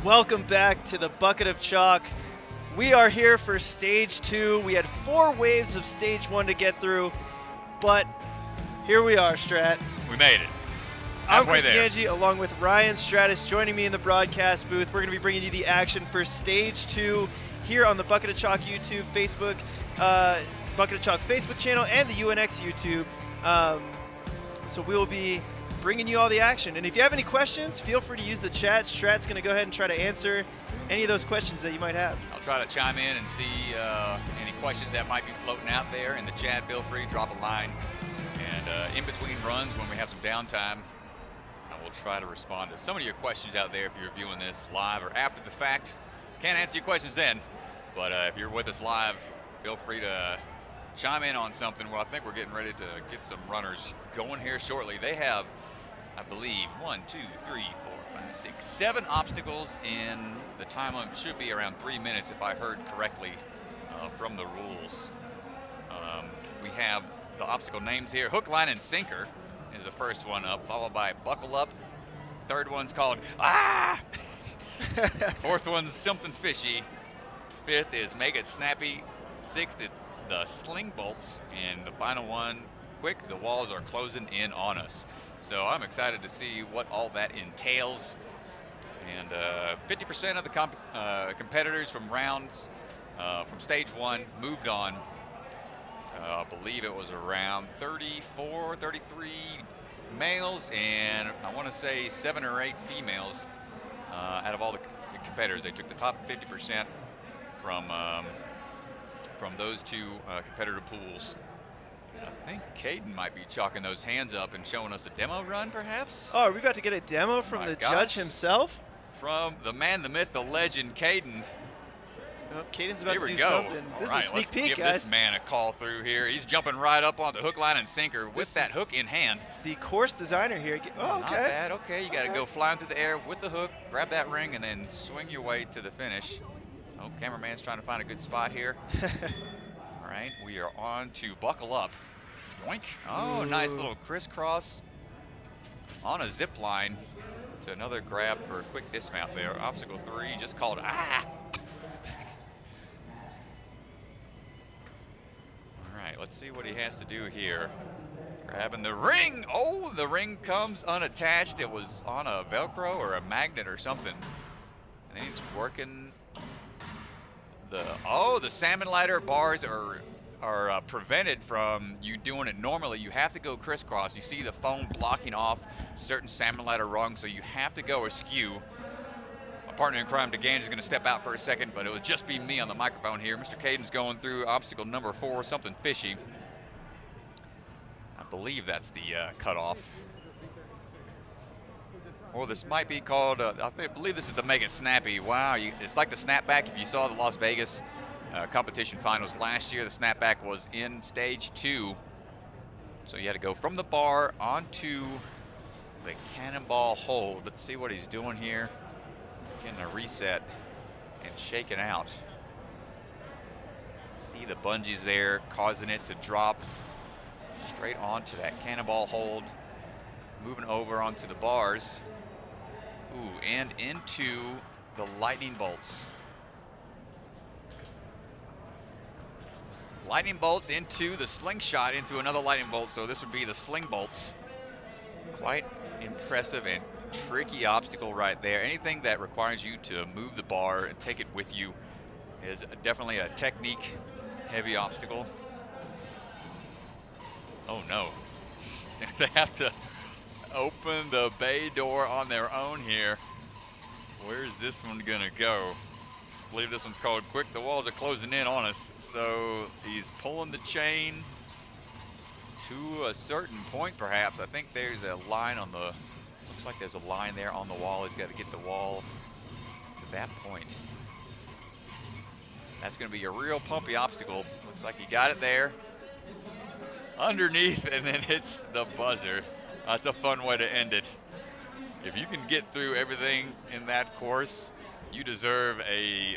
Welcome back to the Bucket of Chalk. We are here for stage 2. We had 4 waves of stage 1 to get through, but here we are, Strat. We made it. I'm Halfway Chris there. Ganji, along with Ryan Stratus, joining me in the broadcast booth. We're going to be bringing you the action for stage 2 here on the Bucket of Chalk YouTube, Facebook, Bucket of Chalk Facebook channel, and the UNX YouTube. So we will be bringing you all the action. And if you have any questions, feel free to use the chat. Strat's going to go ahead and try to answer any of those questions that you might have. I'll try to chime in and see any questions that might be floating out there in the chat. Feel free, drop a line. And in between runs, when we have some downtime, I will try to respond to some of your questions out there if you're viewing this live or after the fact. Can't answer your questions then, but if you're with us live, feel free to chime in on something. Well, I think we're getting ready to get some runners going here shortly. They have, I believe, 1, 2, 3, 4, 5, 6, 7 obstacles, and the time limit should be around 3 minutes if I heard correctly from the rules. We have the obstacle names here. Hook, line, and sinker is the first one up, followed by buckle up. Third one's called ah. Fourth one's something fishy. Fifth is make it snappy. Sixth, it's the sling bolts, and the final one, quick, the walls are closing in on us. So I'm excited to see what all that entails. And 50% of the competitors from rounds, from stage 1, moved on. So I believe it was around 34, 33 males, and I want to say 7 or 8 females out of all the competitors. They took the top 50% from those 2 competitive pools. I think Caden might be chalking those hands up and showing us a demo run, perhaps? Oh, are we about to get a demo from the judge himself? From the man, the myth, the legend, Caden. Oh, Caden's about to do go. something. This is a sneak peek, give guys. this man a call through here. He's jumping right up on the hook, line, and sinker with that hook in hand. The course designer here. Oh, okay. Not bad. Okay, you got to go flying through the air with the hook, grab that ring, and then swing your way to the finish. Oh, cameraman's trying to find a good spot here. All right, we are on to buckle up. Yoink. Oh, Ooh. Nice little crisscross on a zip line to another grab for a quick dismount there. Obstacle 3 just called ah. All right, let's see what he has to do here. Grabbing the ring. Oh, the ring comes unattached. It was on a Velcro or a magnet or something. And then he's working the salmon ladder bars are prevented from you doing it normally. You have to go crisscross. You see the foam blocking off certain salmon ladder rungs, so you have to go askew. My partner in crime, DeGange, is going to step out for a second, but it would just be me on the microphone here. Mr. Caden's going through obstacle number 4, something fishy. I believe that's the cutoff. Or this might be called, I believe this is the Make It Snappy. Wow, it's like the snapback. If you saw the Las Vegas competition finals last year, the snapback was in stage 2. So you had to go from the bar onto the cannonball hold. Let's see what he's doing here. Getting a reset and shaking out. See the bungees there, causing it to drop straight onto that cannonball hold. Moving over onto the bars. Ooh, and into the lightning bolts. Lightning bolts into the slingshot, into another lightning bolt, so this would be the sling bolts. Quite impressive and tricky obstacle right there. Anything that requires you to move the bar and take it with you is definitely a technique heavy obstacle. Oh no, they have to open the bay door on their own here. Where's this one gonna go? I believe this one's called quick. The walls are closing in on us. So he's pulling the chain to a certain point, perhaps. I think there's a line on the, looks like there's a line there on the wall. He's got to get the wall to that point. That's gonna be a real pumpy obstacle. Looks like he got it there. Underneath, and then hits the buzzer. That's a fun way to end it. If you can get through everything in that course, you deserve an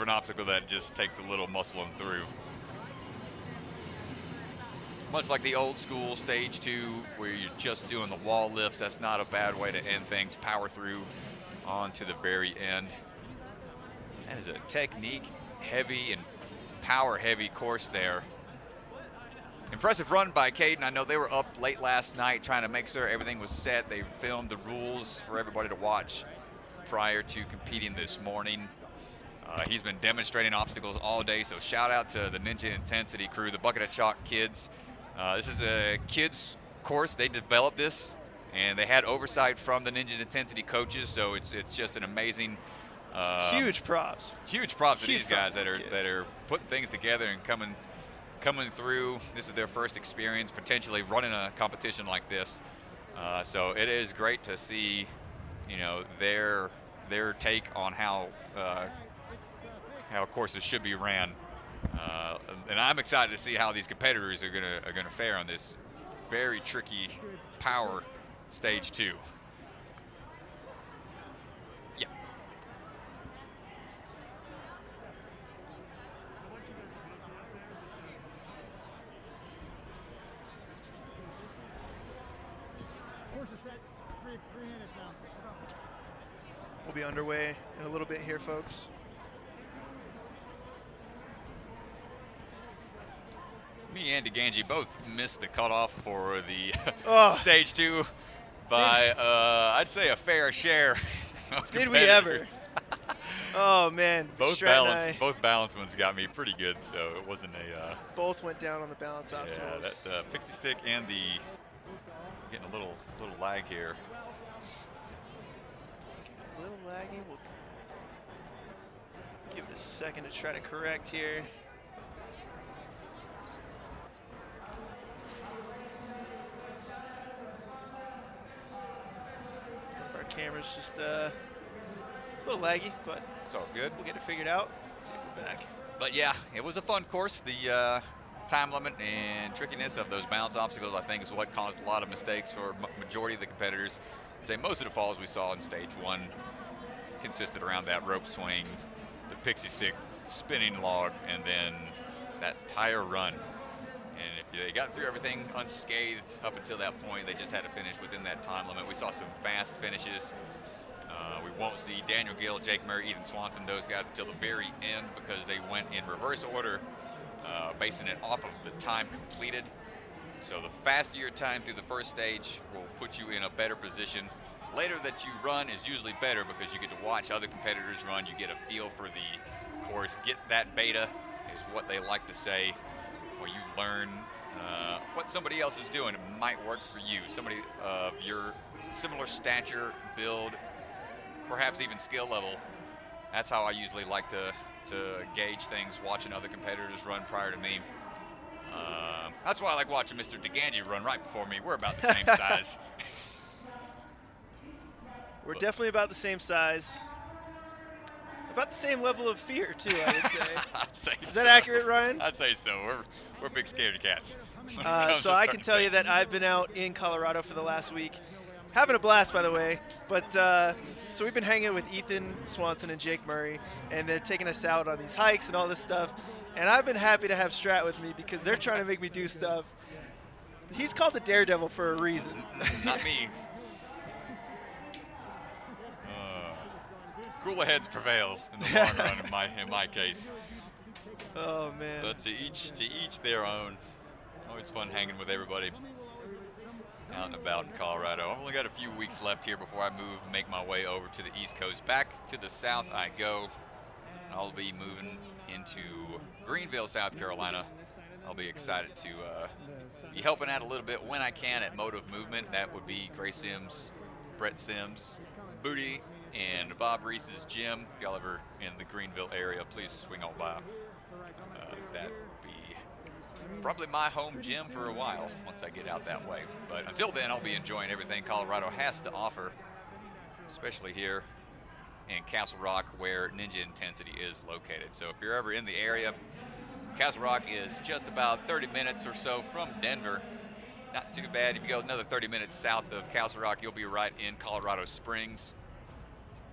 obstacle that just takes a little muscling through. much like the old school stage 2 where you're just doing the wall lifts. That's not a bad way to end things. Power through on to the very end. That is a technique heavy and power heavy course there. Impressive run by Caden. I know they were up late last night trying to make sure everything was set. They filmed the rules for everybody to watch prior to competing this morning. He's been demonstrating obstacles all day, so shout out to the Ninja Intensity crew, the Bucket of Chalk kids. This is a kids course. They developed this, and they had oversight from the Ninja Intensity coaches, so it's just an amazing huge props to these guys that are putting things together and coming through. This is their first experience potentially running a competition like this, so it is great to see, you know, their take on how courses should be ran, and I'm excited to see how these competitors are gonna fare on this very tricky power stage 2. Yeah. We'll be underway in a little bit here, folks. Me and DeGangi both missed the cutoff for the stage 2 by, I'd say, a fair share. Did we ever? Oh man, both balance ones got me pretty good, so it wasn't a. Both went down on the balance obstacles. Yeah, that pixie stick and the getting a little lag here. A little laggy. We'll give it a second to try to correct here. Our camera's just a little laggy, but it's all good. We'll get it figured out. Let's see if we're back. But yeah, it was a fun course. The time limit and trickiness of those bounce obstacles, I think, is what caused a lot of mistakes for majority of the competitors. I'd say most of the falls we saw in stage 1 consisted around that rope swing, the pixie stick spinning log, and then that tire run. And if they got through everything unscathed up until that point, they just had to finish within that time limit. We saw some fast finishes. We won't see Daniel Gill, Jake Murray, Ethan Swanson, those guys until the very end because they went in reverse order, basing it off of the time completed. So the faster your time through the first stage will put you in a better position. Later that you run is usually better because you get to watch other competitors run. You get a feel for the course. Get that beta is what they like to say, where you learn what somebody else is doing. It might work for you. Somebody of your similar stature, build, perhaps even skill level. That's how I usually like to gauge things, watching other competitors run prior to me. That's why I like watching Mr. DeGangi run right before me. We're about the same size. We're definitely about the same size. About the same level of fear, too, I would say. I'd say Is that accurate, Ryan? I'd say so. We're big scaredy cats. So I can tell you that I've been out in Colorado for the last week. Having a blast, by the way. But so we've been hanging with Ethan Swanson and Jake Murray, and they're taking us out on these hikes and all this stuff. And I've been happy to have Strat with me because they're trying to make me do stuff. He's called the Daredevil for a reason. Not me. Cooler heads prevail in the long run in my case. Oh man. But to each their own. Always fun hanging with everybody out and about in Colorado. I've only got a few weeks left here before I make my way over to the East Coast. Back to the south I go. I'll be moving into Greenville, South Carolina. I'll be excited to be helping out a little bit when I can at Motive Movement. That would be Gray Sims, Brett Sims, Booty, and Bob Reese's gym. If y'all ever in the Greenville area, please swing on by. That would be probably my home gym for a while once I get out that way. But until then, I'll be enjoying everything Colorado has to offer, especially here in Castle Rock where Ninja Intensity is located. So if you're ever in the area, Castle Rock is just about 30 minutes or so from Denver. Not too bad. If you go another 30 minutes south of Castle Rock, you'll be right in Colorado Springs.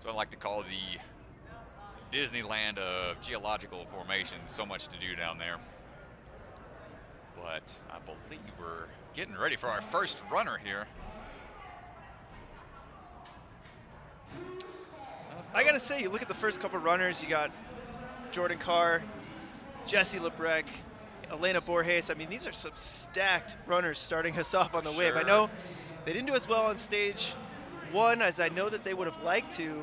So I like to call the Disneyland of geological formations. So much to do down there. but I believe we're getting ready for our first runner here. I gotta say, you look at the first couple runners. You got Jordan Carr, Jesse Lebrec, Elena Borges. I mean, these are some stacked runners starting us off on the wave. I know they didn't do as well on stage 1 as I know that they would have liked to,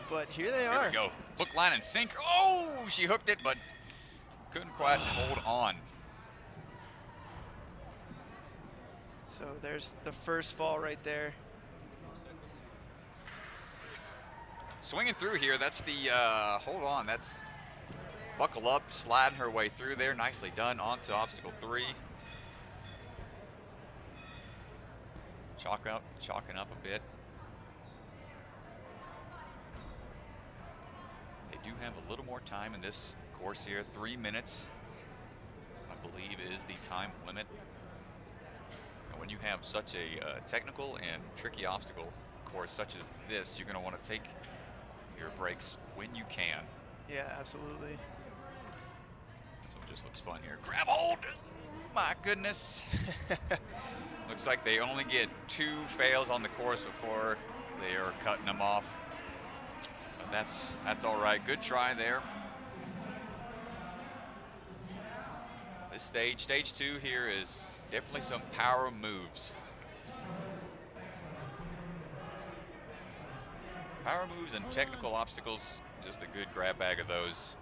but here they are. Here we go. Hook, line, and sinker. Oh, she hooked it, but couldn't quite hold on. So there's the first fall right there. Swinging through here, that's the, hold on, that's buckle up, sliding her way through there. Nicely done. On to obstacle 3. Chalking up a bit. They do have a little more time in this course here. 3 minutes, I believe, is the time limit. And when you have such a technical and tricky obstacle course such as this, you're going to want to take your breaks when you can. Yeah, absolutely. So it just looks fun here. Grab hold! Ooh, my goodness. Looks like they only get 2 fails on the course before they are cutting them off. But that's all right. Good try there. This stage 2 here, is definitely some power moves. Power moves and technical obstacles, just a good grab bag of those.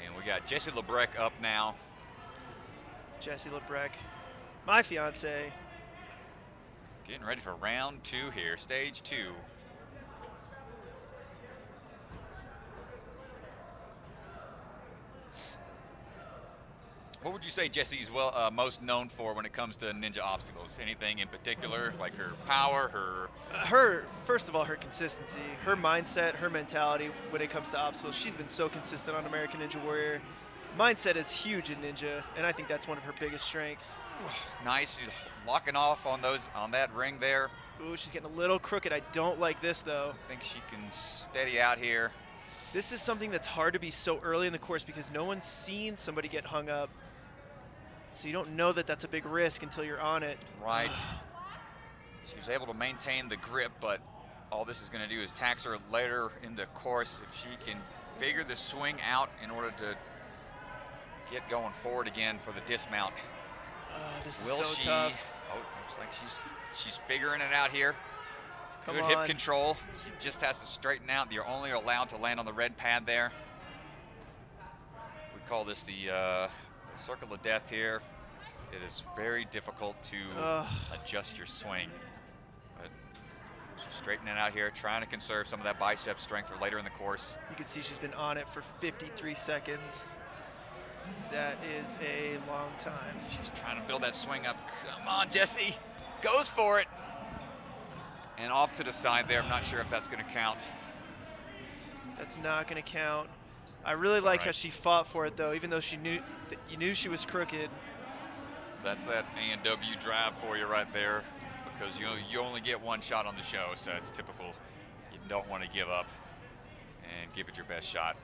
And we got Jesse Lebrec up now. Jesse Lebrec, my fiance. Getting ready for round 2 here, stage 2. What would you say Jesse's most known for when it comes to ninja obstacles? Anything in particular, like her power, her first of all, her consistency, her mindset, her mentality when it comes to obstacles. She's been so consistent on American Ninja Warrior. Mindset is huge in Ninja, and I think that's one of her biggest strengths. Nice, she's locking off on that ring there. Ooh, she's getting a little crooked. I don't like this though. I think she can steady out here. This is something that's hard to be so early in the course because no one's seen somebody get hung up. So you don't know that that's a big risk until you're on it. Right. She was able to maintain the grip, but all this is going to do is tax her later in the course if she can figure the swing out in order to get going forward again for the dismount. This is so tough. Oh, looks like she's figuring it out here. Come Good on. hip control. She just has to straighten out. You're only allowed to land on the red pad there. We call this the circle of death here. It is very difficult to adjust your swing. But she's straightening it out here, trying to conserve some of that bicep strength for later in the course. You can see she's been on it for 53 seconds. That is a long time. She's trying to build that swing up. Come on, Jesse. Goes for it. And off to the side there. I'm not sure if that's going to count. That's not going to count. I really like how she fought for it, though, even though you knew she was crooked. That's that A&W drive for you right there, because you only get one shot on the show, so it's typical. You don't want to give up and give it your best shot.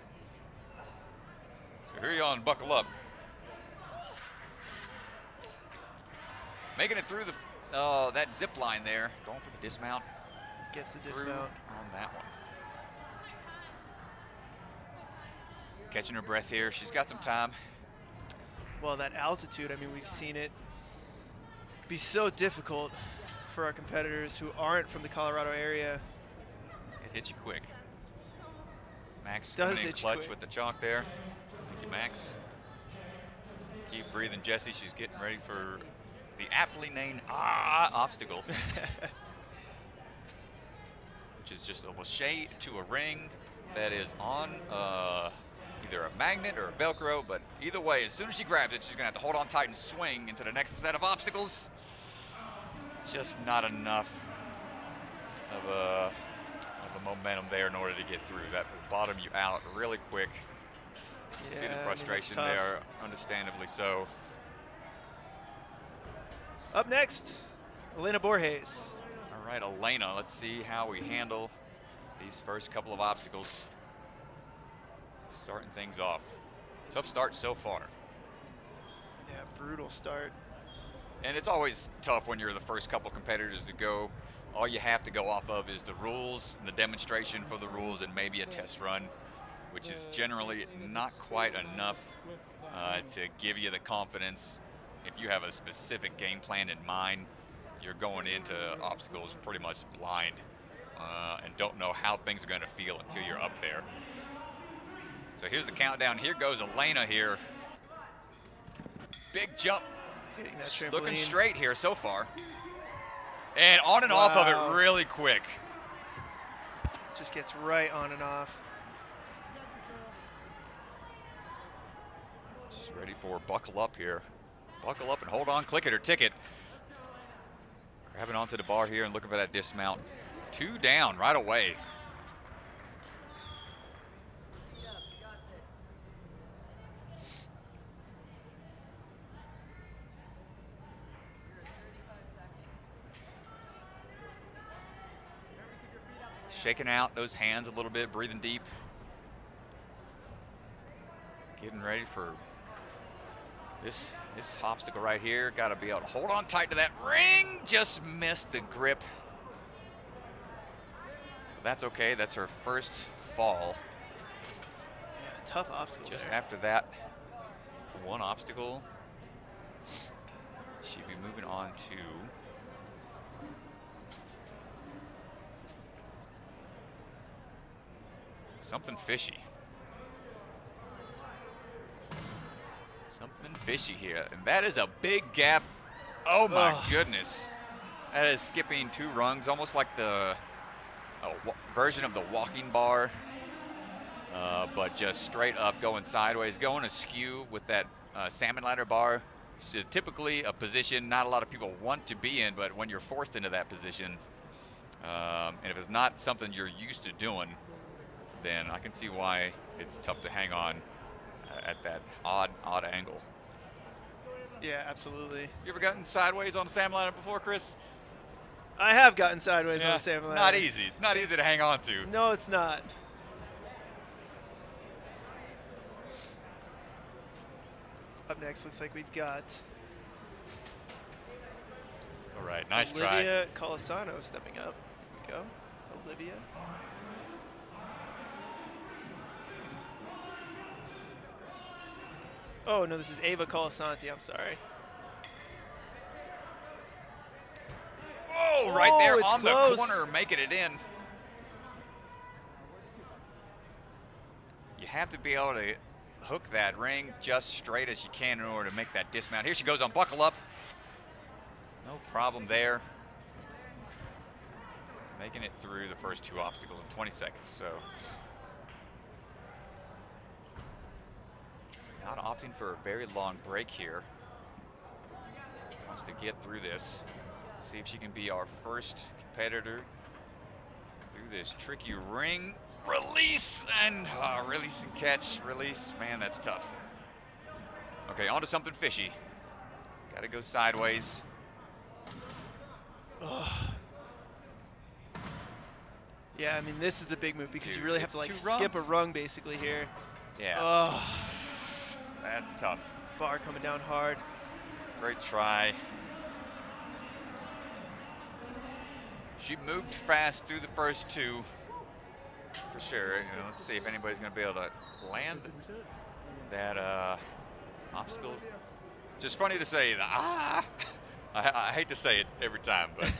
So here you are, and buckle up. Making it through that zip line there, going for the dismount. Gets the dismount on that one. Catching her breath here. She's got some time. Well, that altitude, I mean, we've seen it be so difficult for our competitors who aren't from the Colorado area. It hits you quick. Max Does coming in hit you clutch quick. with the chalk there. Thank you, Max. Keep breathing, Jesse. She's getting ready for the aptly named obstacle, which is just a lache to a ring that is on either a magnet or a Velcro, but either way, as soon as she grabs it, she's gonna have to hold on tight and swing into the next set of obstacles. Just not enough of a momentum there in order to get through. That will bottom you out really quick. Yeah, See the I mean, frustration it's tough. there, understandably so. Up next, Elena Borges. All right, Elena, let's see how we handle these first couple of obstacles. Starting things off. Tough start so far. Yeah, brutal start. And it's always tough when you're the first couple competitors to go. All you have to go off of is the rules, and the demonstration for the rules, and maybe a test run, which is generally not quite enough to give you the confidence. If you have a specific game plan in mind, you're going into obstacles pretty much blind and don't know how things are going to feel until you're up there. So here's the countdown. Here goes Elena here. Big jump. Hitting that trampoline. Looking straight here so far. And on and off of it really quick. Just gets right on and off. Just ready for buckle up here. Buckle up and hold on, click it or ticket. Grabbing onto the bar here and looking for that dismount. 2 down right away. Shaking out those hands a little bit, breathing deep. Getting ready for this obstacle right here. Got to be able to hold on tight to that ring. Just missed the grip. That's okay. That's her first fall. Yeah, tough obstacle. Just there. after that one obstacle, she'd be moving on to something fishy. Something fishy here. And that is a big gap. Oh my goodness. That is skipping 2 rungs, almost like the version of the walking bar, but just straight up going sideways, going askew with that salmon ladder bar. So typically a position not a lot of people want to be in, but when you're forced into that position, and if it's not something you're used to doing, then I can see why it's tough to hang on at that odd angle. Yeah, absolutely. You ever gotten sideways on a salmon ladder before, Chris? I have gotten sideways on a salmon ladder. Not easy. It's not easy to hang on to. No, it's not. Up next, looks like we've got It's all right. Nice try. Olivia Colasano stepping up. Here we go. Olivia. Oh, no, this is Ava Colasanti. I'm sorry. Oh, right there on close. the corner, making it in. You have to be able to hook that ring just straight as you can in order to make that dismount. Here she goes on buckle up. No problem there. Making it through the first 2 obstacles in 20 seconds, so. Not opting for a very long break here. Wants to get through this. See if she can be our first competitor through this tricky ring. Release and release and catch. Release, man, that's tough. Okay, on to something fishy. Gotta go sideways. Oh. Yeah, I mean, this is the big move because Dude, you really have to like skip a rung basically here. Yeah. Oh. That's tough. Bar coming down hard. Great try. She moved fast through the first 2, for sure. You know, let's see if anybody's going to be able to land that obstacle. Just funny to say, I hate to say it every time, but.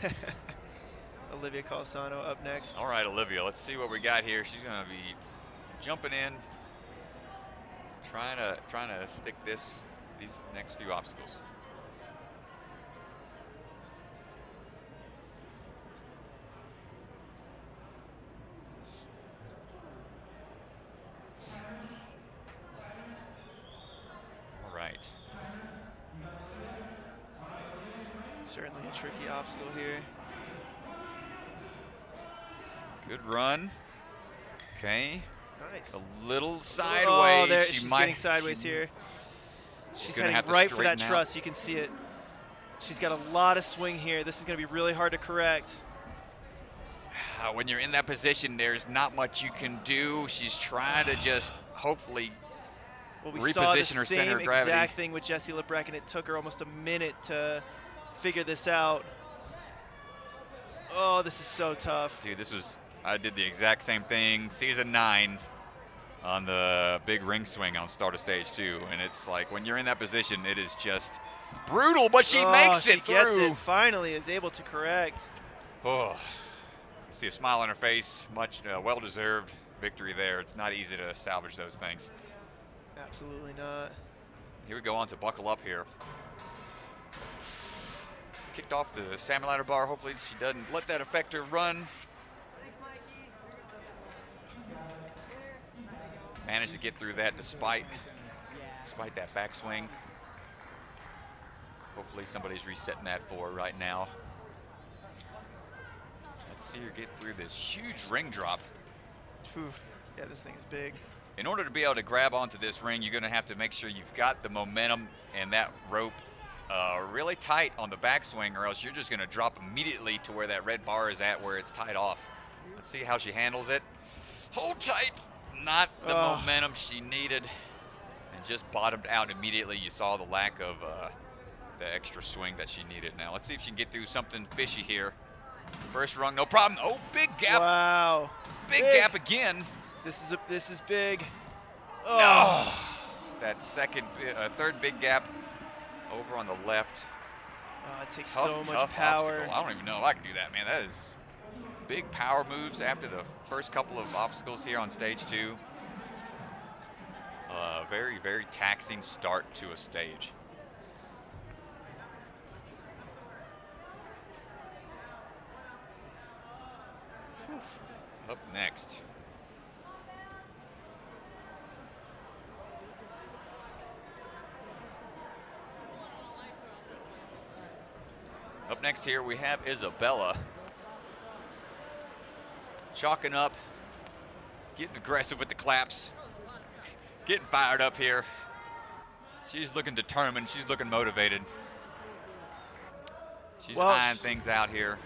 Olivia Colasano up next. All right, Olivia, let's see what we got here. She's going to be jumping in, trying to stick these next few obstacles. All right. Certainly a tricky obstacle here. Good run. Okay. Nice. A little sideways. Oh, there, she's getting sideways here. She's heading right for that truss. You can see it. She's got a lot of swing here. This is going to be really hard to correct. When you're in that position, there's not much you can do. She's trying to just hopefully Well, we saw the reposition her center same of gravity. exact thing with Jessie Lebrecq, and it took her almost a minute to figure this out. Oh, this is so tough. Dude, I did the exact same thing season 9 on the big ring swing on start of stage 2, and it's like when you're in that position, it is just brutal, but she makes it through. She gets it, finally is able to correct. Oh, see a smile on her face, much well-deserved victory there. It's not easy to salvage those things. Absolutely not. Here we go on to buckle up here. Kicked off the salmon ladder bar. Hopefully she doesn't let that affect her run. Managed to get through that despite that backswing. Hopefully somebody's resetting that for her right now. Let's see her get through this huge ring drop. Whew. Yeah, this thing is big. In order to be able to grab onto this ring, you're going to have to make sure you've got the momentum and that rope really tight on the backswing, or else you're just going to drop immediately to where that red bar is at, where it's tied off. Let's see how she handles it. Hold tight. Not the momentum she needed, and just bottomed out immediately. You saw the lack of the extra swing that she needed. Now let's see if she can get through something fishy here. First rung, no problem. Oh, big gap. Wow. Big gap again. This is big. Oh. No. That third big gap over on the left. Oh, it takes tough, so much power. Obstacle. I don't even know if I can do that, man. That is big power moves after the first couple of obstacles here on stage 2. Very, very taxing start to a stage. Up next. Up next here we have Isabella. Chalking up, getting aggressive with the claps, getting fired up here. She's looking determined, she's looking motivated. She's eyeing things out here.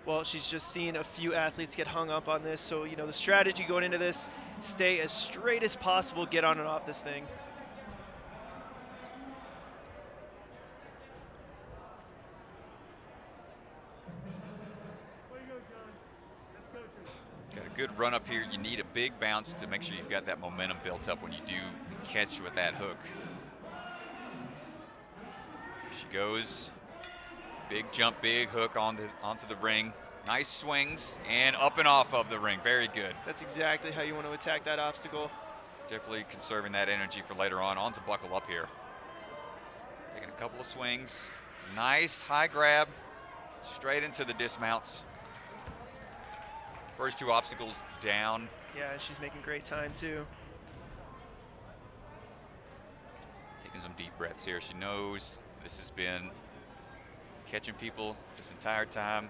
Well, she's just seen a few athletes get hung up on this, so you know the strategy going into this, stay as straight as possible, get on and off this thing. Got a good run up here. You need a big bounce to make sure you've got that momentum built up when you do catch with that hook. Here she goes. Big jump, big hook onto the ring. Nice swings and up and off of the ring. Very good. That's exactly how you want to attack that obstacle. Definitely conserving that energy for later on. On to buckle up here. Taking a couple of swings. Nice high grab. Straight into the dismounts. First 2 obstacles down. Yeah, she's making great time too. Taking some deep breaths here. She knows this has been catching people this entire time.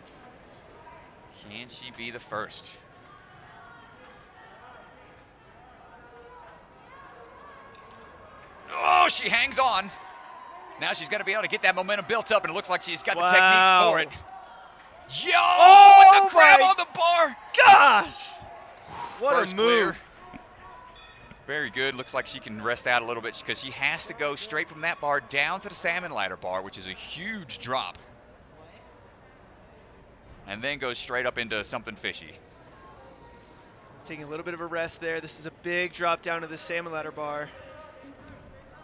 Can she be the first? Oh, she hangs on. Now she's got to be able to get that momentum built up, and it looks like she's got the technique for it. Yo! With the grab on the bar. Gosh! What First a move. Clear. Very good. Looks like she can rest out a little bit because she has to go straight from that bar down to the salmon ladder bar, which is a huge drop. And then goes straight up into something fishy. Taking a little bit of a rest there. This is a big drop down to the salmon ladder bar.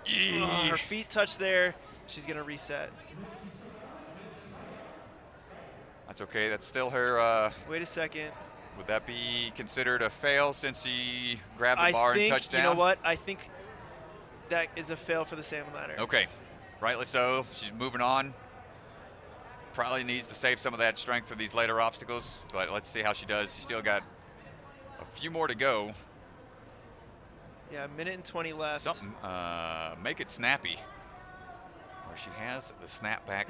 Her feet touch there. She's going to reset. That's okay. That's still her. Wait a second. Would that be considered a fail since she grabbed the bar and touched down? You know what? I think that is a fail for the salmon ladder. Okay. Rightly so. She's moving on. Probably needs to save some of that strength for these later obstacles, but let's see how she does. She's still got a few more to go. Yeah, a minute and 20 left. Something, make it snappy. Where she has the snap back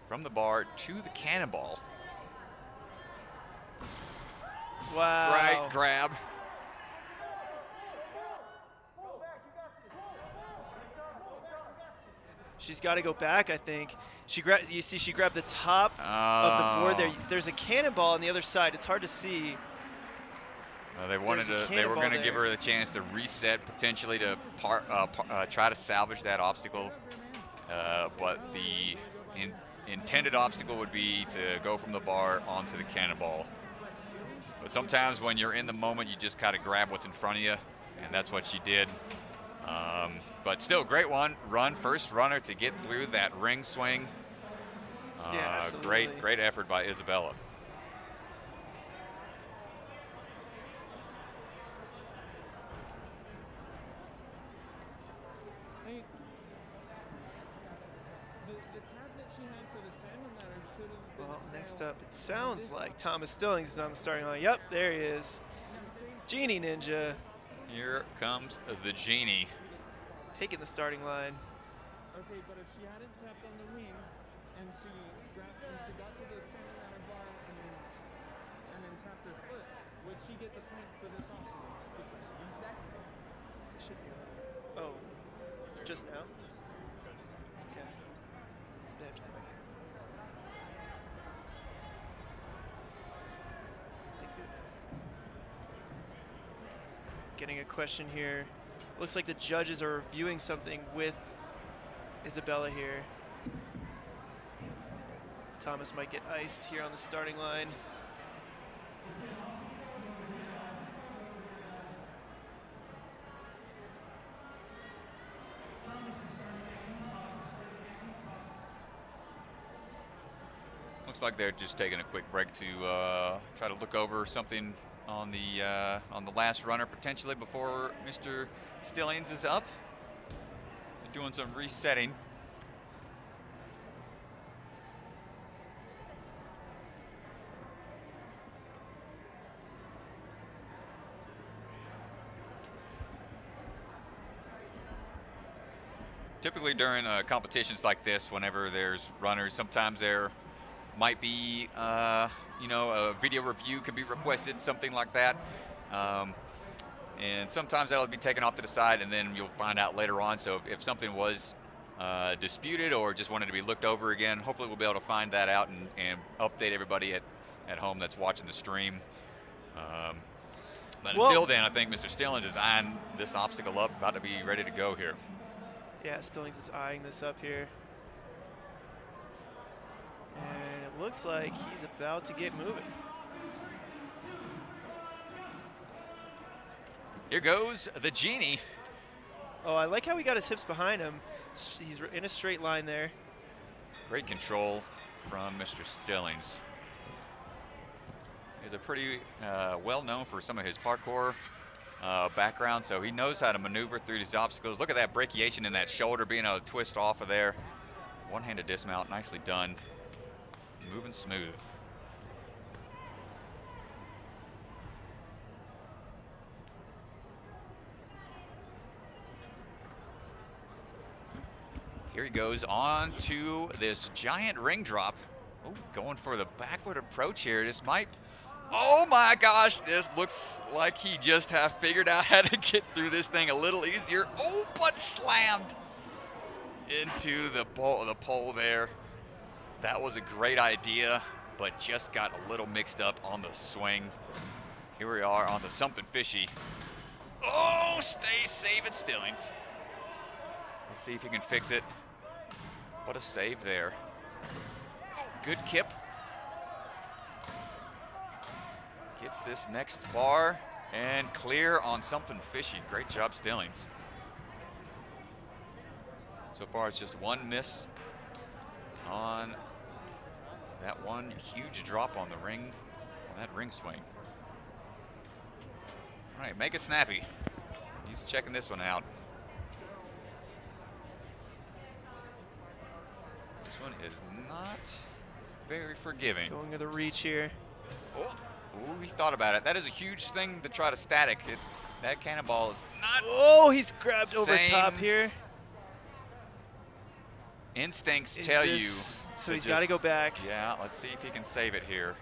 from the bar to the cannonball. Wow. Right grab. She's got to go back, I think. You see, she grabbed the top of the board there. There's a cannonball on the other side. It's hard to see. They wanted There's a to. They were cannonball going to give there. her the chance to reset, potentially to try to salvage that obstacle. But the intended obstacle would be to go from the bar onto the cannonball. But sometimes when you're in the moment, you just kind of grab what's in front of you, and that's what she did. But still, great run, first runner to get through that ring swing. Yeah, absolutely. Great effort by Isabella. Well, next up, it sounds like Thomas Stillings is on the starting line. Yep, there he is. Genie Ninja. Here comes the Genie. Taking the starting line. Okay, but if she hadn't tapped on the ring and she got to the center ladder bar and then tapped her foot, would she get the point for this obstacle? Good question. Reset? Should be. Oh, just now? Okay. Yeah, try back here. Getting a question here. Looks like the judges are reviewing something with Isabella here. Thomas might get iced here on the starting line. Looks like they're just taking a quick break to try to look over something on the last runner potentially before Mr. Stillings is up. They're doing some resetting. Typically during competitions like this, whenever there's runners, sometimes there might be, you know, a video review could be requested, something like that. And sometimes that'll be taken off to the side, and then you'll find out later on. So if something was disputed or just wanted to be looked over again, hopefully we'll be able to find that out and update everybody at home that's watching the stream. But until then, I think Mr. Stillings is eyeing this obstacle up, about to be ready to go here. Yeah, Stillings is eyeing this up here. And it looks like he's about to get moving. Here goes the Genie. Oh, I like how he got his hips behind him. He's in a straight line there. Great control from Mr. Stillings. He's a pretty well known for some of his parkour background, so he knows how to maneuver through these obstacles. Look at that brachiation in that shoulder, being able to twist off of there. One-handed dismount, nicely done. Moving smooth. Here he goes on to this giant ring drop. Oh, going for the backward approach here. This might, oh my gosh, this looks like he just have figured out how to get through this thing a little easier. Oh, but slammed into the pole there. That was a great idea, but just got a little mixed up on the swing. Here we are onto something fishy. Oh, stay safe at Stillings. Let's see if he can fix it. What a save there. Oh, good kip. Gets this next bar and clear on something fishy. Great job, Stillings. So far, it's just one miss on that one huge drop on the ring, on that ring swing. All right, make it snappy. He's checking this one out. This one is not very forgiving. Going to the reach here. Oh, ooh, he thought about it. That is a huge thing to try to static. That cannonball is not. Oh, he's grabbed over top here. Instincts tell you. So he's got to go back. Yeah, let's see if he can save it here.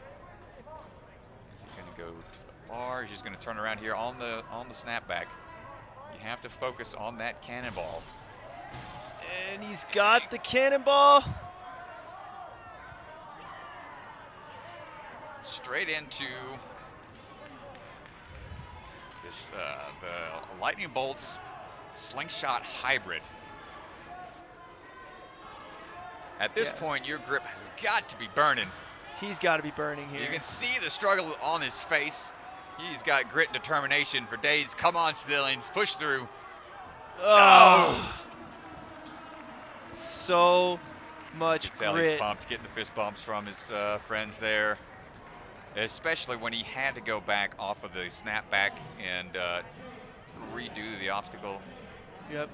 Is he going to go to the bar? He's just going to turn around here on the snapback. You have to focus on that cannonball. And he's got the cannonball. Straight into This the Lightning Bolt's slingshot hybrid. At this point, your grip has got to be burning. He's got to be burning here. You can see the struggle on his face. He's got grit and determination for days. Come on, Stillings, push through. Oh, so much You can tell grit. he's pumped, getting the fist bumps from his friends there, especially when he had to go back off of the snapback and redo the obstacle. Yep.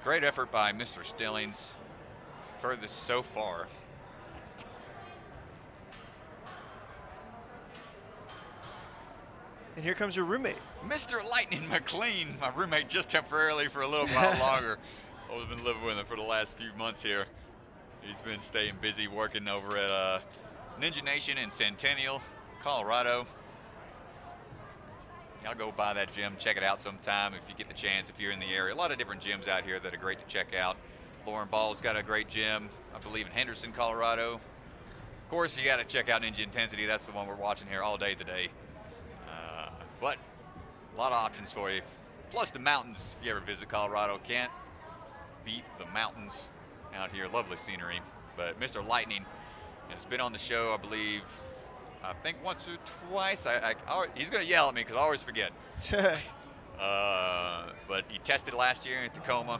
Great effort by Mr. Stillings. Furthest so far. And here comes your roommate. Mr. Lightning McLean, my roommate just temporarily for a little while longer. I've been living with him for the last few months here. He's been staying busy working over at Ninja Nation in Centennial, Colorado. Y'all go by that gym, check it out sometime if you get the chance, if you're in the area. A lot of different gyms out here that are great to check out. Lauren Ball's got a great gym, I believe in Henderson, Colorado. Of course, you got to check out Ninja Intensity. That's the one we're watching here all day today. But a lot of options for you. Plus the mountains, if you ever visit Colorado, can't beat the mountains out here. Lovely scenery. But Mr. Lightning has been on the show, I think once or twice. He's going to yell at me because I always forget. But he tested last year in Tacoma.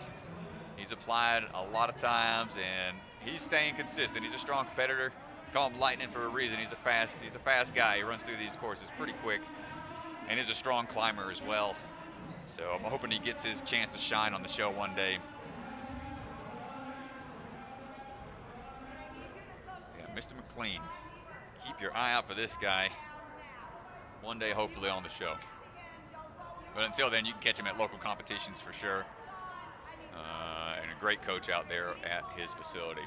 He's applied a lot of times, and he's staying consistent. He's a strong competitor. Call him Lightning for a reason. He's a fast guy. He runs through these courses pretty quick, and is a strong climber as well. So I'm hoping he gets his chance to shine on the show one day. Yeah, Mr. McLean, keep your eye out for this guy. One day, hopefully, on the show. But until then, you can catch him at local competitions for sure. And a great coach out there at his facility.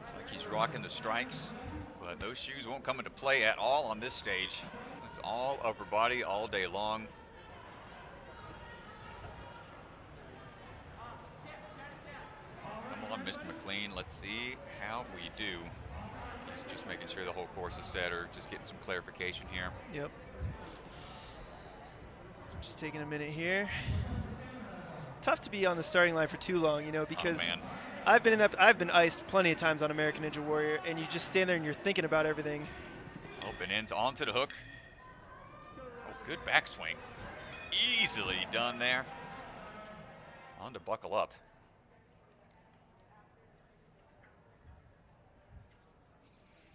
Looks like he's rocking the strikes, but those shoes won't come into play at all on this stage. It's all upper body all day long. Come on, Mr. McLean, let's see how we do. He's just making sure the whole course is set, or just getting some clarification here. Yep. Just taking a minute here. Tough to be on the starting line for too long, you know, because I've been iced plenty of times on American Ninja Warrior, and you just stand there and you're thinking about everything. Open in onto the hook. Oh, good backswing. Easily done there. On to buckle up.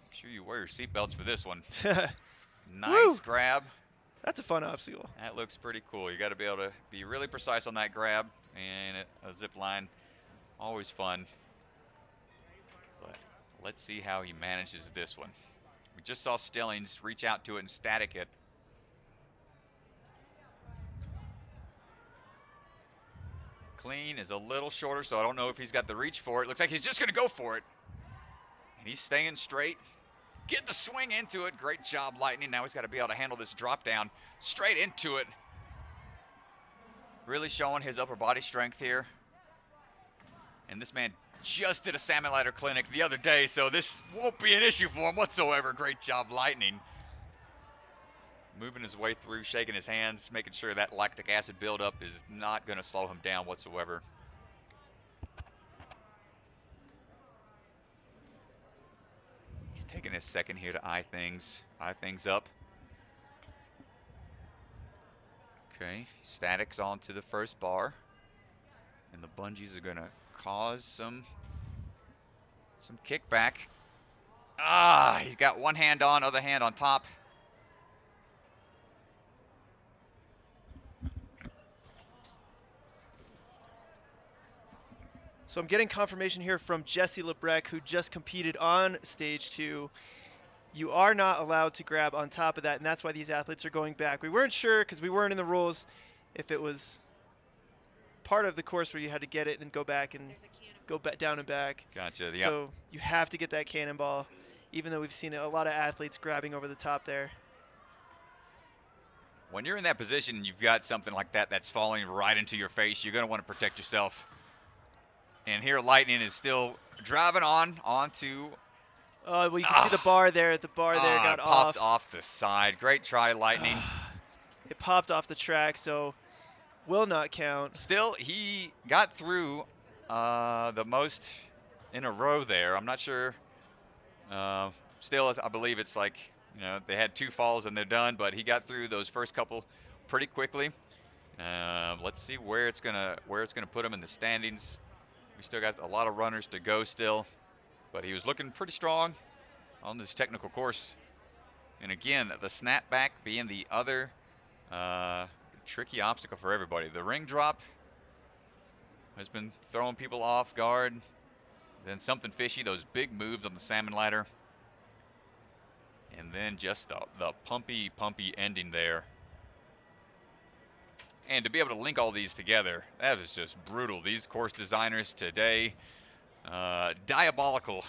Make sure you wear your seatbelts for this one. Nice grab. That's a fun obstacle. That looks pretty cool. You got to be able to be really precise on that grab, and a zip line, always fun. But let's see how he manages this one. We just saw Stillings reach out to it and static it. Clean is a little shorter, so I don't know if he's got the reach for it. Looks like he's just going to go for it. And he's staying straight. Get the swing into it. Great job, Lightning. Now he's got to be able to handle this drop down straight into it. Really showing his upper body strength here. And this man just did a salmon ladder clinic the other day, so this won't be an issue for him whatsoever. Great job, Lightning. Moving his way through, shaking his hands, making sure that lactic acid buildup is not going to slow him down whatsoever. He's taking a second here to eye things up. Okay, statics onto the first bar. And the bungees are going to cause some kickback. He's got one hand on, other hand on top. So I'm getting confirmation here from Jesse Lebrecq, who just competed on stage 2. You are not allowed to grab on top of that, and that's why these athletes are going back. We weren't sure because we weren't in the rules if it was part of the course where you had to get it and go back and go back down and back. Gotcha. Yep. So you have to get that cannonball, even though we've seen a lot of athletes grabbing over the top there. When you're in that position and you've got something like that that's falling right into your face, you're going to want to protect yourself. And here Lightning is still driving onto. Well, you can see the bar there. The bar there got popped off the side. Great try, Lightning. It popped off the track, so will not count. Still, he got through the most in a row there. I'm not sure. Still, I believe it's like, they had 2 falls and they're done, but he got through those first couple pretty quickly. Let's see where it's gonna put him in the standings. We still got a lot of runners to go still, but he was looking pretty strong on this technical course. And again, the snapback being the other tricky obstacle for everybody. The ring drop has been throwing people off guard. Then something fishy, those big moves on the salmon ladder. And then just the pumpy ending there. And to be able to link all these together, that is just brutal. These course designers today, diabolical,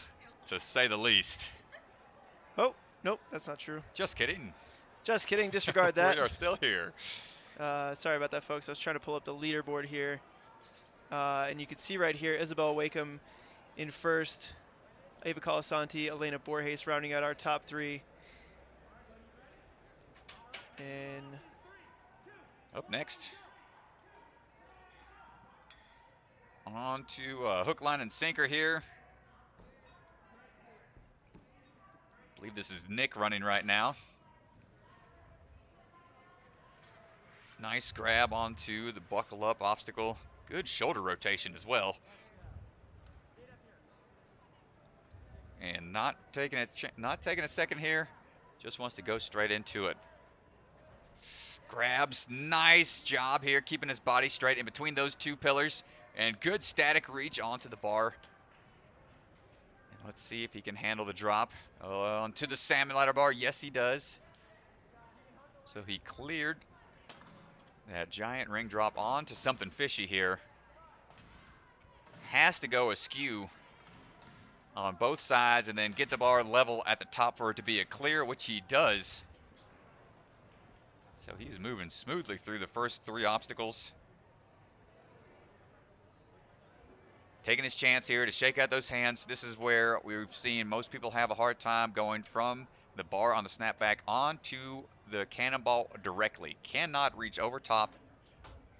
to say the least. Oh, nope, that's not true. Just kidding. Just kidding, disregard that. We are still here. Sorry about that, folks. I was trying to pull up the leaderboard here. And you can see right here, Isabel Wakeham in first, Ava Colasanti, Elena Borges rounding out our top 3. And up next, on to hook, line, and sinker here. I believe this is Nick running right now. Nice grab onto the buckle up obstacle. Good shoulder rotation as well. And not taking a second here. Just wants to go straight into it. Grabs, nice job here, keeping his body straight in between those 2 pillars. And good static reach onto the bar. And let's see if he can handle the drop. Onto the salmon ladder bar, yes he does. So he cleared that giant ring drop onto something fishy here. Has to go askew on both sides and then get the bar level at the top for it to be a clear, which he does. So he's moving smoothly through the first 3 obstacles. Taking his chance here to shake out those hands. This is where we've seen most people have a hard time going from the bar on the snapback onto the cannonball directly. Cannot reach over top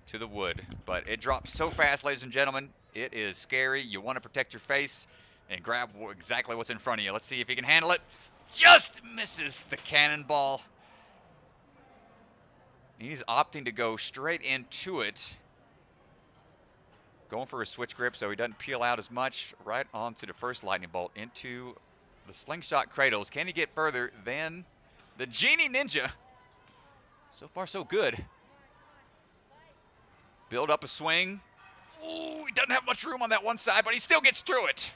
to the wood. But it drops so fast, ladies and gentlemen. It is scary. You want to protect your face and grab exactly what's in front of you. Let's see if he can handle it. Just misses the cannonball. He's opting to go straight into it. Going for a switch grip so he doesn't peel out as much. Right onto the first lightning bolt into the slingshot cradles. Can he get further than the Genie Ninja? So far, so good. Build up a swing. Ooh, he doesn't have much room on that one side, but he still gets through it.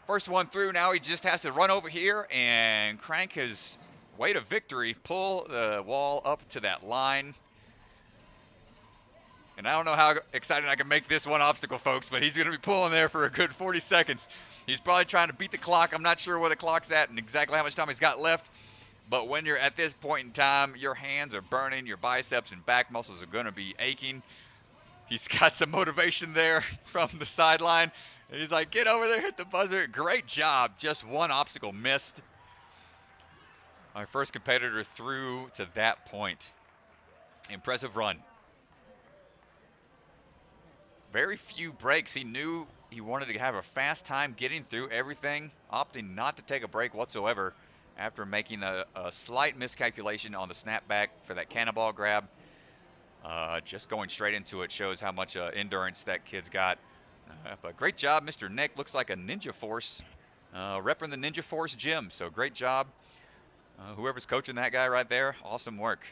First one through. Now he just has to run over here and crank his way to victory. Pull the wall up to that line. And I don't know how excited I can make this one obstacle, folks, but he's going to be pulling there for a good 40 seconds. He's probably trying to beat the clock. I'm not sure where the clock's at and exactly how much time he's got left. But when you're at this point in time, your hands are burning, your biceps and back muscles are going to be aching. He's got some motivation there from the sideline. And he's like, get over there, hit the buzzer. Great job. Just one obstacle missed. Our first competitor through to that point. Impressive run. Very few breaks. He knew he wanted to have a fast time getting through everything, opting not to take a break whatsoever after making a slight miscalculation on the snapback for that cannonball grab. Just going straight into it shows how much endurance that kid's got. But great job, Mr. Nick. Looks like a Ninja Force, repping the Ninja Force gym. So great job. Whoever's coaching that guy right there, awesome work.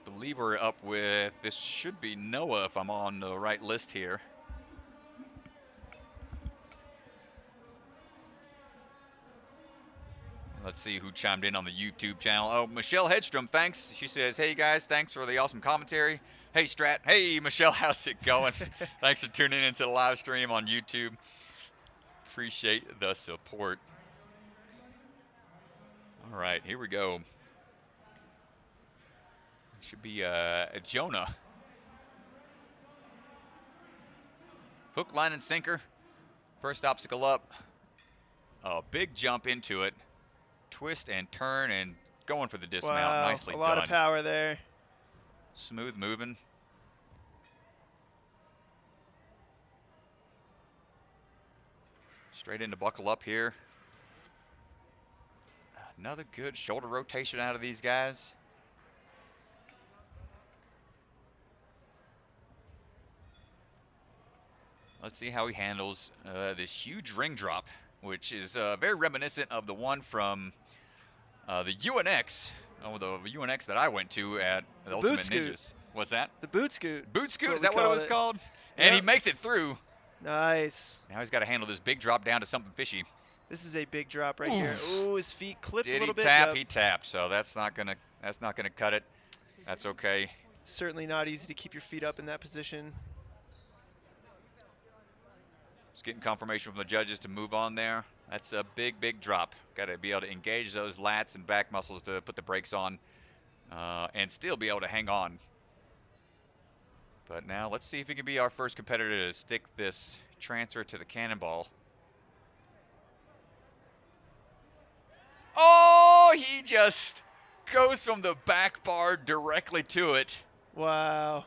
Believe we're up with, this should be Noah if I'm on the right list here. Let's see who chimed in on the YouTube channel. Oh, Michelle Hedstrom, thanks. She says, hey guys, thanks for the awesome commentary. Hey Strat, hey Michelle, how's it going? Thanks for tuning into the live stream on YouTube. Appreciate the support. All right, here we go. Should be Jonah. Hook, line, and sinker. First obstacle up. A big jump into it. Twist and turn and going for the dismount. Wow, Nicely a lot done. of power there. Smooth moving. Straight into buckle up here. Another good shoulder rotation out of these guys. Let's see how he handles this huge ring drop, which is very reminiscent of the one from the UNX. Oh, the UNX that I went to at the Ultimate Scoot. Ninjas. What's that? The boot scoot. Boot scoot, what is that what it we was called called? And he Yep. makes it through. Nice. Now he's got to handle this big drop down to something fishy. This is a big drop right here. Ooh, his feet clipped a Did he little bit. tap? Yep. He tapped. So that's not gonna cut it. That's okay. Certainly not easy to keep your feet up in that position. Just getting confirmation from the judges to move on there. That's a big, big drop. Got to be able to engage those lats and back muscles to put the brakes on and still be able to hang on. But now let's see if he can be our first competitor to stick this transfer to the cannonball. Oh, he just goes from the back bar directly to it. Wow.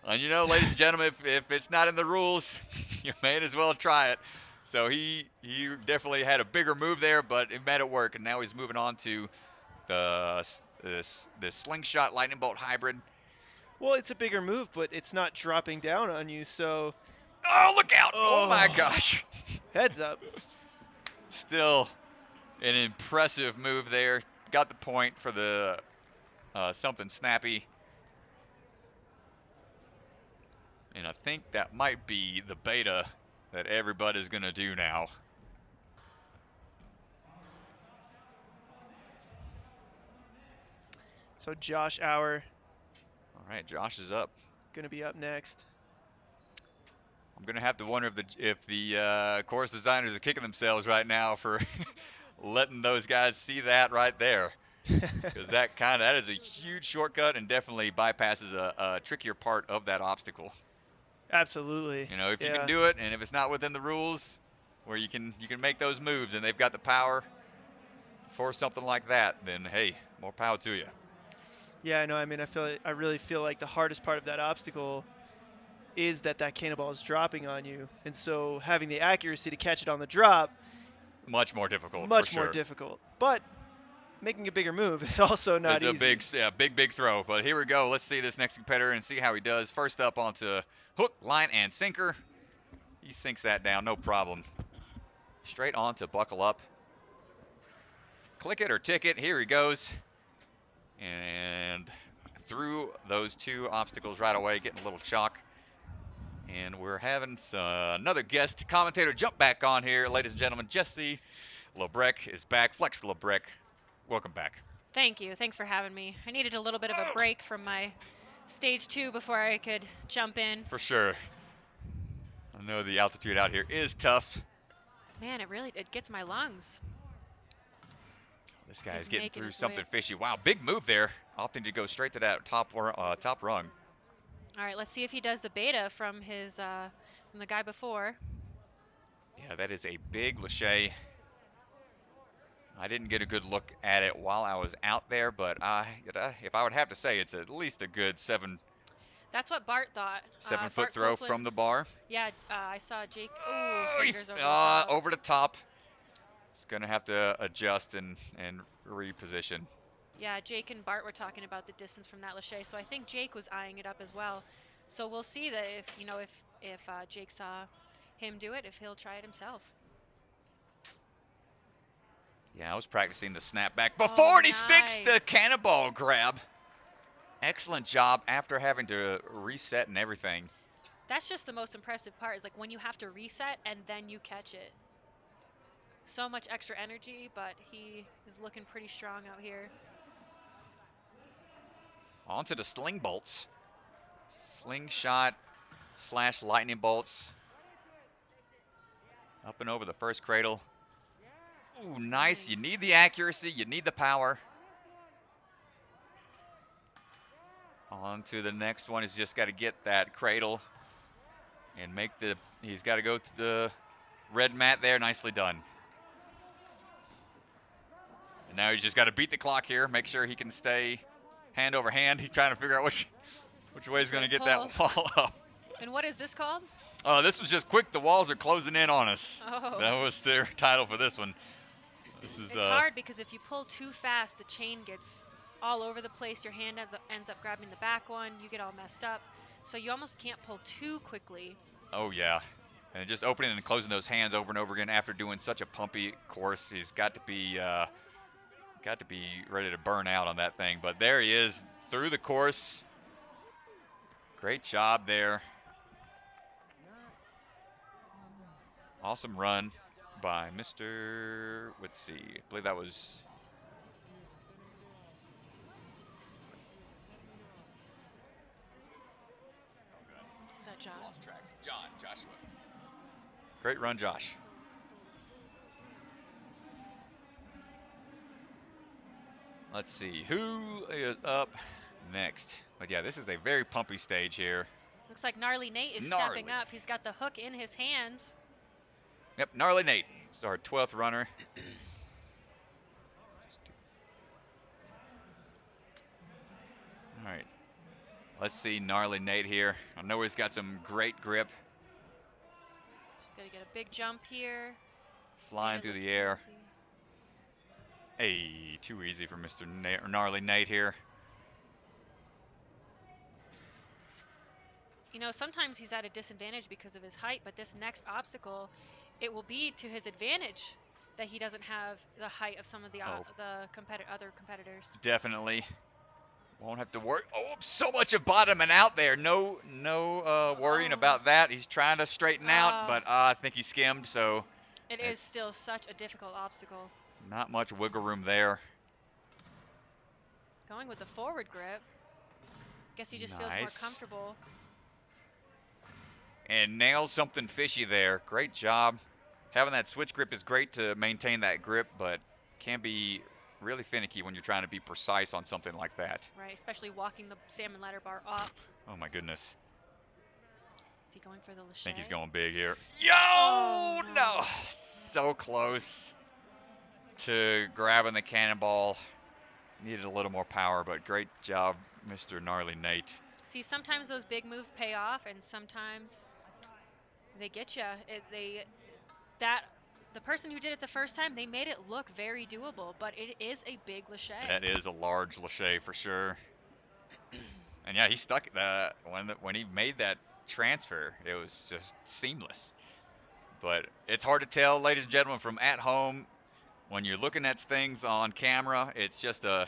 And you know, ladies and gentlemen, if it's not in the rules, you may as well try it. So he definitely had a bigger move there, but it made it work. And now he's moving on to this slingshot lightning bolt hybrid. Well, it's a bigger move, but it's not dropping down on you, so Oh, look out! Oh my Oh. gosh! heads up. Still an impressive move there. Got the point for the something snappy. And I think that might be the beta that everybody's going to do now. So Josh Auer All right, Josh is up. going to be up next. I'm going to have to wonder if the course designers are kicking themselves right now for letting those guys see that right there. Because that is a huge shortcut and definitely bypasses a trickier part of that obstacle. Absolutely. You know, if you Yeah. can do it, and if it's not within the rules, where you can make those moves, and they've got the power for something like that, then hey, more power to you. Yeah, I know. I mean, I really feel like the hardest part of that obstacle is that cannonball is dropping on you, and so having the accuracy to catch it on the drop, Much more difficult. much for more sure. difficult. But making a bigger move is also not easy. It's a big throw. But here we go. Let's see this next competitor and see how he does. First up onto hook, line, and sinker. He sinks that down, no problem. Straight on to buckle up. Click it or ticket. Here he goes. And through those two obstacles right away, getting a little shock. And we're having another guest commentator jump back on here. Ladies and gentlemen, Jesse Labreck is back. Fletcher Labreck, welcome back. Thank you. Thanks for having me. I needed a little bit of a break from my stage 2 before I could jump in. For sure. I know the altitude out here is tough. Man, it gets my lungs. This guy's He's getting making through his way something up. fishy. Wow, big move there. Opting to go straight to that top rung. All right, let's see if he does the beta from the guy before. Yeah, that is a big Lachey. I didn't get a good look at it while I was out there, but if I would have to say, it's at least a good 7 That's what Bart thought. foot Bart throw Copeland- from the bar. Yeah, I saw Jake. Ooh, He- fingers over the top. over the top. It's gonna have to adjust and reposition. Yeah, Jake and Bart were talking about the distance from that Lachey, so I think Jake was eyeing it up as well. So we'll see that if Jake saw him do it, if he'll try it himself. Yeah, I was practicing the snapback before, and he sticks the nice. cannonball grab. Excellent job after having to reset and everything. That's just the most impressive part, is like when you have to reset and then you catch it. so much extra energy, but he is looking pretty strong out here. Onto the sling bolts. Slingshot / lightning bolts. Up and over the first cradle. Ooh, nice. You need the accuracy. You need the power. On to the next one. He's just got to get that cradle and make the, he's got to go to the red mat there. Nicely done. And now he's just got to beat the clock here. Make sure he can stay hand over hand. He's trying to figure out which way he's going to get that wall up. And what is this called? This was just quick. The walls are closing in on us. Oh. That was their title for this one. This is, it's hard because if you pull too fast, the chain gets all over the place. Your hand ends up grabbing the back one. You get all messed up. So you almost can't pull too quickly. Oh, yeah. And just opening and closing those hands over and over again after doing such a pumpy course. He's got to be ready to burn out on that thing. But there he is through the course. Great job there. Awesome run by Mr. Let's see. I believe that was. Is that John? Lost track. Joshua. Great run, Josh. Let's see who is up next. But yeah, this is a very pumpy stage here. Looks like Gnarly Nate is stepping up. He's got the hook in his hands. Yep, Gnarly Nate. It's our 12th runner. All right. Let's see Gnarly Nate here. I know he's got some great grip. Just got to get a big jump here. Flying through the air. Hey, too easy for Mr. Gnarly Nate here. You know, sometimes he's at a disadvantage because of his height, but this next obstacle, it will be to his advantage that he doesn't have the height of some of the other competitors. Definitely. Won't have to worry. Oh, so much of bottoming out there. No worrying about that. He's trying to straighten out, but I think he skimmed, so. It is still such a difficult obstacle. Not much wiggle room there. Going with the forward grip. Guess he just feels more comfortable. And nails something fishy there. Great job. Having that switch grip is great to maintain that grip, but can be really finicky when you're trying to be precise on something like that. Right, especially walking the salmon ladder bar up. Oh my goodness. Is he going for the Lachey? I think he's going big here. Yo, no. So close to grabbing the cannonball. Needed a little more power, but great job, Mr. Gnarly Nate. See, sometimes those big moves pay off, and sometimes they get you. The person who did it the first time, they made it look very doable, but it is a big Lachey. That is a large Lachey for sure. And yeah, he stuck when he made that transfer. It was just seamless. But it's hard to tell, ladies and gentlemen, from at home. When you're looking at things on camera, it's just a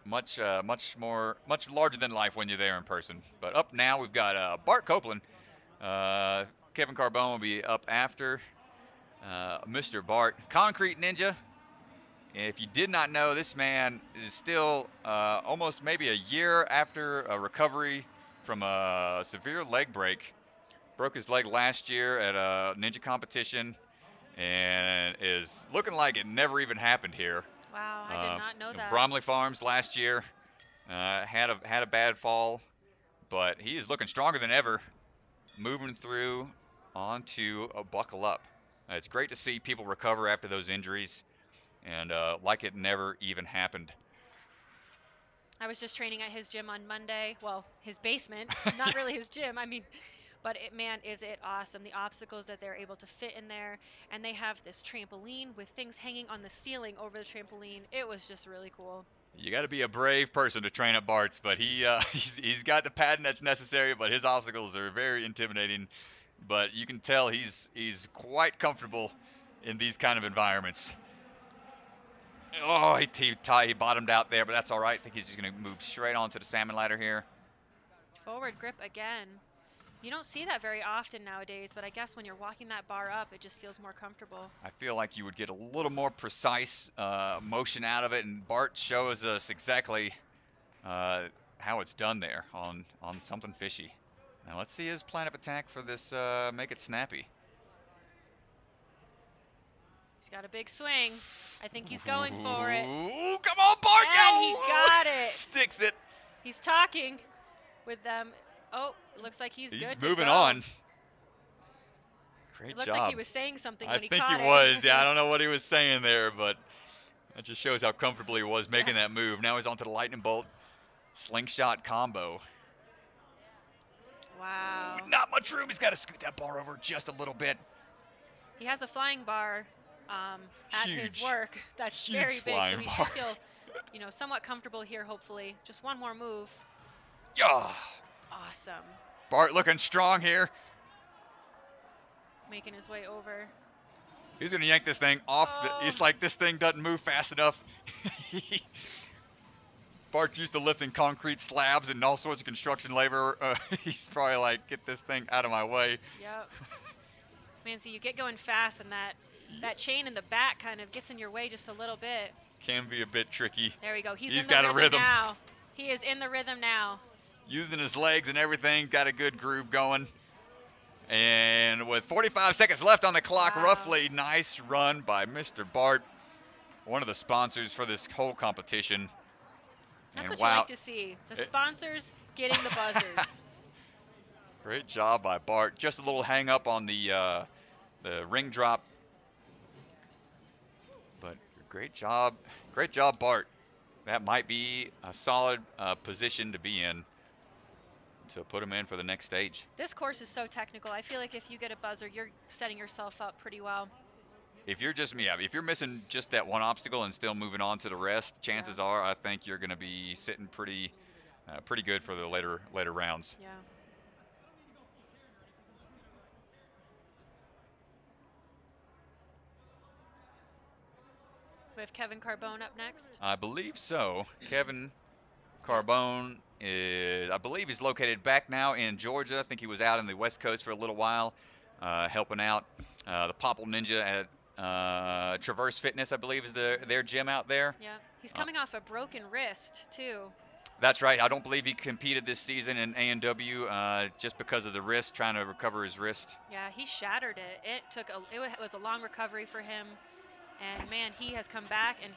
much larger than life when you're there in person. But up now, we've got Bart Copeland. Kevin Carbone will be up after Mr. Bart. Concrete Ninja. If you did not know, this man is still almost maybe a year after a recovery from a severe leg break. Broke his leg last year at a ninja competition and is looking like it never even happened here. Wow, I did not know that. Bromley Farms last year had a bad fall, but he is looking stronger than ever, moving through onto a buckle up. It's great to see people recover after those injuries and like it never even happened. I was just training at his gym on Monday. Well, his basement, not really his gym. I mean, but man, is it awesome. The obstacles that they're able to fit in there. And they have this trampoline with things hanging on the ceiling over the trampoline. It was just really cool. You got to be a brave person to train at Bart's, but he's got the padding that's necessary, but his obstacles are very intimidating. But you can tell he's quite comfortable in these kind of environments. Oh, he bottomed out there, but that's all right. I think he's just going to move straight onto the salmon ladder here. Forward grip again. You don't see that very often nowadays, but I guess when you're walking that bar up, it just feels more comfortable. I feel like you would get a little more precise motion out of it, and Bart shows us exactly how it's done there on something fishy. Now let's see his plan of attack for this make it snappy. He's got a big swing. I think he's going for it. Ooh, come on, Bart! And he got it. Sticks it. He's talking with them. Oh, it looks like he's good to moving go. on. Great It looked job. like he was saying something when he I caught think it. he was. Yeah, I don't know what he was saying there, but that just shows how comfortable he was making that move. Now he's on to the lightning bolt slingshot combo. Wow. Ooh, not much room. He's got to scoot that bar over just a little bit. He has a flying bar at his Huge. work. That's Huge very big, so flying he bar. should feel, somewhat comfortable here, hopefully. Just one more move. Yeah. Awesome. Bart looking strong here. Making his way over. He's going to yank this thing off. Oh. It's like this thing doesn't move fast enough. Bart's used to lifting concrete slabs and all sorts of construction labor. He's probably like, get this thing out of my way. Yep. Man, see, you get going fast, and that chain in the back kind of gets in your way just a little bit. Can be a bit tricky. There we go. He's He's in the got a rhythm. now. He is in the rhythm now. Using his legs and everything, got a good groove going. And with 45 seconds left on the clock, Wow. roughly, nice run by Mr. Bart, one of the sponsors for this whole competition. That's And what wow, you like to see. The sponsors getting the buzzers. great job by Bart. Just a little hang up on the ring drop. But great job, Bart. That might be a solid position to be in to put him in for the next stage. This course is so technical. I feel like if you get a buzzer, you're setting yourself up pretty well. If you're if you're missing just that one obstacle and still moving on to the rest, chances are I think you're going to be sitting pretty good for the later rounds. Yeah. We have Kevin Carbone up next. I believe so. Kevin Carbone is, I believe he's located back now in Georgia. I think he was out in the West Coast for a little while, helping out the Popple Ninja at Traverse Fitness, I believe is their gym out there. Yeah. He's coming off a broken wrist, too. That's right. I don't believe he competed this season in A&W just because of the wrist, trying to recover his wrist. Yeah, he shattered it. It was a long recovery for him. And man, he has come back, and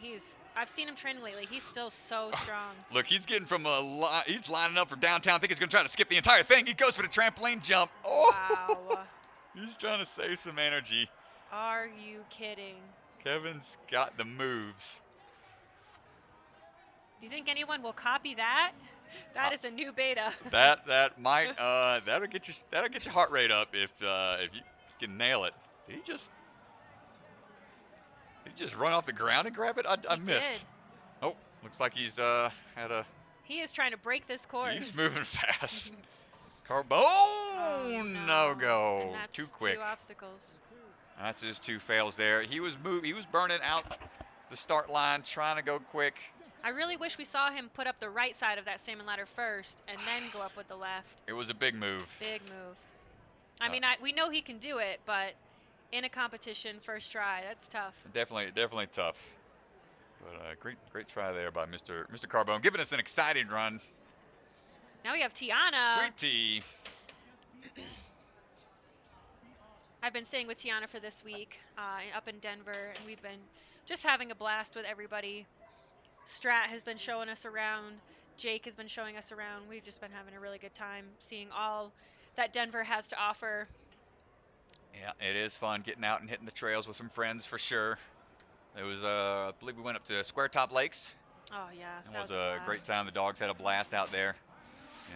I've seen him training lately. He's still so strong. Look, he's getting from he's lining up for downtown. I think he's going to try to skip the entire thing. He goes for the trampoline jump. Oh, Wow. He's trying to save some energy. Are you kidding? Kevin's got the moves. Do you think anyone will copy that? That is a new beta. That might that'll get your heart rate up if you can nail it. Did he just run off the ground and grab it? I He missed. did. Oh, looks like he's had a. He is trying to break this course. He's moving fast. Carbone, Oh, no go. And that's Too quick. 2 obstacles. That's his 2 fails there. He was burning out the start line, trying to go quick. I really wish we saw him put up the right side of that salmon ladder first and then go up with the left. It was a big move. Big move. I mean, we know he can do it, but in a competition, first try, that's tough. Definitely tough. But great try there by Mr. Carbone, giving us an exciting run. Now we have Tiana. Sweet Tea. I've been staying with Tiana for this week up in Denver, and we've been just having a blast with everybody. Strat has been showing us around. Jake has been showing us around. We've just been having a really good time seeing all that Denver has to offer. Yeah, it is fun getting out and hitting the trails with some friends for sure. It was, I believe we went up to Square Top Lakes. Oh, yeah. It That was was a blast. great time. The dogs had a blast out there.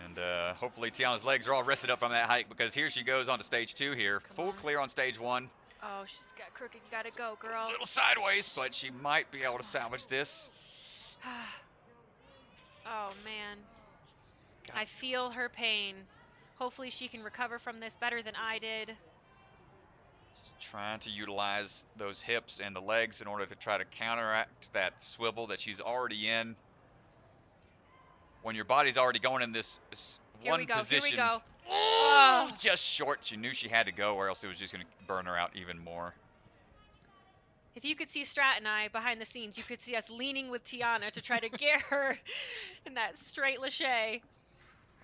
And hopefully Tiana's legs are all rested up from that hike, because here she goes on to stage 2 here. Full clear on stage 1. Oh, she's got crooked. You got to go, girl. A little sideways, but she might be able to salvage this. Oh, man. God. I feel her pain. Hopefully she can recover from this better than I did. Trying to utilize those hips and the legs in order to try to counteract that swivel that she's already in. When your body's already going in this Here one we go. position, Here we go. Oh, Oh. just short. She knew she had to go, or else it was just going to burn her out even more. If you could see Strat and I behind the scenes, you could see us leaning with Tiana to try to get her in that straight lache.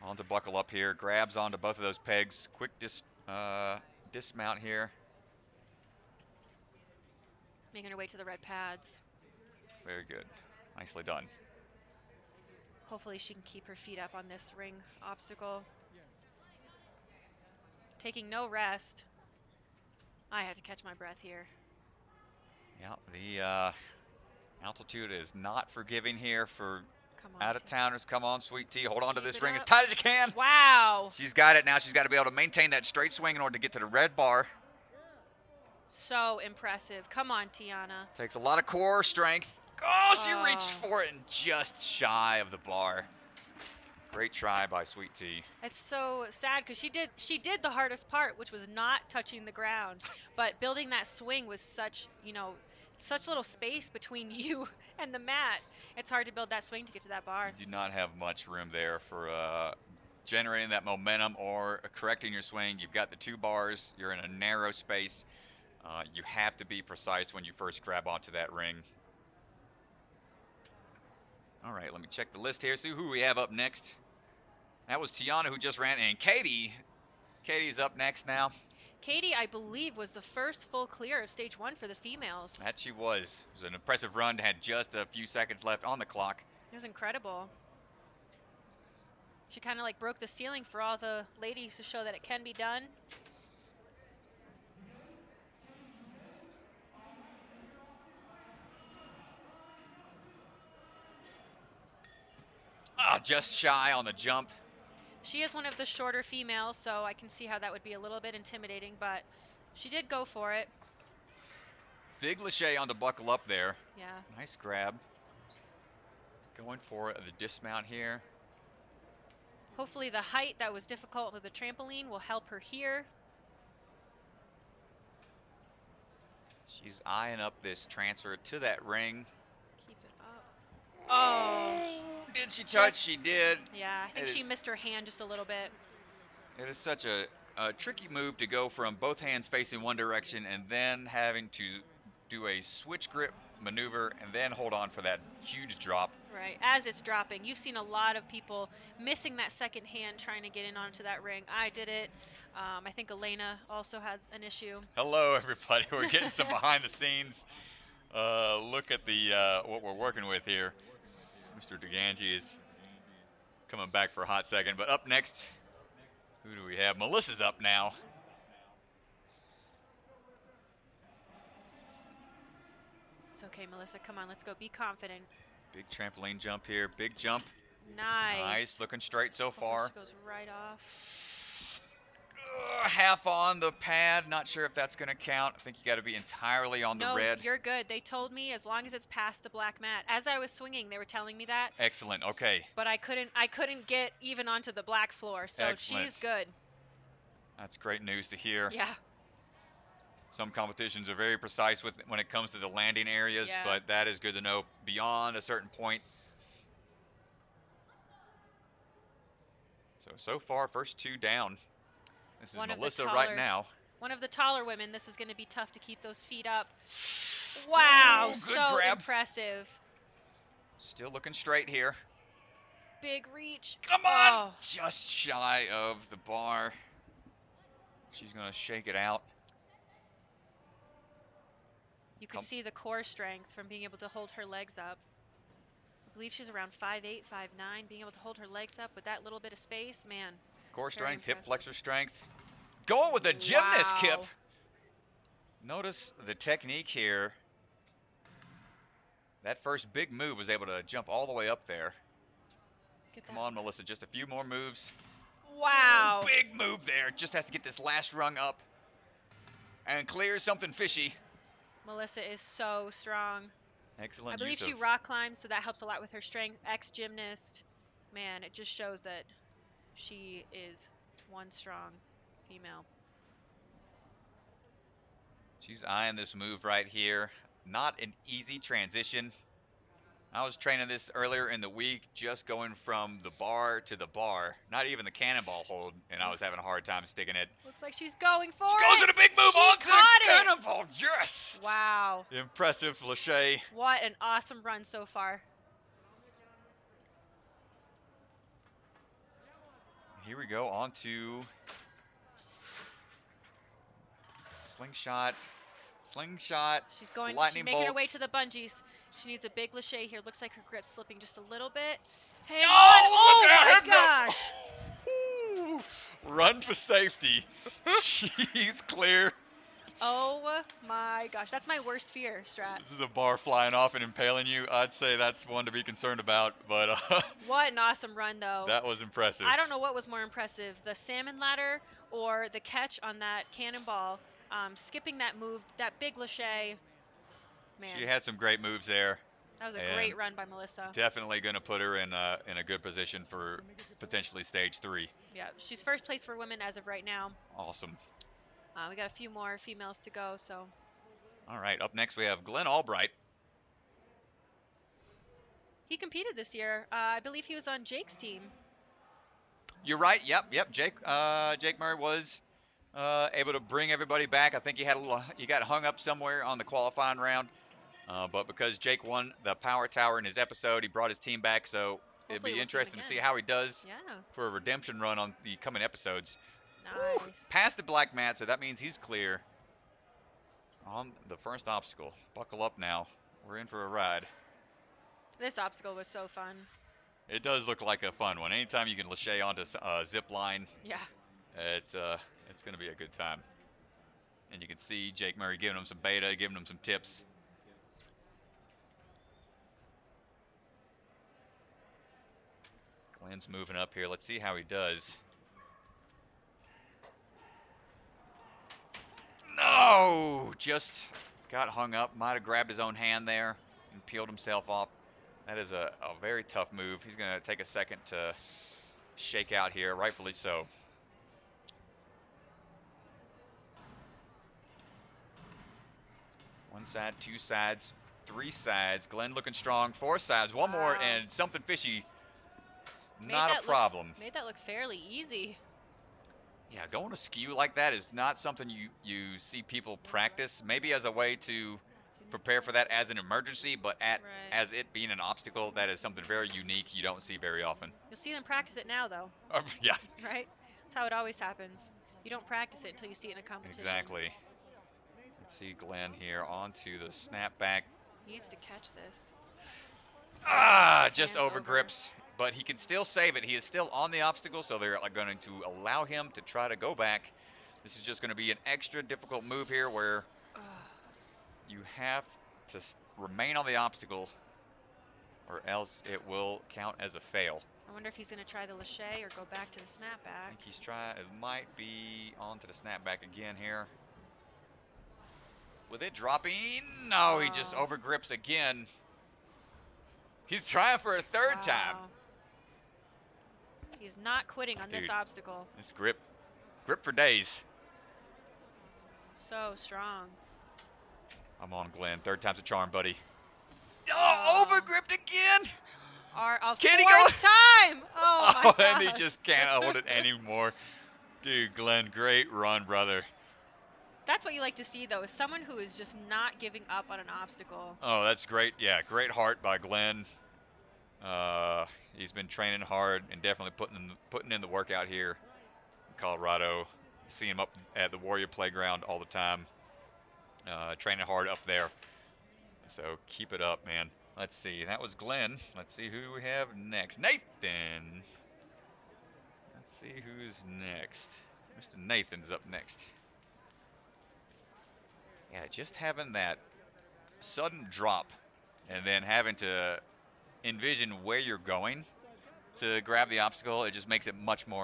On to buckle up here. Grabs onto both of those pegs. Quick dismount here. Making her way to the red pads. Very good. Nicely done. Hopefully she can keep her feet up on this ring obstacle. Taking no rest. I had to catch my breath here. Yeah, the altitude is not forgiving here for Come on. out-of-towners. Come on, Sweet Tea. Hold on to Keep this it ring as up. tight as you can. Wow. She's got it now. She's got to be able to maintain that straight swing in order to get to the red bar. So impressive. Come on, Tiana. Takes a lot of core strength. Oh, she Oh. reached for it and just shy of the bar. Great try by Sweet Tea. It's so sad because she did the hardest part, which was not touching the ground. But building that swing was such, such little space between you and the mat. It's hard to build that swing to get to that bar. You do not have much room there for generating that momentum or correcting your swing. You've got the 2 bars. You're in a narrow space. You have to be precise when you first grab onto that ring. All right, let me check the list here, see who we have up next. That was Tiana who just ran, and Katie's up next now. Katie, I believe, was the first full clear of stage 1 for the females. That she was. It was an impressive run, had just a few seconds left on the clock. It was incredible. She kind of like broke the ceiling for all the ladies to show that it can be done. Just shy on the jump. She is one of the shorter females, so I can see how that would be a little bit intimidating, but she did go for it. Big lache on the buckle up there. Yeah. Nice grab. Going for the dismount here. Hopefully the height that was difficult with the trampoline will help her here. She's eyeing up this transfer to that ring. Keep it up. Oh. Did she touch? She did. Yeah, I think she missed her hand just a little bit. It is such a tricky move to go from both hands facing one direction and then having to do a switch grip maneuver and then hold on for that huge drop. Right, as it's dropping. You've seen a lot of people missing that second hand trying to get in onto that ring. I did it. I think Elena also had an issue. Hello, everybody. We're getting some behind the scenes. Look at the what we're working with here. Mr. DeGangi is coming back for a hot second. But up next, who do we have? Melissa's up now. It's okay, Melissa. Come on, let's go. Be confident. Big trampoline jump here. Big jump. Nice. Nice. Looking straight so Hopefully far. she goes right off. Half on the pad. Not sure if that's going to count. I think you got to be entirely on the red. No, you're good. They told me as long as it's past the black mat. As I was swinging, they were telling me that. Excellent. Okay. But I couldn't get even onto the black floor, so Excellent. she's good. That's great news to hear. Yeah. Some competitions are very precise when it comes to the landing areas, Yeah. but that is good to know beyond a certain point. So far, first 2 down. This is One of the Melissa taller- right now. One of the taller women, this is going to be tough to keep those feet up. Wow, Ooh, good so grab. impressive. Still looking straight here. Big reach. Come on! Oh. Just shy of the bar. She's going to shake it out. You can see the core strength from being able to hold her legs up. I believe she's around 5'8", 5'9", being able to hold her legs up with that little bit of space, man. Core Very strength, hip impressive. flexor strength. Going with a gymnast Wow. kip. Notice the technique here. That first big move was able to jump all the way up there. Get Come that. on, Melissa, just a few more moves. Wow. Big move there. Just has to get this last rung up and clear something fishy. Melissa is so strong. Excellent I believe use she of rock climbs, so that helps a lot with her strength. Ex-gymnast. Man, it just shows that she is one strong female. She's eyeing this move right here. Not an easy transition. I was training this earlier in the week, just going from the bar to the bar, not even the cannonball hold, and I was having a hard time sticking it. Looks like she's going for She it. goes with a big move She onto the caught it. cannonball. Yes! Wow. Impressive, Lachey. What an awesome run so far. Here we go, on to slingshot. Slingshot. She's going. Lightning She's making her way bolts. to the bungees. She needs a big lachey here. Looks like her grip's slipping just a little bit. Hang No! on. Look at Oh her my gosh. Ooh, run for safety. She's clear. Oh my gosh. That's my worst fear, Strat. This is a bar flying off and impaling you. I'd say that's one to be concerned about, but What an awesome run, though. that was impressive. I don't know what was more impressive, the salmon ladder or the catch on that cannonball. Skipping that move, that big lachey. Man, She had some great moves there. that was a and great run by Melissa. Definitely going to put her in a good position for potentially stage 3. Yeah, she's first place for women as of right now. Awesome. We got a few more females to go, so. All right, up next we have Glenn Albright. He competed this year. I believe he was on Jake's team. You're right. Yep. Jake Murray was able to bring everybody back. I think he got hung up somewhere on the qualifying round, but because Jake won the Power Tower in his episode, he brought his team back. So Hopefully it'd we'll be see him interesting to see again. how he does Yeah, for a redemption run on the coming episodes. nice. Past the black mat, so that means he's clear on the first obstacle. Buckle up now. We're in for a ride. This obstacle was so fun. It does look like a fun one. Anytime you can lachey onto zip line, Yeah. it's going to be a good time. And you can see Jake Murray giving him some beta, giving him some tips. Glenn's moving up here. Let's see how he does. No! Just got hung up. Might have grabbed his own hand there and peeled himself off. That is a very tough move. He's going to take a second to shake out here, rightfully so. One side, two sides, three sides. Glenn looking strong. Four sides, one more, Wow. and something fishy. Made Not that a problem. Made that look fairly easy. Yeah, going askew like that is not something you see people practice. Maybe as a way to prepare for that as an emergency, but Right. as it being an obstacle, that is something very unique you don't see very often. You'll see them practice it now, though, Yeah, right? That's how it always happens. You don't practice it until you see it in a competition. exactly. Let's see Glenn here onto the snapback. He needs to catch this. Just Hands over over. grips, but he can still save it. He is still on the obstacle, so they're going to allow him to try to go back. This is just going to be an extra difficult move here where Ugh. you have to remain on the obstacle or else it will count as a fail. I wonder if he's going to try the lachey or go back to the I snapback. think he's trying, it might be onto the snapback again here. With it dropping, no, he just Oh. over grips again. He's trying for a third time. Wow. He's not quitting on this Dude. obstacle. This grip for days. So strong. I'm on Glenn, third time's a charm, buddy. Oh. Oh, over gripped again. A Can he go? fourth time! Oh my Oh, and he gosh. just can't hold it anymore. Dude, Glenn, great run, brother. That's what you like to see, though, is someone who is just not giving up on an obstacle. Oh, that's great. Yeah, great heart by Glenn. He's been training hard and definitely putting in the work out here in Colorado. See him up at the Warrior Playground all the time. Training hard up there. So keep it up, man. Let's see. That was Glenn. Let's see who we have next. Nathan. Let's see who's next. Mr. Nathan's up next. Yeah, just having that sudden drop and then having to envision where you're going to grab the obstacle, it just makes it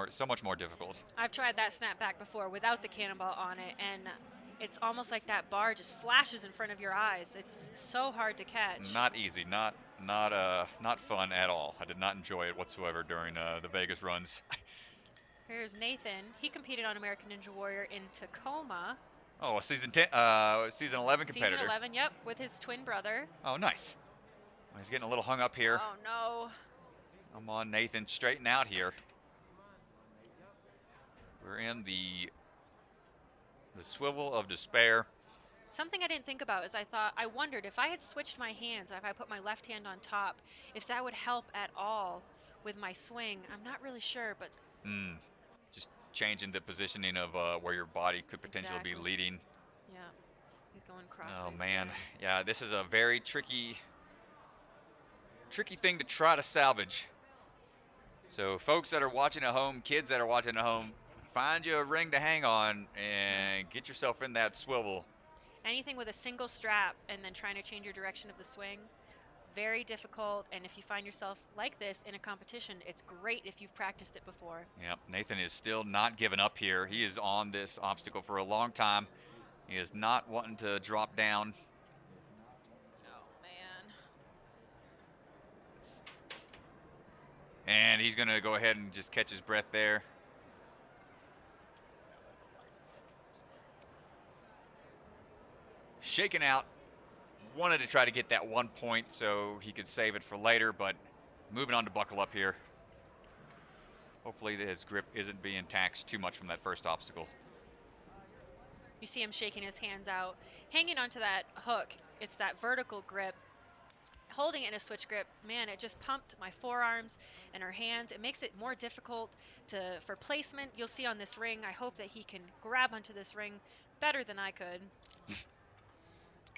so much more difficult. I've tried that snapback before without the cannonball on it, and it's almost like that bar just flashes in front of your eyes. It's so hard to catch. Not easy, not fun at all. I did not enjoy it whatsoever during the Vegas runs. Here's Nathan. He competed on American Ninja Warrior in Tacoma. Oh, a season 11 competitor. Season 11, yep, with his twin brother. Oh, nice. He's getting a little hung up here. Oh no. Come on, Nathan, straighten out here. We're in the swivel of despair. Something I didn't think about is I wondered if I had switched my hands, if I put my left hand on top, if that would help at all with my swing. I'm not really sure, but Just changing the positioning of where your body could potentially be Exactly. leading. yeah, he's going crossway. Oh with man, that. yeah, this is a very tricky thing to try to salvage. So folks that are watching at home, kids that are watching at home, find you a ring to hang on and get yourself in that swivel. Anything with a single strap and then trying to change your direction of the swing, very difficult. And if you find yourself like this in a competition, it's great if you've practiced it before. Yep, Nathan is still not giving up here. He is on this obstacle for a long time. He is not wanting to drop down. Oh man. And he's going to go ahead and just catch his breath there. Shaken out. Wanted to try to get that 1 point so he could save it for later, but moving on to buckle up here. Hopefully his grip isn't being taxed too much from that first obstacle. You see him shaking his hands out, hanging onto that hook. It's that vertical grip. Holding it in a switch grip, man, it just pumped my forearms and our hands. It makes it more difficult for placement. You'll see on this ring, I hope that he can grab onto this ring better than I could.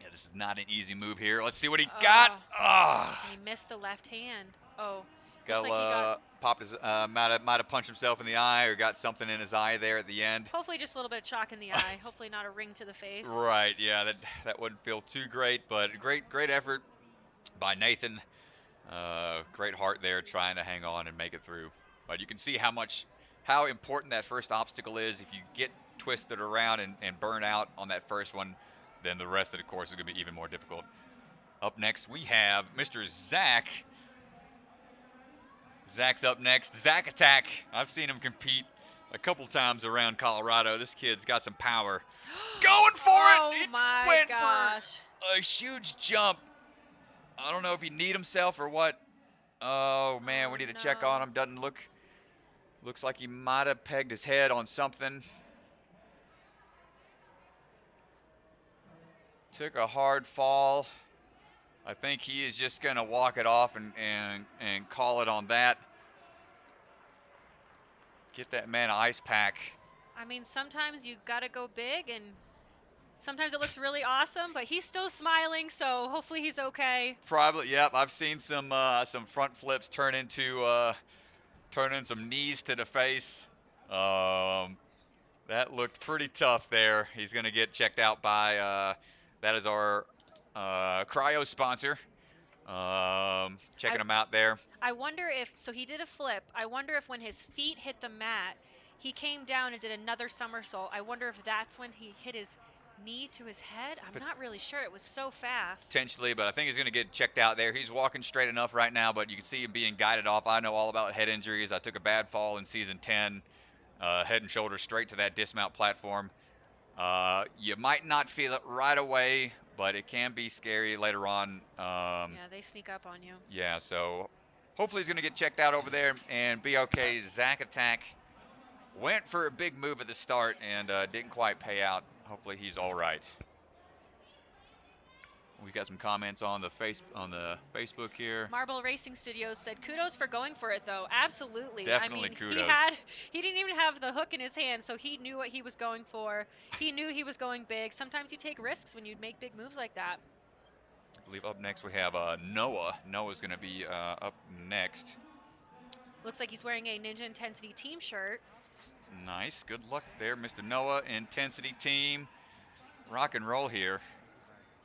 Yeah, this is not an easy move here. Let's see what he got. And he missed the left hand. Oh, Got looks like he got popped his might have punched himself in the eye or got something in his eye there at the end. hopefully just a little bit of chalk in the eye. Hopefully not a ring to the face. Right, yeah, that wouldn't feel too great, but great effort by Nathan. Great heart there, trying to hang on and make it through. But you can see how important that first obstacle is. If you get twisted around and burn out on that first one, then the rest of the course is going to be even more difficult. Up next, we have Mr. Zach. Zach's up next. Zach Attack. I've seen him compete a couple times around Colorado. This kid's got some power. Going for it! It my went gosh. for a huge jump. I don't know if he kneed himself or what. Oh man, we need to check on him. Doesn't looks like he might have pegged his head on something. Took a hard fall. I think he is just gonna walk it off and call it on that. Get that man an ice pack. I mean, sometimes you gotta go big, and sometimes it looks really awesome, but he's still smiling, so hopefully he's okay. Probably, yep. I've seen some front flips turn in some knees to the face. That looked pretty tough there. He's gonna get checked out by that is our cryo sponsor. Checking him out there. I wonder if, so he did a flip. I wonder if when his feet hit the mat, he came down and did another somersault. I wonder if that's when he hit his knee to his head. I'm not really sure. It was so fast. Potentially, but I think he's going to get checked out there. He's walking straight enough right now, but you can see him being guided off. I know all about head injuries. I took a bad fall in season 10, head and shoulders straight to that dismount platform. You might not feel it right away, but it can be scary later on. Yeah, they sneak up on you. Yeah, so hopefully he's going to get checked out over there and be okay. Zach Attack went for a big move at the start and didn't quite pay out. Hopefully he's all right. We got some comments on the Facebook here. Marble Racing Studios said, "Kudos for going for it, though." Absolutely. Definitely I mean, kudos. He didn't even have the hook in his hand, so he knew what he was going for. He knew he was going big. Sometimes you take risks when you make big moves like that. I believe up next we have Noah. Noah's going to be up next. Looks like he's wearing a Ninja Intensity team shirt. Nice. Good luck there, Mr. Noah. Intensity team. Rock and roll here.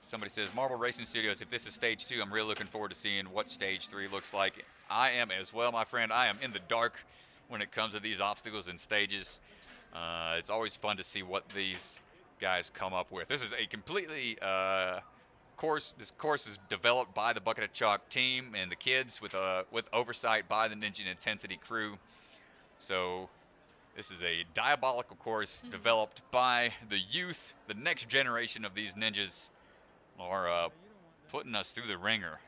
Somebody says, Marble Racing Studios, if this is stage 2, I'm really looking forward to seeing what stage 3 looks like. I am as well, my friend. I am in the dark when it comes to these obstacles and stages. It's always fun to see what these guys come up with. This is a completely course. This course is developed by the Bucket of Chalk team and the kids with oversight by the Ninja Intensity crew. So this is a diabolical course developed by the youth, the next generation of these ninjas are putting us through the ringer.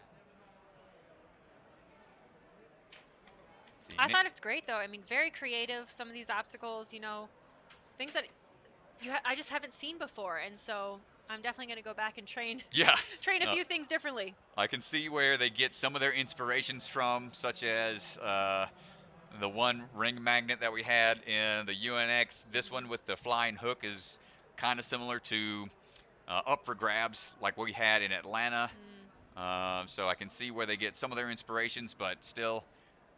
See, I thought it's great though. I mean, very creative. Some of these obstacles, things that I just haven't seen before, and so I'm definitely going to go back and train yeah. train a No, few things differently. I can see where they get some of their inspirations from, such as the one ring magnet that we had in the UNX. This one with the flying hook is kind of similar to Up for Grabs, like we had in Atlanta. So I can see where they get some of their inspirations, but still,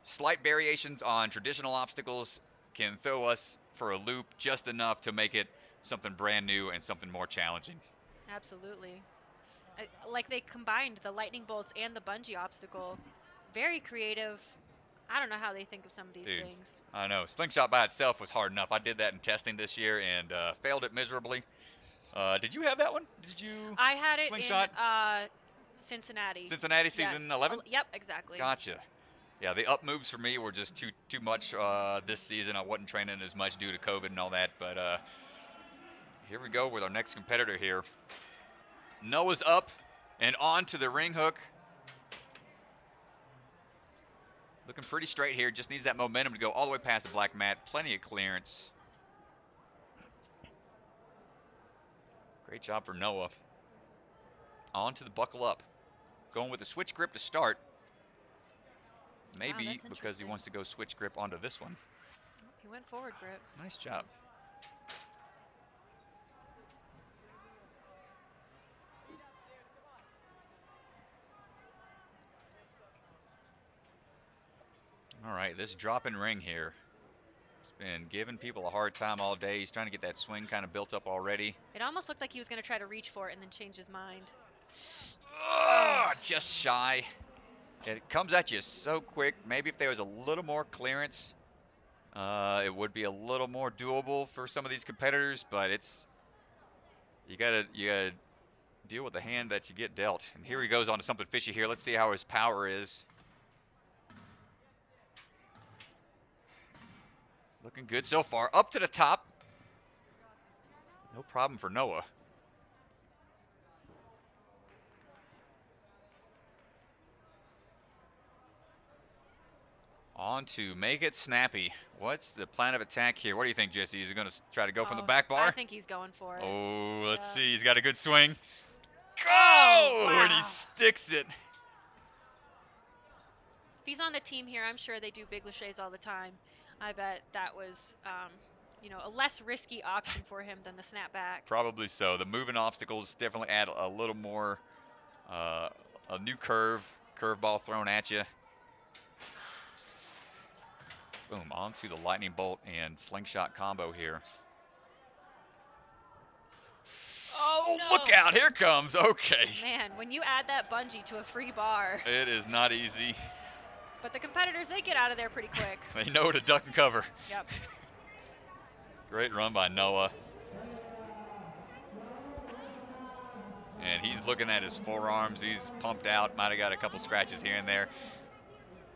slight variations on traditional obstacles can throw us for a loop just enough to make it something brand new and something more challenging. Absolutely. Like they combined the lightning bolts and the bungee obstacle. Very creative. I don't know how they think of some of these Dude, things. I know. Slingshot by itself was hard enough. I did that in testing this year and failed it miserably. Did you have that one? Did you? I had it Slingshot? in Cincinnati. Cincinnati season Yes. 11? Yep, exactly. Gotcha. Yeah, the up moves for me were just too much this season. I wasn't training as much due to COVID and all that. But here we go with our next competitor here. Noah's up and on to the ring hook. Looking pretty straight here. Just needs that momentum to go all the way past the black mat. Plenty of clearance. Great job for Noah. On to the buckle up. Going with a switch grip to start. Maybe that's because he interesting. wants to go switch grip onto this one. He went forward grip. Nice job. All right, this drop-in ring here. It's been giving people a hard time all day. He's trying to get that swing kind of built up already. It almost looked like he was going to try to reach for it and then change his mind. Oh, just shy. It comes at you so quick. Maybe if there was a little more clearance, it would be a little more doable for some of these competitors. But you gotta deal with the hand that you get dealt. And here he goes on to something fishy here. Let's see how his power is. Looking good so far. Up to the top. No problem for Noah. On to make it snappy. What's the plan of attack here? What do you think, Jesse? Is he going to try to go from the back bar? I think he's going for it. Oh, let's see. He's got a good swing. Go! wow. And he sticks it. If he's on the team here, I'm sure they do big laches all the time. I bet that was, a less risky option for him than the snapback. Probably so. The moving obstacles definitely add a little more, a new curveball thrown at you. Boom, onto the lightning bolt and slingshot combo here. Oh, no. Look out, here comes. Okay. Man, when you add that bungee to a free bar. It is not easy. But the competitors, they get out of there pretty quick. They know to duck and cover. Yep. Great run by Noah. And he's looking at his forearms. He's pumped out. Might have got a couple scratches here and there.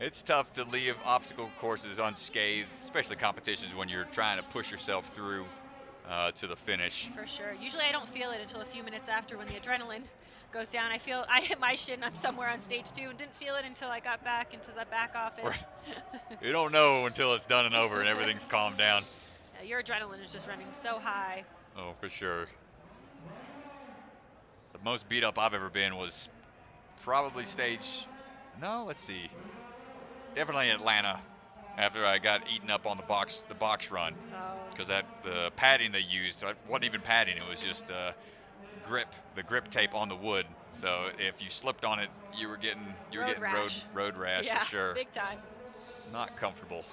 It's tough to leave obstacle courses unscathed, especially competitions when you're trying to push yourself through to the finish. For sure. Usually I don't feel it until a few minutes after when the adrenaline goes down. I hit my shin on somewhere on stage 2 and didn't feel it until I got back into the back office. You don't know until it's done and over and everything's calmed down. Yeah, your adrenaline is just running so high. Oh, for sure. The most beat up I've ever been was probably let's see. Definitely Atlanta, after I got eaten up on the box run. Oh. Because the padding they used, it wasn't even padding, it was just the grip tape on the wood. So if you slipped on it, you were getting road rash Yeah, for sure. big time. Not comfortable.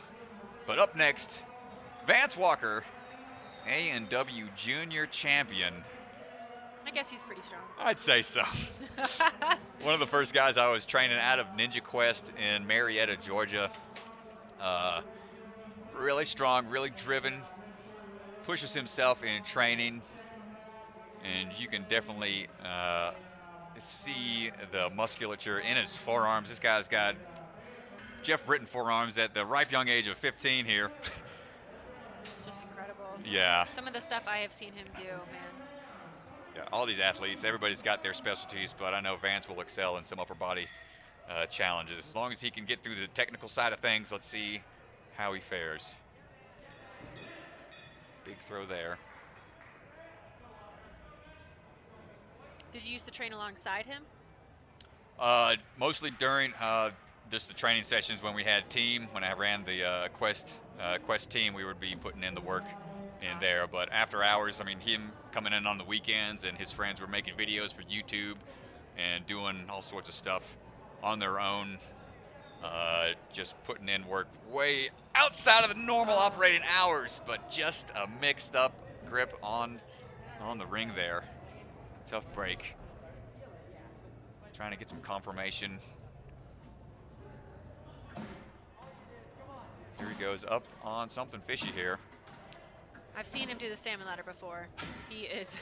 But up next, Vance Walker, A&W Junior Champion. I guess he's pretty strong. I'd say so. One of the first guys I was training out of Ninja Quest in Marietta, Georgia. Really strong, really driven, pushes himself in training, and you can definitely see the musculature in his forearms. This guy's got Jeff Britton forearms at the ripe young age of 15 here. Just incredible. Yeah. Some of the stuff I have seen him do, man. Yeah, all these athletes, everybody's got their specialties, but I know Vance will excel in some upper body challenges. As long as he can get through the technical side of things, let's see how he fares. Big throw there. Did you used to train alongside him? Mostly during just the training sessions when we had team. When I ran the Quest team, we would be putting in the work in Awesome. there. But after hours, I mean, him coming in on the weekends and his friends were making videos for YouTube and doing all sorts of stuff on their own. Just putting in work way outside of the normal operating hours, but just a mixed up grip on the ring there. Tough break. Trying to get some confirmation. Here he goes up on something fishy here. I've seen him do the salmon ladder before. He is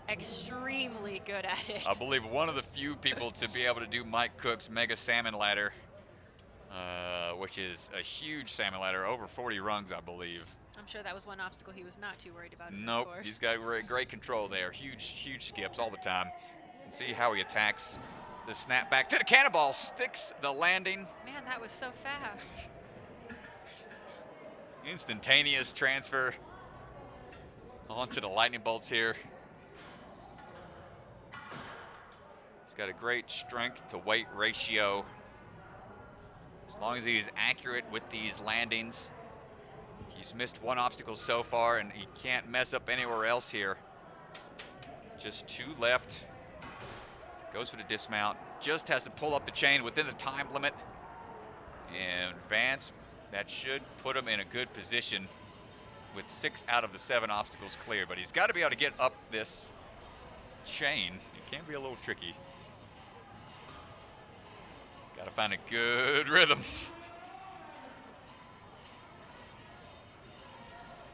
extremely good at it. I believe one of the few people to be able to do Mike Cook's Mega Salmon Ladder, which is a huge salmon ladder, over 40 rungs, I believe. I'm sure that was one obstacle he was not too worried about in Nope, this course. he's got great control there. Huge skips all the time. And see how he attacks the snap back to the cannonball, sticks the landing. Man, that was so fast. Instantaneous transfer onto the lightning bolts here. He's got a great strength to weight ratio. As long as he's accurate with these landings. He's missed one obstacle so far, and he can't mess up anywhere else here. Just 2 left. Goes for the dismount. Just has to pull up the chain within the time limit. And Vance, that should put him in a good position with 6 out of the 7 obstacles clear. But he's got to be able to get up this chain. It can be a little tricky. Got to find a good rhythm.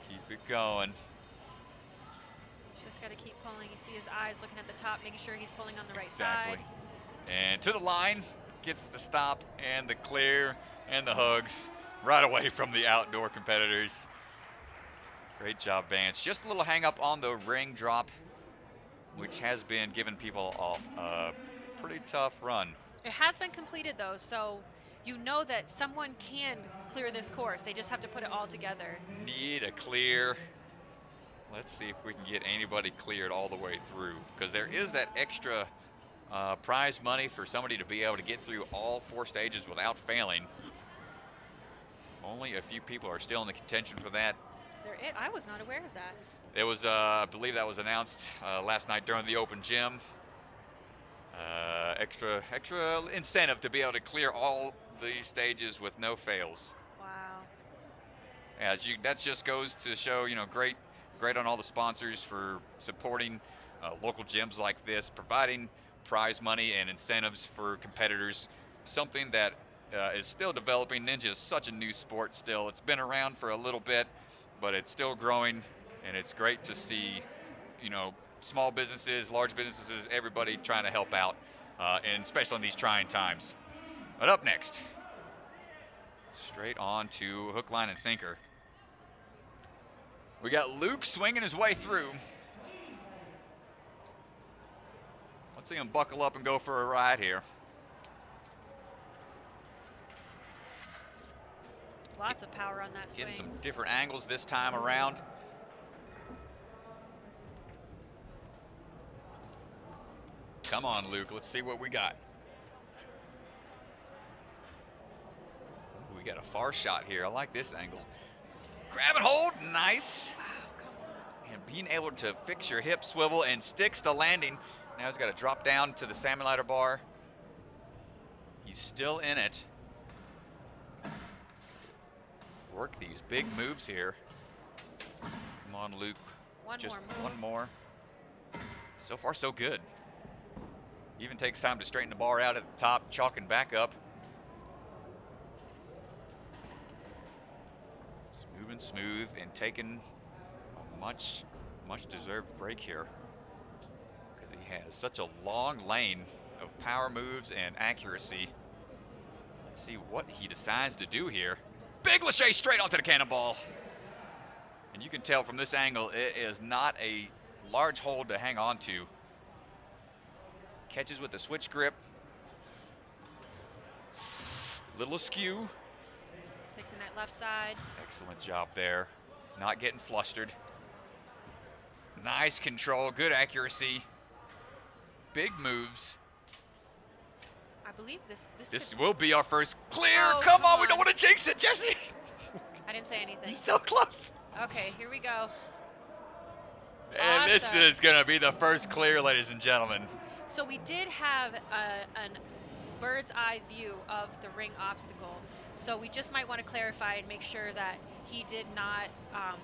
Keep it going. Just got to keep pulling. You see his eyes looking at the top, making sure he's pulling on the right Exactly. side. And to the line, gets the stop and the clear and the hugs right away from the outdoor competitors. Great job, Vance. Just a little hang up on the ring drop, which has been giving people a pretty tough run. It has been completed though, so you know that someone can clear this course. They just have to put it all together. Need a clear. Let's see if we can get anybody cleared all the way through, because there is that extra prize money for somebody to be able to get through all 4 stages without failing. Only a few people are still in the contention for that. I was not aware of that. It was, I believe that was announced last night during the open gym. Extra incentive to be able to clear all the stages with no fails. Wow. Yeah, that just goes to show, you know, great on all the sponsors for supporting local gyms like this, providing prize money and incentives for competitors. Something that is still developing. Ninja is such a new sport still. It's been around for a little bit, but it's still growing, and it's great to see, you know, small businesses, large businesses, everybody trying to help out, and especially in these trying times. But up next, straight on to hook, line, and sinker. We got Luke swinging his way through. Let's see him buckle up and go for a ride here. Lots of power on that swing. Getting some different angles this time around. Come on, Luke. Let's see what we got. Ooh, we got a far shot here. I like this angle. Grab and hold. Nice. Wow, come on. And being able to fix your hip swivel and sticks the landing. Now he's got to drop down to the salmon ladder bar. He's still in it. Work these big moves here. Come on, Luke. Just one more. So far, so good. Even takes time to straighten the bar out at the top, chalking back up. Moving smooth and taking a much deserved break here, because he has such a long lane of power moves and accuracy. Let's see what he decides to do here. Big lache straight onto the cannonball. And you can tell from this angle, it is not a large hold to hang on to. Catches with the switch grip. Little askew. Fixing that left side. Excellent job there. Not getting flustered. Nice control, good accuracy. Big moves. I believe this This could, will be our first clear. Oh, Come on, come we don't on. want to jinx it, Jesse. I didn't say anything. He's so close. Okay, here we go. And this Awesome. is going to be the first clear, ladies and gentlemen. So we did have an bird's eye view of the ring obstacle. So we just might want to clarify and make sure that he did not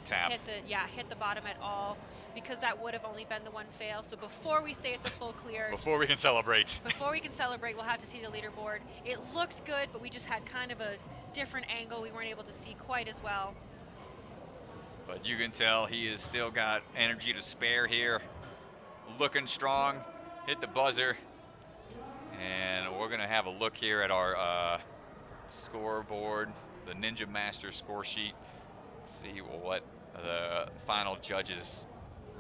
Tap. hit the bottom at all, because that would have only been the one fail. So before we say it's a full clear, Before we can celebrate. we'll have to see the leaderboard. It looked good, but we just had kind of a different angle. We weren't able to see quite as well. But you can tell he has still got energy to spare here. Looking strong. Hit the buzzer. And we're going to have a look here at our scoreboard, the Ninja Master score sheet. See what the final judge's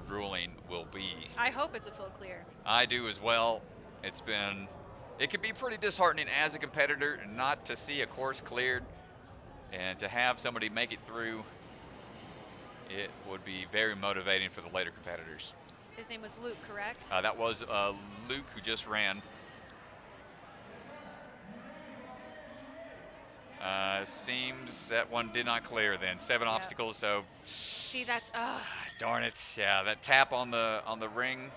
ruling will be. I hope it's a full clear. I do as well. It can be pretty disheartening as a competitor not to see a course cleared, and to have somebody make it through. It would be very motivating for the later competitors. His name was Luke, correct? That was Luke, who just ran. Seems that one did not clear then. 7 Yep. obstacles, so See, that's darn it. Yeah, that tap on the ring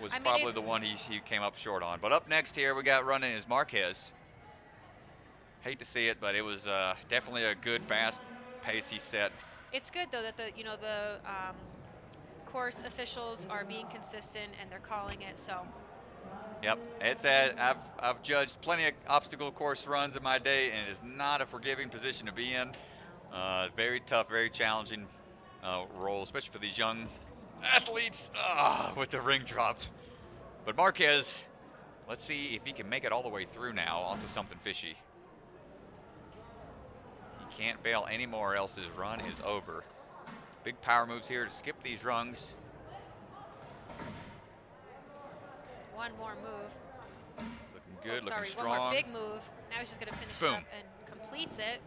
was I mean, probably the it's- one he came up short on. But up next here we got running is Marquez. Hate to see it, but it was definitely a good fast pace he set. It's good though that the course officials are being consistent and they're calling it. So Yep, I've judged plenty of obstacle course runs in my day, and it is not a forgiving position to be in. Very tough, very challenging role, especially for these young athletes with the ring drop. But Marquez, let's see if he can make it all the way through now onto something fishy. He can't fail anymore, else his run is over. Big power moves here to skip these rungs. one more move. Looking good, looking Sorry, strong. one more big move. Now he's just gonna finish Boom. it up and completes it.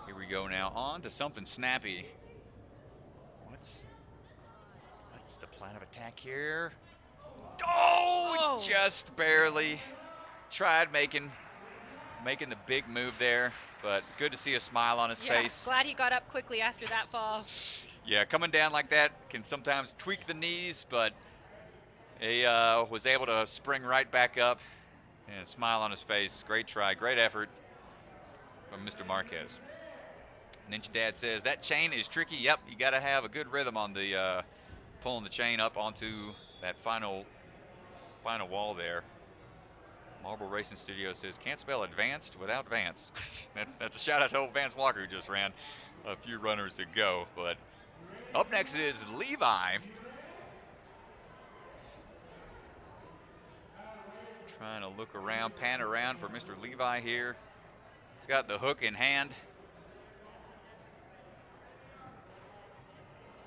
Here we go now, on to something snappy. What's the plan of attack here? Oh, just barely. Tried making the big move there, but good to see a smile on his Yeah, face. glad he got up quickly after that fall. Yeah, coming down like that can sometimes tweak the knees, but he was able to spring right back up and a smile on his face. Great try, great effort from Mr. Marquez. Ninja Dad says that chain is tricky. Yep, you got to have a good rhythm on the pulling the chain up onto that final wall there. Marble Racing Studio says can't spell advanced without Vance. That's a shout out to old Vance Walker, who just ran a few runners ago. But up next is Levi. Trying to look around, pan around for Mr. Levi here. He's got the hook in hand.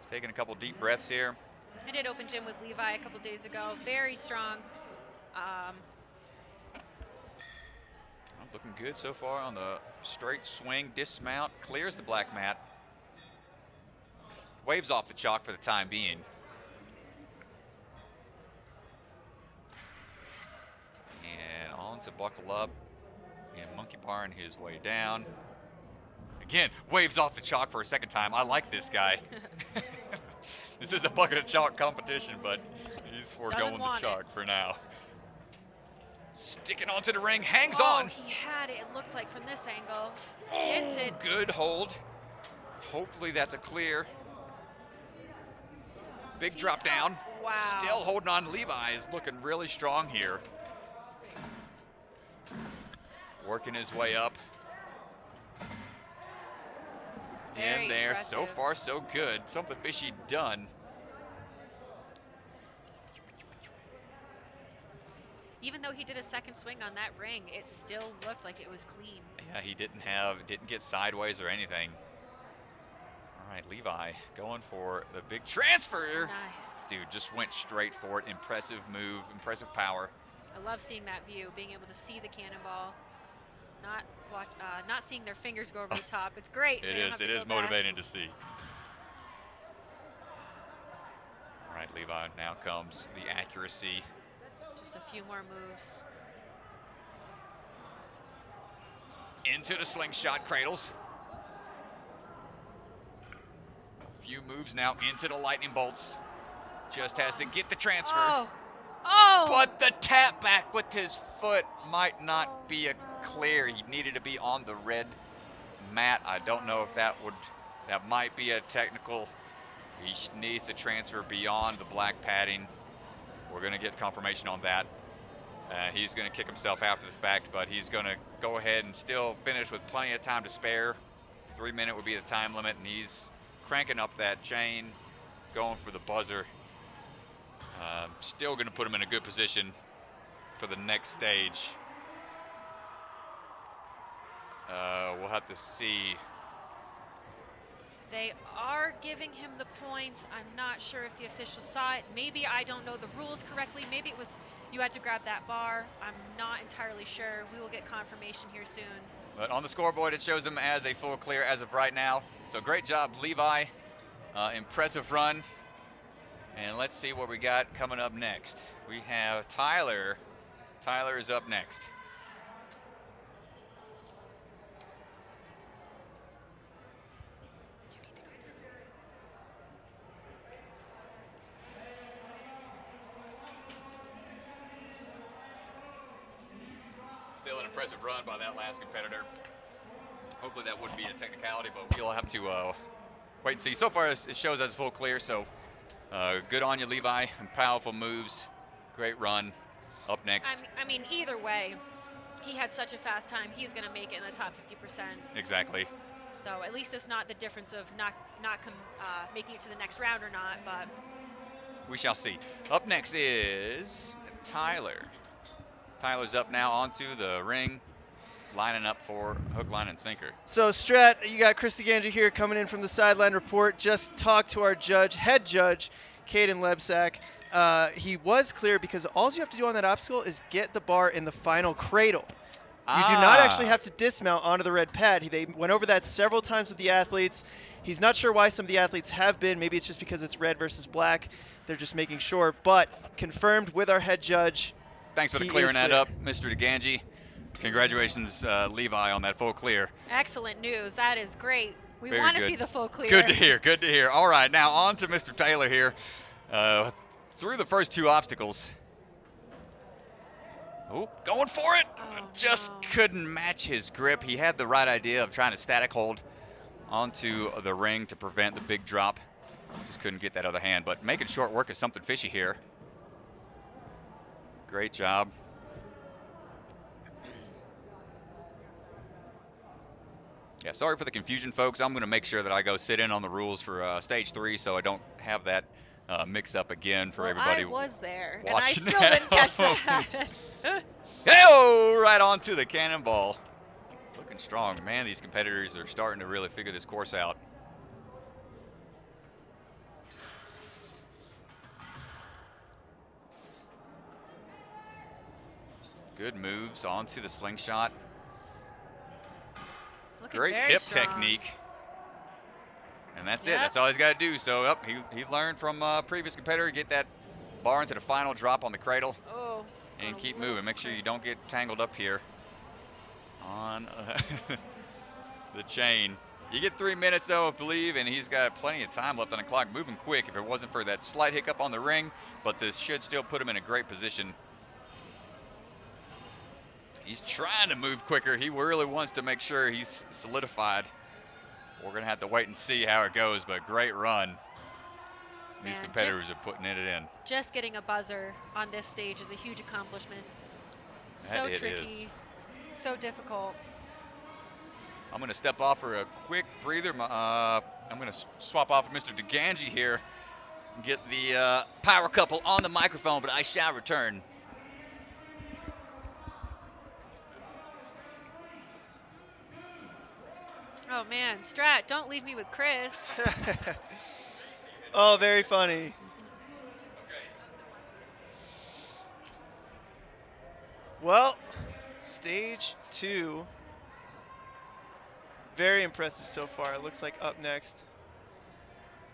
Taking a couple deep breaths here. I did open gym with Levi a couple days ago. Very strong. Looking good so far on the straight swing, dismount, clears the black mat. Waves off the chalk for the time being. And on to buckle up and monkey barn his way down. Again, waves off the chalk for a second time. I like this guy. This is a bucket of chalk competition, but he's foregoing the chalk for now. Sticking onto the ring, hangs on. He had it, it looked like, from this angle. Gets it. Good hold. Hopefully that's a clear. Big drop down. Wow. Still holding on. Levi is looking really strong here. Working his way up. Very In there. impressive. So far, so good. Something fishy done. Even though he did a second swing on that ring, it still looked like it was clean. Yeah, he didn't get sideways or anything. All right, Levi going for the big transfer. Nice. Dude, just went straight for it. Impressive move, impressive power. I love seeing that view, being able to see the cannonball, not seeing their fingers go over the top. It's great. It is motivating to see. All right, Levi, now comes the accuracy. Just a few more moves. Into the slingshot cradles. A few moves now into the lightning bolts. Just has to get the transfer. Oh. Oh. But the tap back with his foot might not be a clear. He needed to be on the red mat. I don't know if that might be a technical. He needs to transfer beyond the black padding. We're going to get confirmation on that. He's going to kick himself after the fact, but he's going to go ahead and still finish with plenty of time to spare. 3 minute would be the time limit, and he's cranking up that chain, going for the buzzer. Still going to put him in a good position for the next stage. We'll have to see. They are giving him the points. I'm not sure if the officials saw it. Maybe I don't know the rules correctly. Maybe it was you had to grab that bar. I'm not entirely sure. We will get confirmation here soon. But on the scoreboard, it shows him as a full clear as of right now. So great job, Levi. Impressive run. And let's see what we got coming up next. We have Tyler. Tyler is up next. Still an impressive run by that last competitor. Hopefully that wouldn't be a technicality, but we'll have to wait and see. So far, it shows as full clear, so good on you, Levi, and powerful moves. Great run. Up next. I mean, either way, he had such a fast time. He's going to make it in the top 50%. Exactly. So at least it's not the difference of not making it to the next round or not, but we shall see. Up next is Tyler. Tyler's up now onto the ring, lining up for hook, line, and sinker. So, Strat, you got Chris DeGangi here coming in from the sideline report. Just talked to our head judge, Caden Lebsack. He was clear because all you have to do on that obstacle is get the bar in the final cradle. You do not actually have to dismount onto the red pad. They went over that several times with the athletes. He's not sure why some of the athletes have been. Maybe it's just because it's red versus black. They're just making sure. But confirmed with our head judge. Thanks for clearing that up, Mr. DeGangi. Congratulations, Levi, on that full clear. Excellent news. That is great. We want to see the full clear. Good to hear. Good to hear. All right, now on to Mr. Taylor here. Through the first two obstacles. Oh, going for it. Just couldn't match his grip. He had the right idea of trying to static hold onto the ring to prevent the big drop. Just couldn't get that other hand. But making short work is something fishy here. Great job. Yeah, sorry for the confusion, folks. I'm going to make sure that I go sit in on the rules for stage 3 so I don't have that mix up again for everybody. I was there, and I watching still didn't catch that. Hey-oh, right onto the cannonball. Looking strong. Man, these competitors are starting to really figure this course out. Good moves onto the slingshot. Great hip technique. And that's it. That's all he's got to do. So he learned from a previous competitor, get that bar into the final drop on the cradle. Oh. And keep moving. Make sure you don't get tangled up here on the chain. You get 3 minutes, though, I believe, and he's got plenty of time left on the clock. Moving quick if it wasn't for that slight hiccup on the ring, but this should still put him in a great position. He's trying to move quicker. He really wants to make sure he's solidified. We're going to have to wait and see how it goes, but great run. These competitors are putting it in. Just getting a buzzer on this stage is a huge accomplishment. So tricky, so difficult. I'm going to step off for a quick breather. I'm going to swap off with Mr. DeGangi here and get the power couple on the microphone, but I shall return. Oh man, Strat, don't leave me with Chris. Oh, very funny. Well, stage 2. Very impressive so far. It looks like up next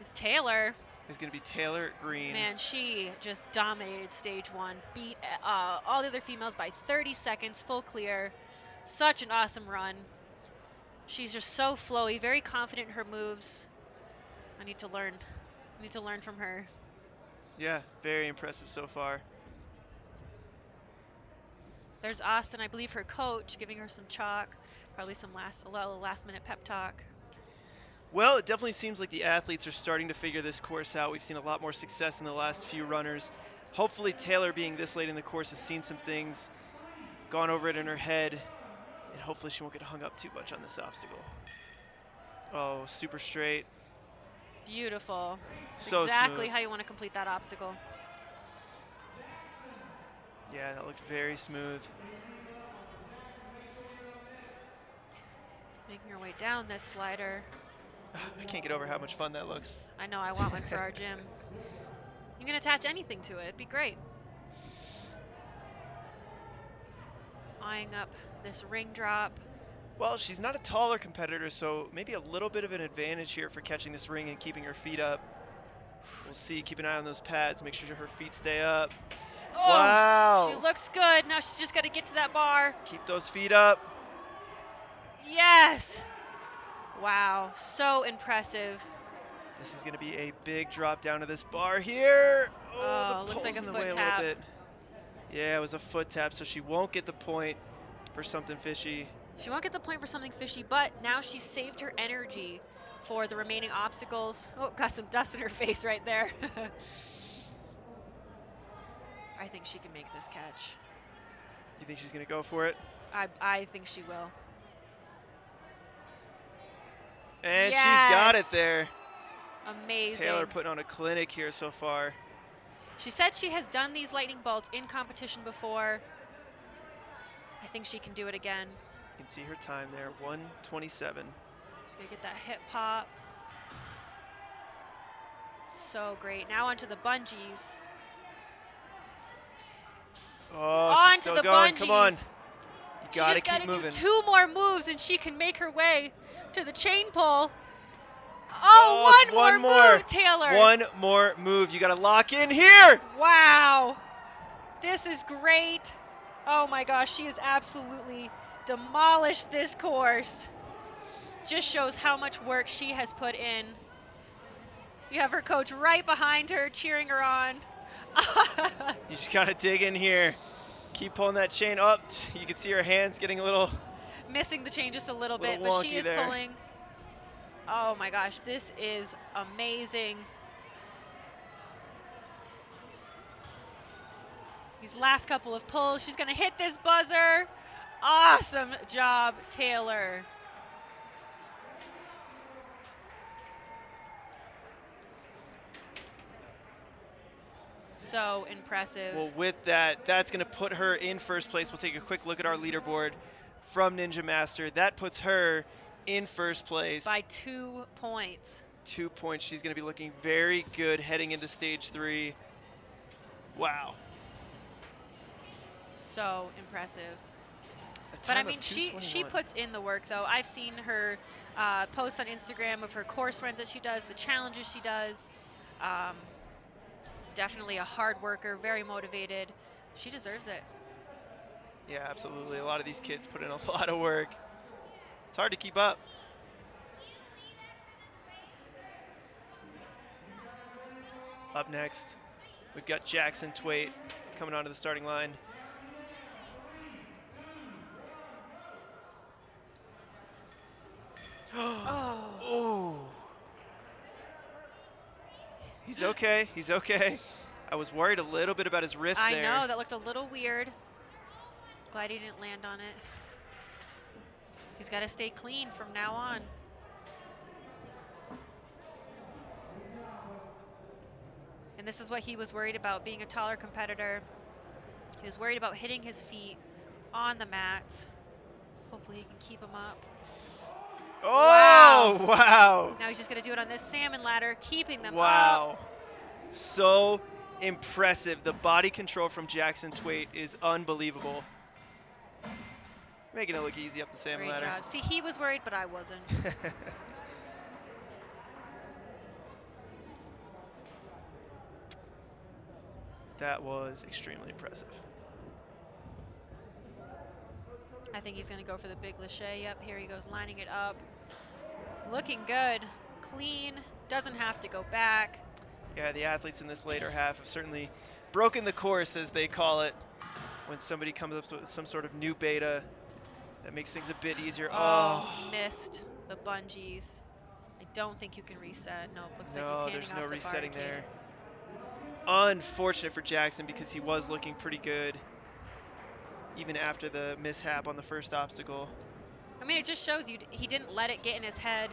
It's Taylor. is going to be Taylor Green. Man, she just dominated stage 1. Beat all the other females by 30 seconds, full clear. Such an awesome run. She's just so flowy, very confident in her moves. I need to learn. I need to learn from her. Yeah, very impressive so far. There's Austin, I believe her coach, giving her some chalk. Probably some last minute pep talk. Well, it definitely seems like the athletes are starting to figure this course out. We've seen a lot more success in the last few runners. Hopefully Taylor, being this late in the course, has seen some things, gone over it in her head, and hopefully she won't get hung up too much on this obstacle. Oh, super straight. Beautiful. So exactly smooth. how you want to complete that obstacle. Yeah, that looked very smooth. Making her way down this slider. I can't get over how much fun that looks. I know, I want one for our gym. You can attach anything to it. It'd be great. Eyeing up this ring drop. Well, she's not a taller competitor, so maybe a little bit of an advantage here for catching this ring and keeping her feet up. We'll see. Keep an eye on those pads. Make sure her feet stay up. Oh, Wow. she looks good. Now she's just got to get to that bar. Keep those feet up. Yes. Wow, so impressive. This is going to be a big drop down to this bar here. Oh, the looks like pole's a in the foot way tap. a little bit. Yeah, it was a foot tap, so she won't get the point for something fishy. She won't get the point for something fishy, but now she's saved her energy for the remaining obstacles. Oh, got some dust in her face right there. I think she can make this catch. You think she's going to go for it? I think she will. And Yes. she's got it there. Amazing. Taylor putting on a clinic here so far. She said she has done these lightning bolts in competition before. I think she can do it again. You can see her time there, 1:27. She's gonna get that hip pop. So great. Now onto the bungees. Oh, she's Onto still the going. bungees. Come on. You She got to just keep gotta moving. do 2 more moves and she can make her way to the chain pull. Oh, one more move, Taylor. One more move. You got to lock in here. Wow. This is great. Oh my gosh, she has absolutely demolished this course. Just shows how much work she has put in. You have her coach right behind her, cheering her on. You just got to dig in here. Keep pulling that chain up. You can see her hands getting a little Missing the chain just a little Little bit, but she wonky is there. pulling. Oh my gosh, this is amazing. These last couple of pulls, she's gonna hit this buzzer. Awesome job, Taylor. So impressive. Well, with that, that's going to put her in first place. We'll take a quick look at our leaderboard from Ninja Master. That puts her in first place. By 2 points. 2 points. She's going to be looking very good heading into stage 3. Wow. So impressive. A But time I of mean, she 2:21. puts in the work, though. I've seen her posts on Instagram of her course runs that she does, the challenges she does. Definitely a hard worker, very motivated. She deserves it. Yeah, absolutely. A lot of these kids put in a lot of work. It's hard to keep up. Up next, we've got Jackson Twait coming onto the starting line. Oh. He's okay. He's okay. I was worried a little bit about his wrist I there. know, that looked a little weird. Glad he didn't land on it. He's got to stay clean from now on. And this is what he was worried about, being a taller competitor. He was worried about hitting his feet on the mat. Hopefully he can keep them up. Oh, wow. Now he's just going to do it on this salmon ladder, keeping them up. Wow. So impressive. The body control from Jackson Twait is unbelievable. Making it look easy up the salmon Great ladder. job. See, he was worried, but I wasn't. That was extremely impressive. I think he's going to go for the big lâché. Yep, here he goes, lining it up. Looking good. Clean. Doesn't have to go back. Yeah, the athletes in this later half have certainly broken the course, as they call it, when somebody comes up with some sort of new beta that makes things a bit easier. Oh, missed the bungees. I don't think you can reset. Nope, looks like he's No, handing there's off no the resetting barricade. there. Unfortunate for Jackson, because he was looking pretty good even after the mishap on the first obstacle. I mean, it just shows you he didn't let it get in his head.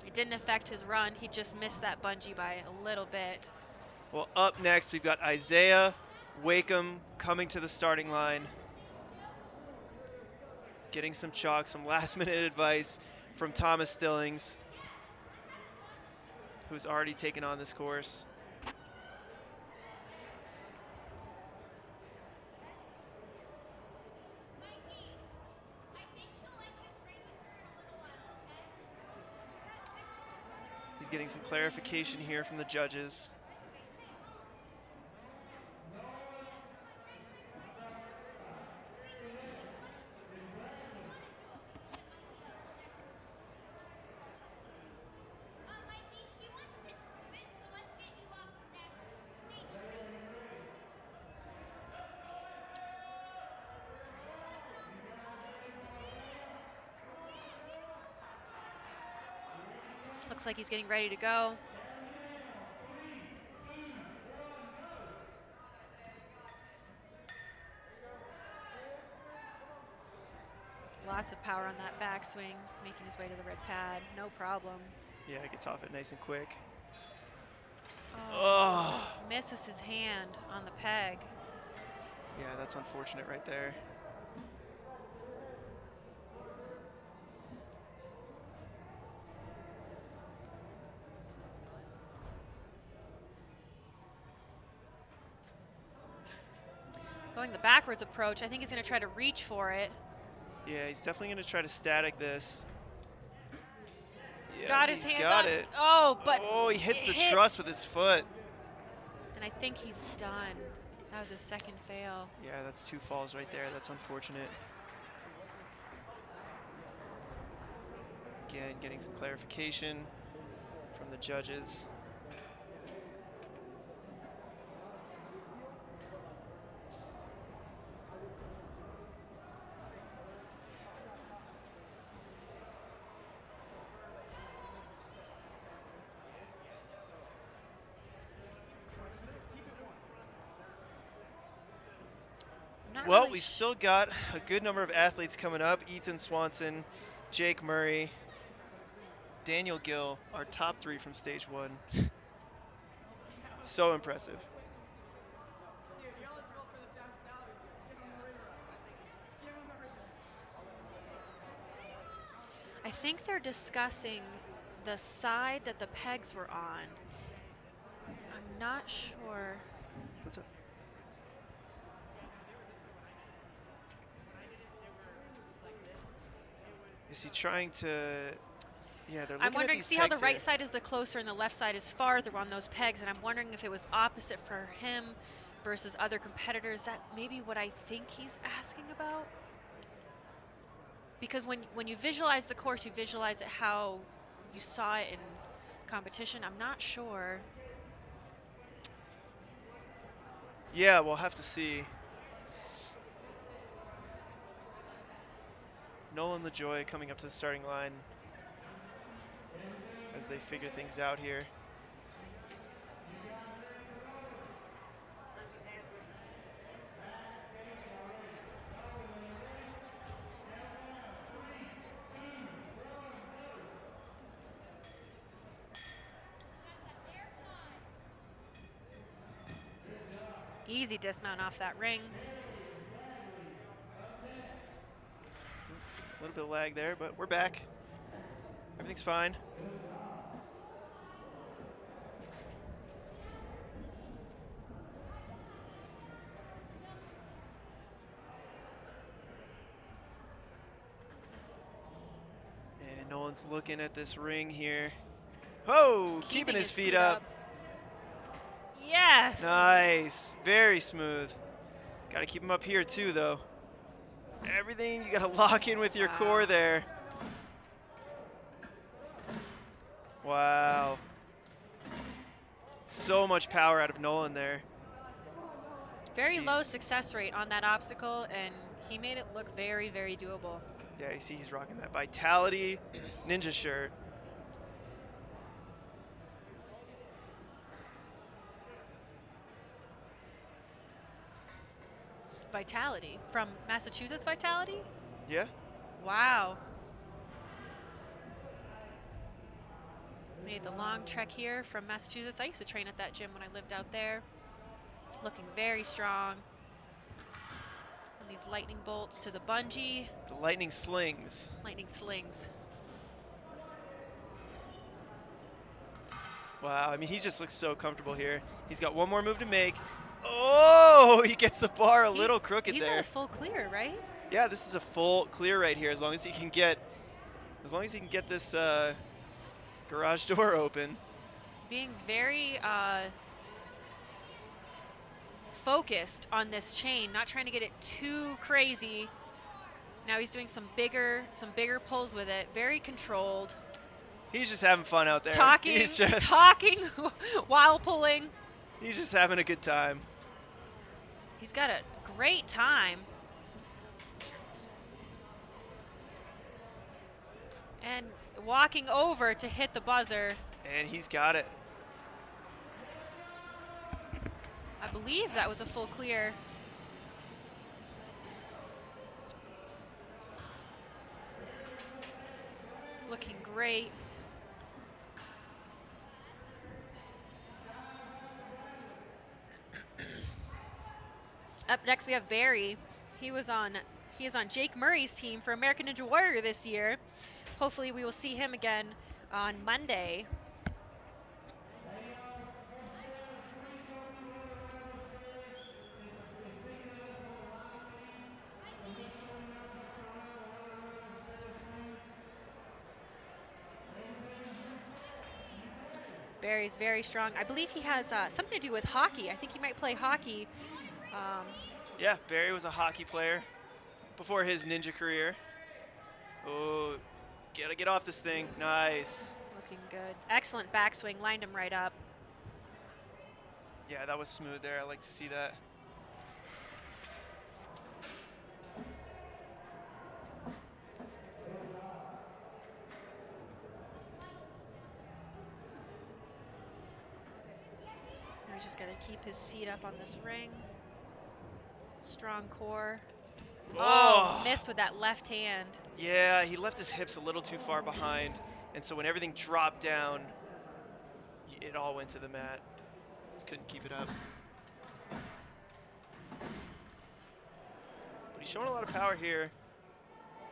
It didn't affect his run. He just missed that bungee by a little bit. Well, up next, we've got Isaiah Wakeham coming to the starting line, getting some chalk, some last-minute advice from Thomas Stillings, who's already taken on this course. He's getting some clarification here from the judges. Looks like he's getting ready to go. Lots of power on that backswing, making his way to the red pad. No problem. Yeah, gets off it nice and quick. Oh, misses his hand on the peg. Yeah, that's unfortunate right there. Going the backwards approach, I think he's going to try to reach for it. Yeah, he's definitely going to try to static this. Yeah, Got his he's hands got on it. Oh, but Oh, he hits the hit. truss with his foot. And I think he's done. That was his second fail. Yeah, that's 2 falls right there. That's unfortunate. Again, getting some clarification from the judges. Well, Really we've still got a good number of athletes coming up. Ethan Swanson, Jake Murray, Daniel Gill, our top 3 from stage 1. So impressive. I think they're discussing the side that the pegs were on. I'm not sure. What's up? Is he trying to... Yeah, they're looking I'm wondering, at these see how the pegs right here. side is the closer and the left side is farther on those pegs, and I'm wondering if it was opposite for him versus other competitors. That's maybe what I think he's asking about. Because when you visualize the course, you visualize it how you saw it in competition. I'm not sure. Yeah, we'll have to see. Nolan LaJoy coming up to the starting line as they figure things out here. Easy dismount off that ring. A little bit of lag there, but we're back. Everything's fine. And Nolan's looking at this ring here. Oh, keeping his feet up. Yes. Nice. Very smooth. Got to keep him up here too, though. Everything, you got to lock in with your Wow. core there. Wow. So much power out of Nolan there. Very Jeez. low success rate on that obstacle, and he made it look very, very doable. Yeah, you see he's rocking that Vitality ninja shirt. Vitality from Massachusetts Vitality? Yeah? Wow. Made the long trek here from Massachusetts. I used to train at that gym when I lived out there. Looking very strong. And these lightning bolts to the bungee. The lightning slings. Lightning slings. Wow, I mean, he just looks so comfortable here. He's got one more move to make. Oh, he gets the bar a little crooked He's there. at a full clear, right? Yeah, this is a full clear right here. As long as he can get this garage door open. Being very focused on this chain, not trying to get it too crazy. Now he's doing some bigger pulls with it. Very controlled. He's just having fun out there. Talking while pulling. He's just having a good time. He's got a great time. And walking over to hit the buzzer. And he's got it. I believe that was a full clear. It's looking great. Up next we have Barry. He is on Jake Murray's team for American Ninja Warrior this year. Hopefully we will see him again on Monday. Barry's very strong. I believe he has something to do with hockey. I think he might play hockey. Yeah, Barry was a hockey player before his ninja career. Oh, gotta get off this thing. Nice. Looking good. Excellent backswing. Lined him right up. Yeah, that was smooth there. I like to see that. Now he's just got to keep his feet up on this ring. Strong core. Oh, missed with that left hand. Yeah, he left his hips a little too far behind, and so when everything dropped down, it all went to the mat. Just couldn't keep it up. But he's showing a lot of power here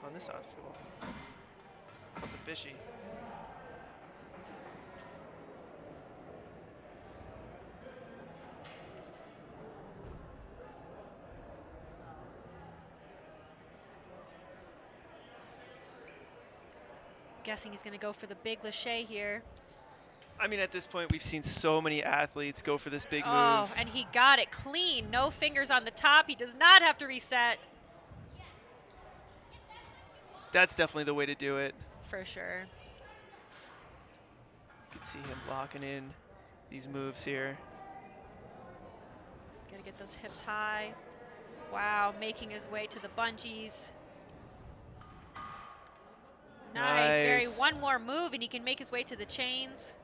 on this obstacle. Something fishy. Guessing he's going to go for the big lache here. I mean, at this point, we've seen so many athletes go for this big move. Oh, and he got it clean. No fingers on the top. He does not have to reset. That's definitely the way to do it. For sure. You can see him locking in these moves here. Got to get those hips high. Wow, making his way to the bungees. Nice. Barry, one more move and he can make his way to the chains.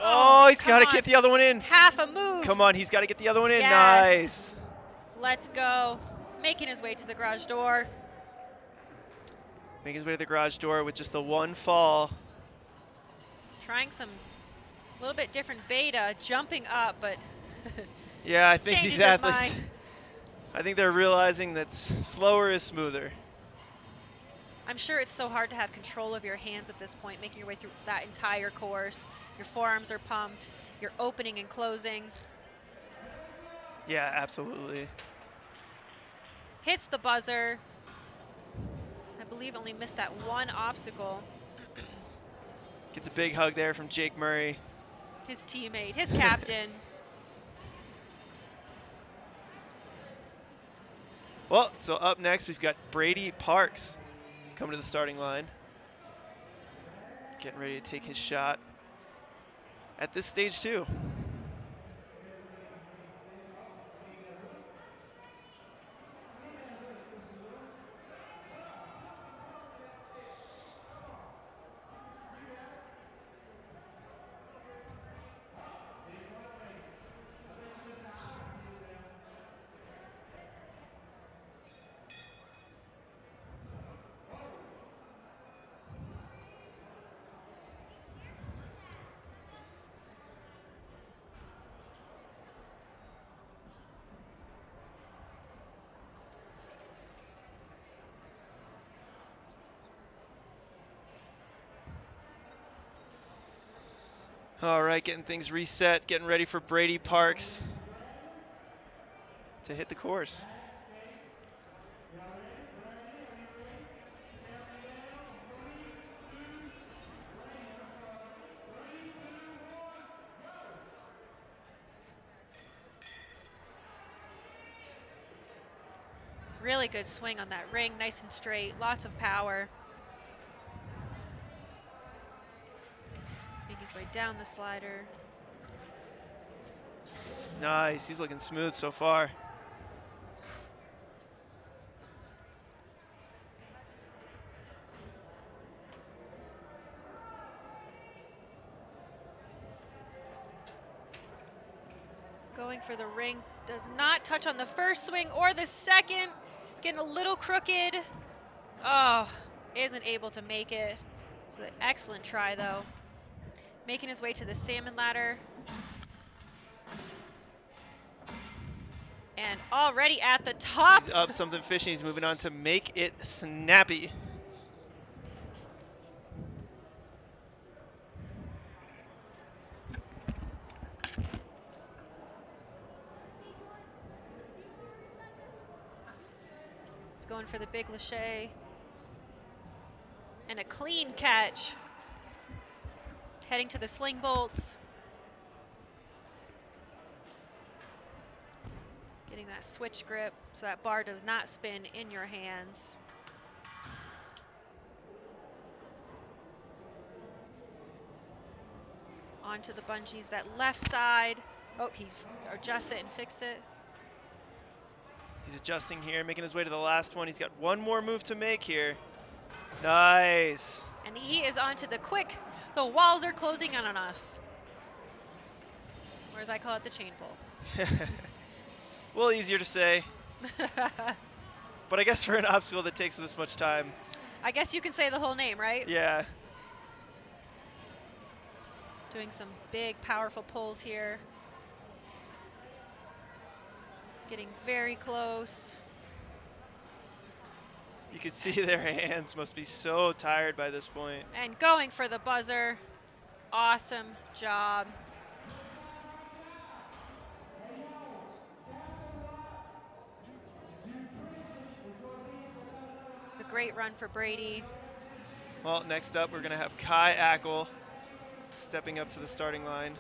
Oh, he's got to get the other one in. Half a move. Come on, he's got to get the other one in. Yes. Nice. Let's go. Making his way to the garage door. Making his way to the garage door with just the one fall. Trying some little bit different beta, jumping up, but yeah, I think these athletes, mind. I think they're realizing that slower is smoother. I'm sure it's so hard to have control of your hands at this point, making your way through that entire course. Your forearms are pumped. You're opening and closing. Yeah, absolutely. Hits the buzzer. I believe only missed that one obstacle. Gets a big hug there from Jake Murray. His teammate, his captain. Well, so up next we've got Brady Parks coming to the starting line. Getting ready to take his shot at this stage too. All right, getting things reset, getting ready for Brady Parks to hit the course. Really good swing on that ring, nice and straight, lots of power. Making his way down the slider. Nice, he's looking smooth so far. Going for the ring, does not touch on the first swing or the second. Getting a little crooked. Oh, isn't able to make it. It's an excellent try though. Making his way to the salmon ladder. And already at the top. He's up something fishing, he's moving on to make it snappy. He's going for the big lâché. And a clean catch. Heading to the sling bolts. Getting that switch grip so that bar does not spin in your hands. Onto the bungees, that left side. Oh, he's adjust it and fix it. He's adjusting here, making his way to the last one. He's got one more move to make here. Nice. And he is onto the quick. The walls are closing in on us. Or as I call it, the chain pull. A little easier to say. But I guess for an obstacle that takes this much time. I guess you can say the whole name, right? Yeah. Doing some big, powerful pulls here. Getting very close. You can see their hands must be so tired by this point. And going for the buzzer. Awesome job. It's a great run for Brady. Well, next up we're going to have Kai Ackel stepping up to the starting line.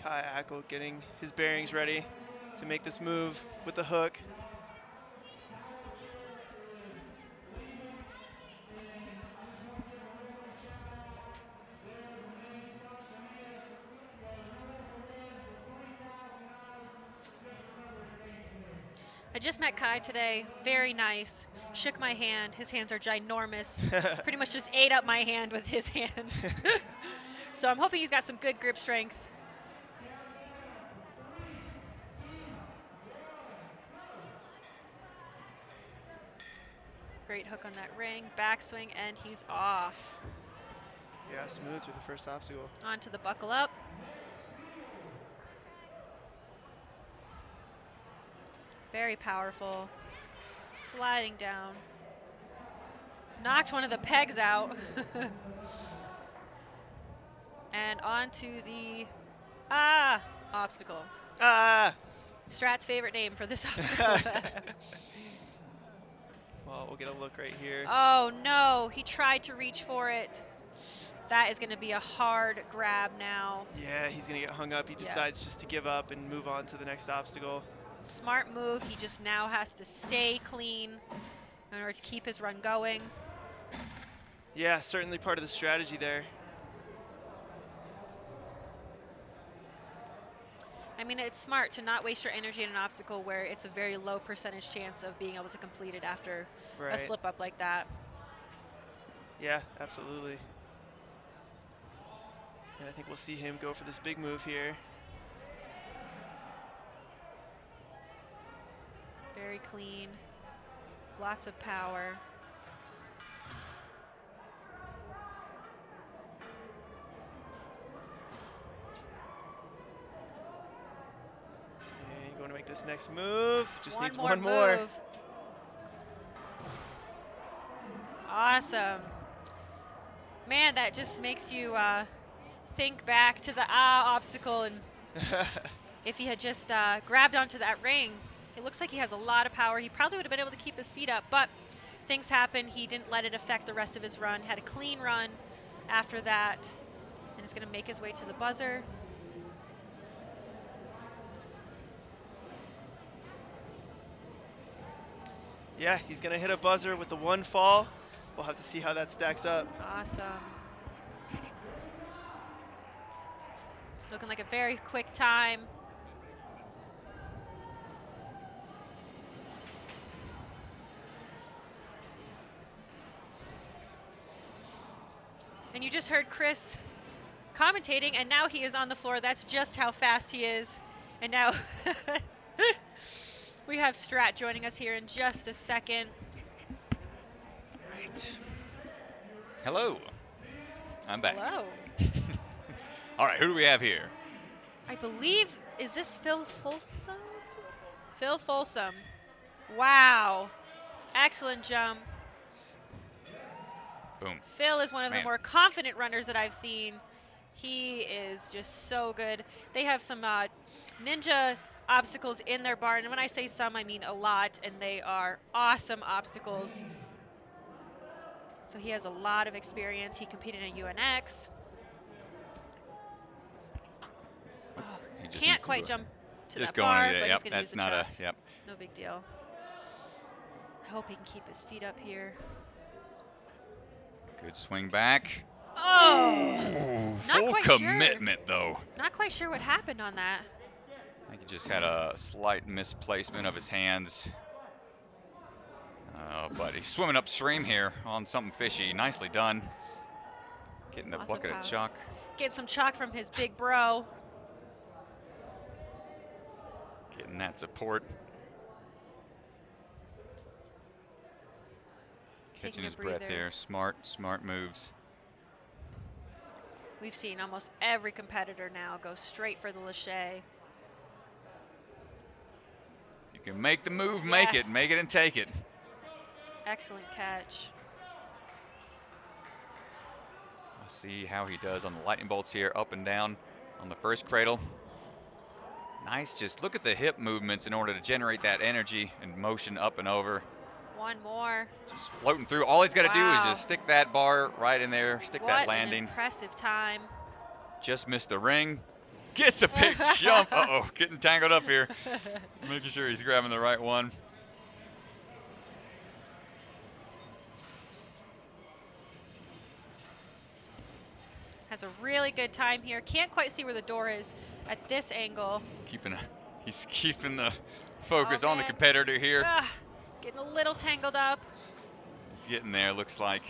Kai Ackel getting his bearings ready to make this move with the hook. just met Kai today. Very nice. Shook my hand. His hands are ginormous. Pretty much just ate up my hand with his hand. So I'm hoping he's got some good grip strength. Great hook on that ring. Backswing, and he's off. Yeah, smooth through the first obstacle. Onto the buckle up. Very powerful. Sliding down. Knocked one of the pegs out. And onto the obstacle. Ah! Strat's favorite name for this obstacle. Well, we'll get a look right here. Oh no, he tried to reach for it. That is going to be a hard grab now. Yeah, he's going to get hung up. He Yeah. decides just to give up and move on to the next obstacle. Smart move. He just now has to stay clean in order to keep his run going. Yeah, certainly part of the strategy there. I mean, it's smart to not waste your energy in an obstacle where it's a very low percentage chance of being able to complete it after Right. a slip up like that. Yeah, absolutely. And I think we'll see him go for this big move here. Very clean. Lots of power. And going to make this next move. Just needs more one more. move. Awesome. Man, that just makes you think back to the obstacle, and if he had just grabbed onto that ring, it looks like he has a lot of power. He probably would have been able to keep his feet up, but things happen. He didn't let it affect the rest of his run. Had a clean run after that, and is going to make his way to the buzzer. Yeah, he's going to hit a buzzer with the one fall. We'll have to see how that stacks up. Awesome. Looking like a very quick time. And you just heard Chris commentating, and now he is on the floor. That's just how fast he is. And now we have Strat joining us here in just a second. Right. Hello. I'm back. Hello. All right, who do we have here? I believe, is this Phil Folsom? Phil Folsom. Wow. Excellent jump. Boom. Phil is one of the Man. more confident runners that I've seen. He is just so good. They have some ninja obstacles in their barn, and when I say some, I mean a lot, and they are awesome obstacles. So he has a lot of experience. He competed in UNX. Oh, He just needs can't to quite go- jump to Just that going. bar, Yeah, but yep, he's going to use that's the not truss. a. Yep. No big deal. I hope he can keep his feet up here. Good swing back. Oh! Not Full quite sure. commitment though. Not quite sure what happened on that. I think he just had a slight misplacement of his hands. But he's swimming upstream here on something fishy. Nicely done. Getting the Lots of bucket of power. chalk. Getting some chalk from his big bro. Getting that support. Taking Catching a his breath breather. here. Smart moves. We've seen almost every competitor now go straight for the Lachey. You can make the move, make Yes. it, make it and take it. Excellent catch. Let's see how he does on the lightning bolts here, up and down on the first cradle. Nice, just look at the hip movements in order to generate that energy and motion up and over. One more. Just floating through. All he's got to do is Wow. just stick that bar right in there, stick What that an landing. impressive time. Just missed the ring. Gets a big jump. Uh-oh, getting tangled up here. Making sure he's grabbing the right one. Has a really good time here. Can't quite see where the door is at this angle. He's keeping the focus Oh, on the man. competitor here. Getting a little tangled up. He's getting there, looks like.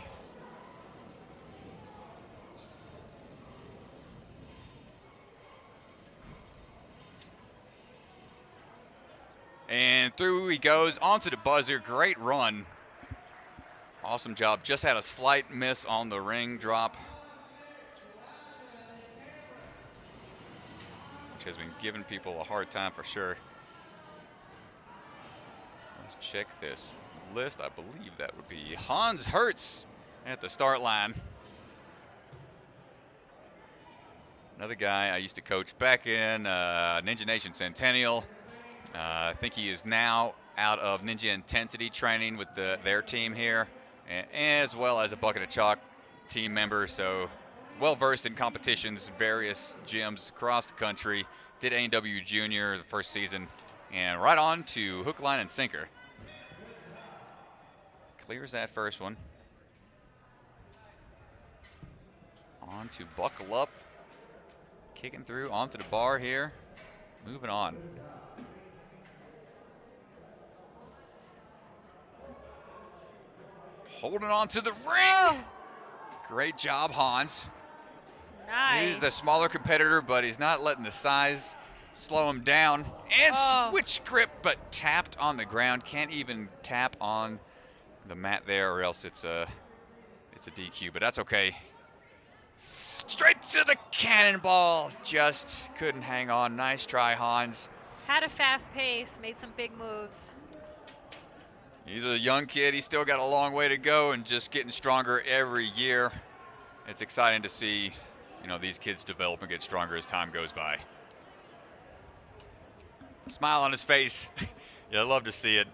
And through he goes onto the buzzer. Great run. Awesome job. Just had a slight miss on the ring drop, which has been giving people a hard time for sure. Let's check this list. I believe that would be Hans Hertz at the start line. Another guy I used to coach back in Ninja Nation Centennial. I think he is now out of Ninja Intensity training with their team here, as well as a Bucket of Chalk team member. So well versed in competitions, various gyms across the country. Did A&W Junior the first season, and right on to hook, line, and sinker. Clears that first one. On to buckle up. Kicking through onto the bar here. Moving on. Holding on to the ring. Great job, Hans. Nice. He's the smaller competitor, but he's not letting the size slow him down. And switch grip, but tapped on the ground. Can't even tap on the mat there, or else it's a DQ, but that's okay. Straight to the cannonball. Just couldn't hang on. Nice try, Hans. Had a fast pace, made some big moves. He's a young kid. He's still got a long way to go and just getting stronger every year. It's exciting to see, these kids develop and get stronger as time goes by. Smile on his face. Yeah, I love to see it.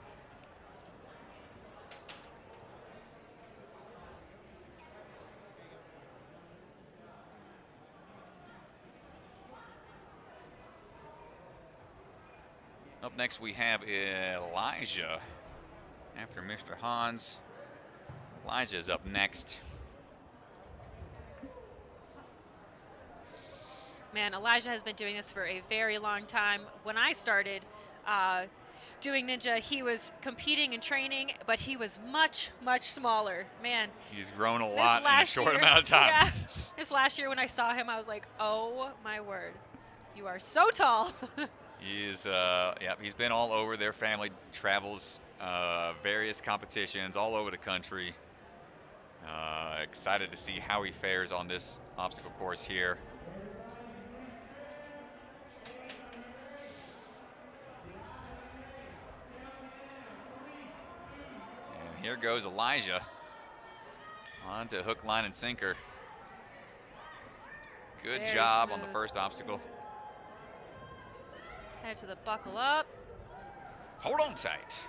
Up next we have Elijah. After Mr. Hans, Elijah's up next. Man, Elijah has been doing this for a very long time. When I started doing Ninja, he was competing and training, but he was much, much smaller. Man. He's grown a lot in a short amount of time. Yeah, this last year when I saw him, I was like, oh my word, you are so tall. He's been all over. Their family travels various competitions all over the country. Excited to see how he fares on this obstacle course here. And here goes Elijah on to hook, line, and sinker. Good Very job on smooth. the first obstacle. Headed to the buckle up. Hold on tight.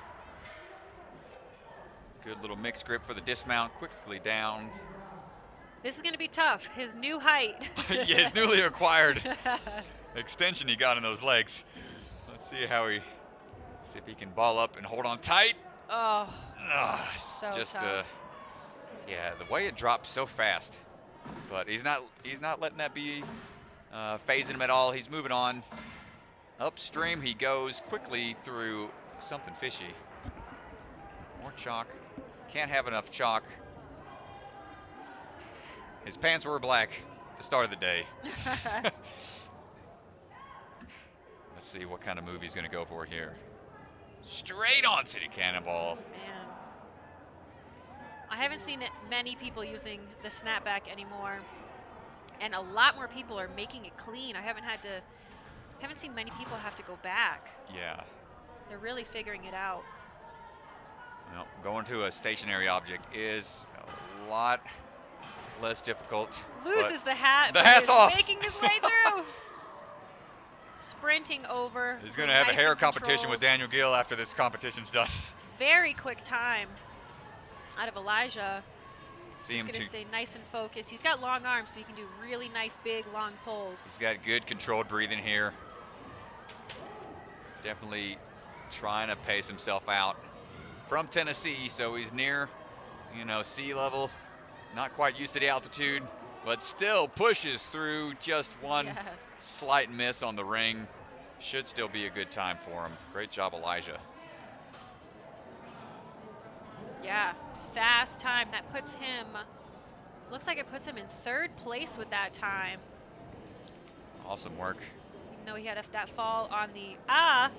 Good little mixed grip for the dismount. Quickly down. This is going to be tough. His new height. Yeah, his newly acquired extension he got in those legs. Let's see if he can ball up and hold on tight. Oh, so just tough. the way it drops so fast. But he's not letting that be phasing him at all. He's moving on. Upstream he goes quickly through something fishy. More chalk. Can't have enough chalk. His pants were black at the start of the day. Let's see what kind of move he's going to go for here. Straight onto the cannonball. Man. I haven't seen many people using the snapback anymore. And a lot more people are making it clean. I haven't seen many people have to go back. Yeah. They're really figuring it out. No, going to a stationary object is a lot less difficult. Loses the hat. The but hat's is off. Making his way through. Sprinting over. He's going to have a hair competition with Daniel Gill after this competition's done. Very quick time out of Elijah. See He's him going to stay nice and focused. He's got long arms, so he can do really nice, big, long pulls. He's got good controlled breathing here. Definitely trying to pace himself out. From Tennessee, so he's near, sea level. Not quite used to the altitude, but still pushes through just one slight miss on the ring. Should still be a good time for him. Great job, Elijah. Yeah, fast time. That puts him, looks like it puts him in 3rd place with that time. Awesome work. Even though he had that fall on the Ah!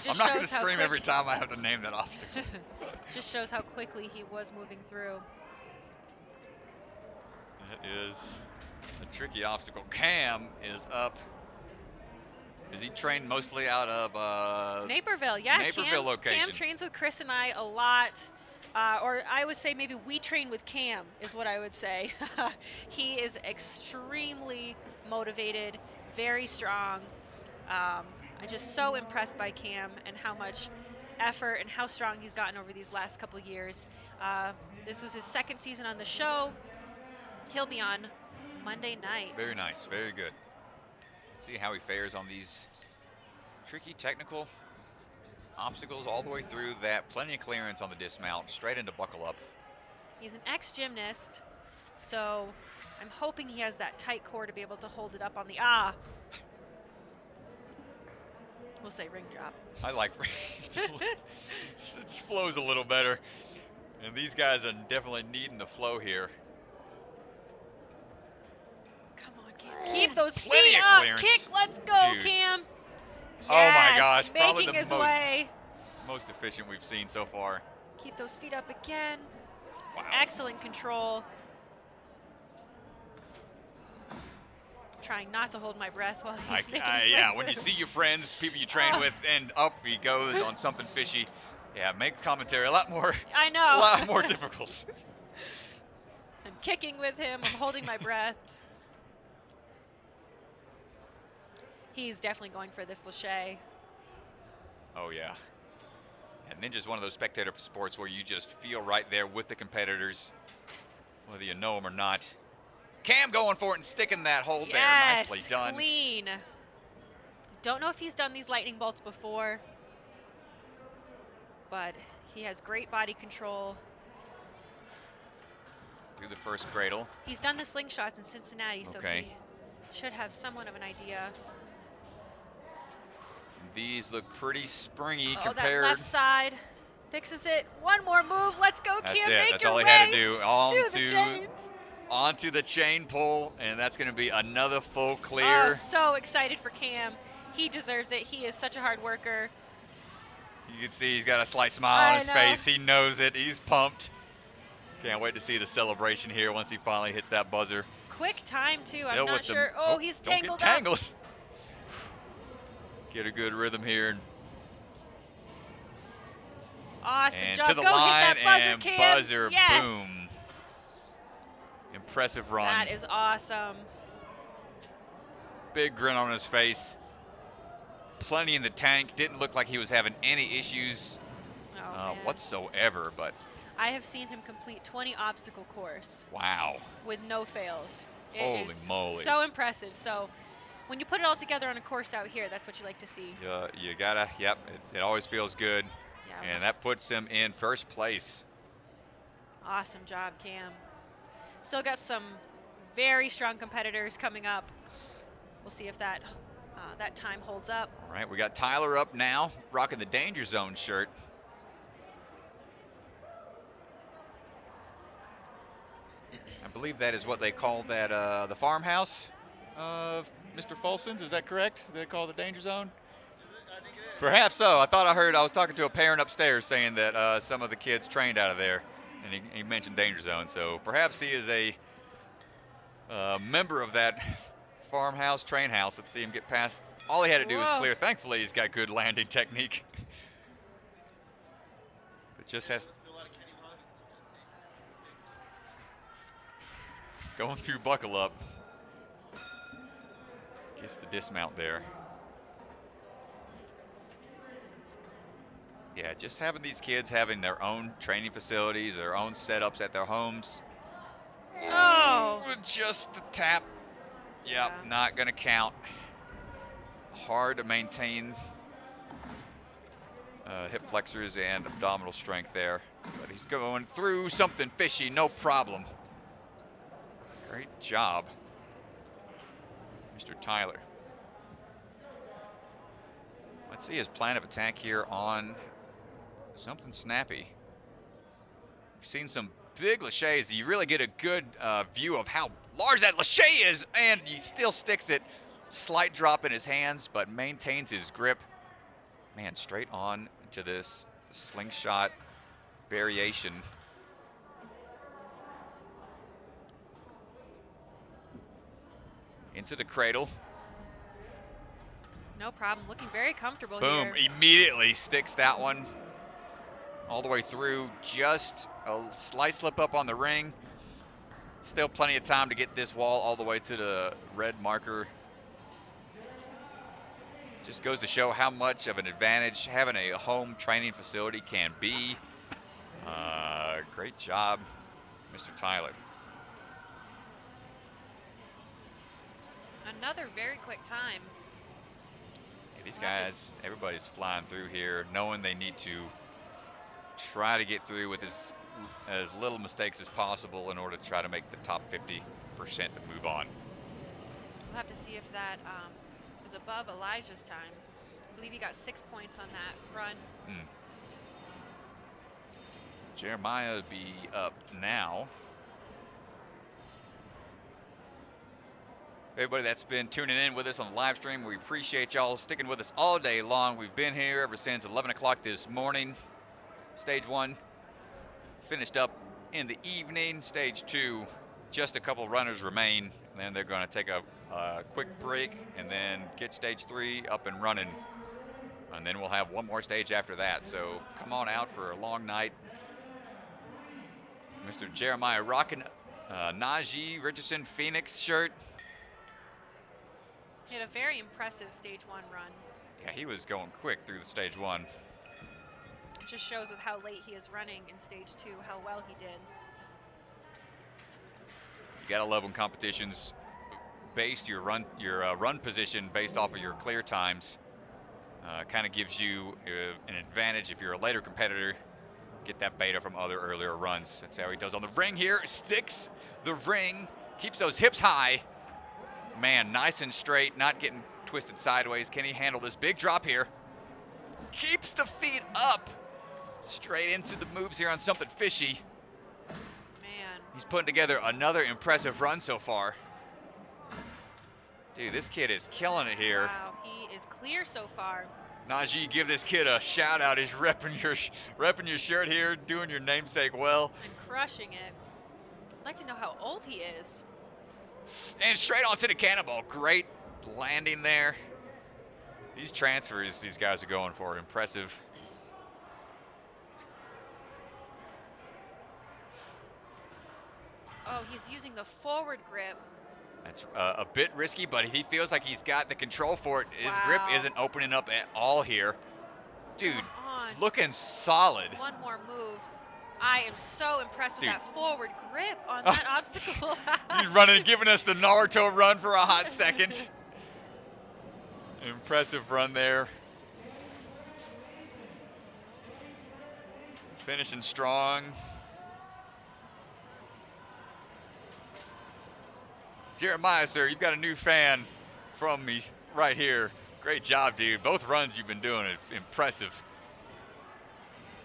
Just I'm not going to shows how scream quick- every time I have to name that obstacle. Just shows how quickly he was moving through. It is a tricky obstacle. Cam is up. Is he trained mostly out of Naperville, yeah. Naperville location? Cam trains with Chris and I a lot. Or I would say maybe we train with Cam is what I would say. He is extremely motivated, very strong. I'm just so impressed by Cam and how much effort and how strong he's gotten over these last couple years. This was his 2nd season on the show. He'll be on Monday night. Very nice, very good. Let's see how he fares on these tricky technical obstacles all the way through that. Plenty of clearance on the dismount, straight into buckle up. He's an ex-gymnast, so I'm hoping he has that tight core to be able to hold it up on the We'll say ring drop. I like it flows a little better. And these guys are definitely needing the flow here. Come on, Cam. Keep those Plenty feet of up. clearance. Kick. Let's go, Dude. Cam. Oh my Yes, gosh, probably making the his way. most efficient we've seen so far. Keep those feet up again. Wow. Excellent control. Trying not to hold my breath while he's making his yeah, way when you through. see your friends, people you train with, and up he goes on something fishy, yeah, makes commentary a lot more I know. a lot more difficult. I'm kicking with him. I'm holding my breath. He's definitely going for this Lachey. Oh yeah. And Ninja's one of those spectator sports where you just feel right there with the competitors, whether you know them or not. Cam going for it and sticking that hold there. Nicely done. Clean. Don't know if he's done these lightning bolts before, but he has great body control. Through the first cradle. He's done the slingshots in Cincinnati, so Okay. he should have somewhat of an idea. These look pretty springy Oh, compared. that left side fixes it. One more move. Let's go, That's Cam. it. Make That's your all he way had to do. to the chains. Onto the chain pull, and that's going to be another full Oh, clear. so excited for Cam. He deserves it. He is such a hard worker. You can see he's got a slight smile on I his know. face. He knows it. He's pumped. Can't wait to see the celebration here once he finally hits that buzzer. Quick time, too. Still I'm not with them. sure. Oh, he's don't tangled get up. tangled. Get a good rhythm here. Awesome And job. to the Go line hit that buzzer, and Cam. buzzer. Yes. Boom. Impressive run. That is awesome. Big grin on his face. Plenty in the tank. Didn't look like he was having any issues Oh, man. whatsoever, but I have seen him complete 20 obstacle course wow. with no fails. It Holy is moly. so impressive. So when you put it all together on a course out here, that's what you like to see. You gotta, yep, it always feels good. Yeah. And that puts him in first place. Awesome job, Cam. Still got some very strong competitors coming up. We'll see if that time holds up. All right, we got Tyler up now, rocking the Danger Zone shirt. I believe that is what they call that, the farmhouse of Mr. Folson's. Is that correct? They call it the Danger Zone? I think it is. Perhaps so. I was talking to a parent upstairs saying that some of the kids trained out of there, and he mentioned Danger Zone. So perhaps he is a member of that farmhouse train house. Let's see him get past. All he had to do was Whoa. clear. Thankfully, he's got good landing technique. But just has Listen to a lot of Kenny Loggins in that going through buckle up. Gets the dismount there. Yeah, just having these kids having their own training facilities, their own setups at their homes. Oh. Just the tap. Yep, Yeah. not going to count. Hard to maintain hip flexors and abdominal strength there. But he's going through something fishy, no problem. Great job, Mr. Tyler. Let's see his plan of attack here on something snappy. We've seen some big laches. You really get a good view of how large that lache is, and he still sticks it. Slight drop in his hands, but maintains his grip. Man, straight on to this slingshot variation. Into the cradle. No problem. Looking very comfortable Boom, here. immediately sticks that one all the way through. Just a slight slip up on the ring. Still plenty of time to get this wall all the way to the red marker. Just goes to show how much of an advantage having a home training facility can be. Great job, Mr. Tyler. Another very quick time. Yeah, these guys, everybody's flying through here, knowing they need to try to get through with as little mistakes as possible in order to try to make the top 50% to move on. We'll have to see if that is above Elijah's time. I believe he got 6 points on that run. Jeremiah would be up now. Everybody that's been tuning in with us on the live stream, we appreciate y'all sticking with us all day long. We've been here ever since 11 o'clock this morning. Stage 1 finished up in the evening. Stage 2, just a couple runners remain. And then they're going to take a quick break and then get stage 3 up and running. And then we'll have one more stage after that. So come on out for a long night. Mr. Jeremiah rocking Najee Richardson Phoenix shirt. He had a very impressive stage 1 run. Yeah, he was going quick through the stage 1. It just shows with how late he is running in stage 2, how well he did. You gotta love when competitions base your run position based off of your clear times. Kind of gives you an advantage if you're a later competitor. Get that beta from other earlier runs. That's how he does on the ring here. Sticks the ring, keeps those hips high. Man, nice and straight, not getting twisted sideways. Can he handle this big drop here? Keeps the feet up. Straight into the moves here on something fishy. Man. He's putting together another impressive run so far. Dude, this kid is killing it here. Wow, he is clear so far. Najee, give this kid a shout out. He's repping your shirt here, doing your namesake well. And crushing it. I'd like to know how old he is. And straight onto the cannonball. Great landing there. These transfers these guys are going for, impressive. Oh, he's using the forward grip. That's a bit risky, but he feels like he's got the control for it. His Wow. grip isn't opening up at all here. Dude, Come it's on. looking solid. One more move. I am so impressed with Dude. that forward grip on that obstacle. He's running, giving us the Naruto run for a hot second. Impressive run there. Finishing strong. Jeremiah, sir, you've got a new fan from me right here. Great job, dude. Both runs you've been doing are impressive.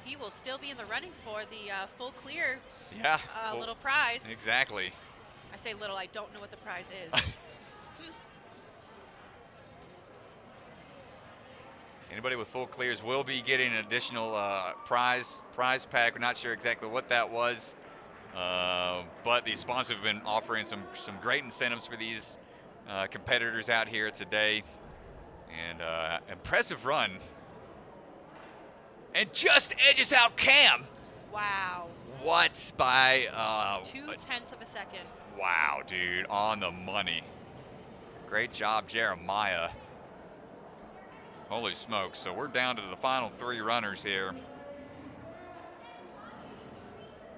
He will still be in the running for the full clear Yeah. Well, little prize. exactly. I say little, I don't know what the prize is. Anybody with full clears will be getting an additional prize pack. We're not sure exactly what that was, but the sponsors have been offering some great incentives for these competitors out here today. And impressive run. And just edges out Cam. Wow. What by 0.2 of a second. Wow, dude, on the money. Great job, Jeremiah. Holy smokes. So we're down to the final 3 runners here.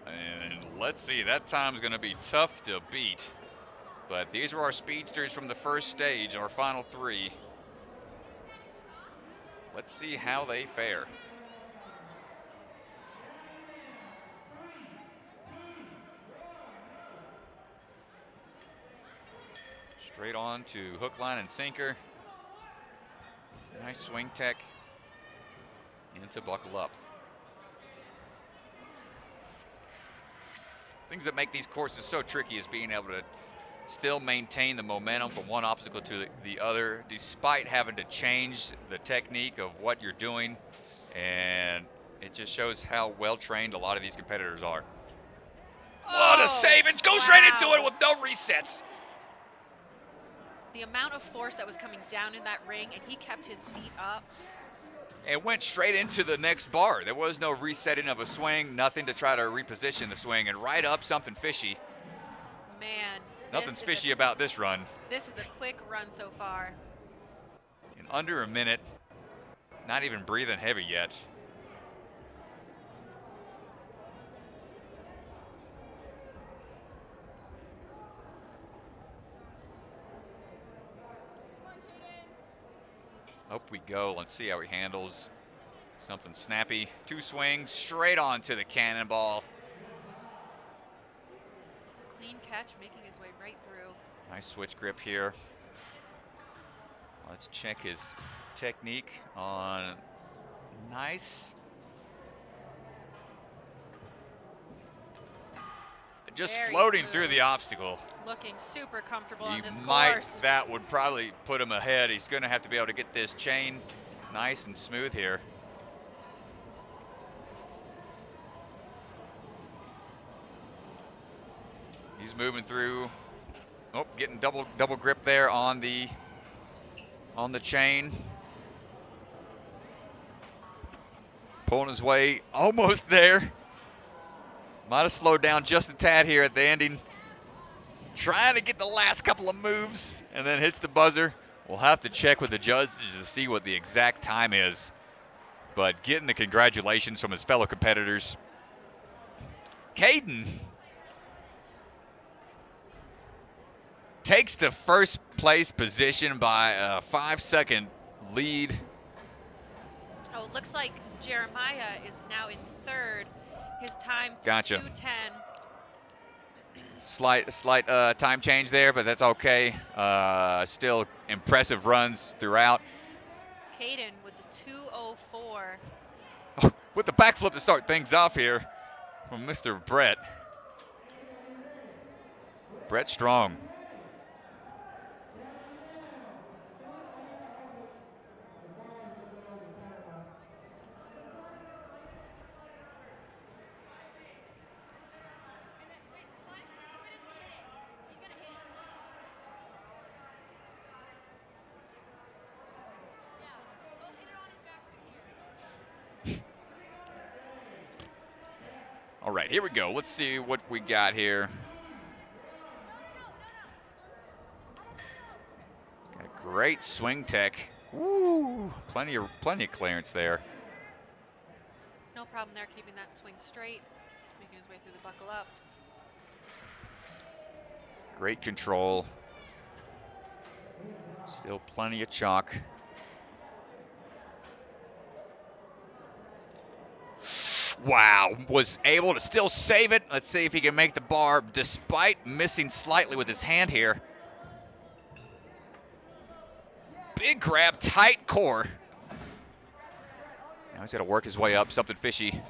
And let's see, that time's going to be tough to beat. But these are our speedsters from the first stage, our final 3. Let's see how they fare. Straight on to hook, line, and sinker. Nice swing tech. to buckle up. Things that make these courses so tricky is being able to still maintain the momentum from one obstacle to the other, despite having to change the technique of what you're doing. And it just shows how well trained a lot of these competitors are. What a save! And go straight into it with no resets. The amount of force that was coming down in that ring, and he kept his feet up. And went straight into the next bar. There was no resetting of a swing, nothing to try to reposition the swing, and right up something fishy. Man. Nothing's fishy about this run. This is a quick run so far. In under a minute, not even breathing heavy yet. Up we go. Let's see how he handles something snappy. 2 swings straight onto the cannonball. Clean catch, making his way right through. Nice switch grip here. Let's check his technique on nice. Just Very floating smooth. through the obstacle. Looking super comfortable on this Might, course. that would probably put him ahead. He's going to have to be able to get this chain nice and smooth here. He's moving through. Oh, getting double grip there on the chain. Pulling his way almost there. Might have slowed down just a tad here at the ending. Trying to get the last couple of moves and then hits the buzzer. We'll have to check with the judges to see what the exact time is. But getting the congratulations from his fellow competitors. Caden takes the first place position by a 5-second lead. Oh, it looks like Jeremiah is now in third. His time, Gotcha. 2:10. Slight time change there, but that's okay. Still impressive runs throughout. Caden with the 2:04. With the backflip to start things off here from Mr. Brett. Brett Strong. All right, here we go. Let's see what we got here. He's got great swing tech. Woo! Plenty of clearance there. No problem there, keeping that swing straight, making his way through the buckle up. Great control. Still plenty of chalk. Wow, was able to still save it. Let's see if he can make the bar despite missing slightly with his hand here. Big grab, tight core. Now he's got to work his way up, something fishy.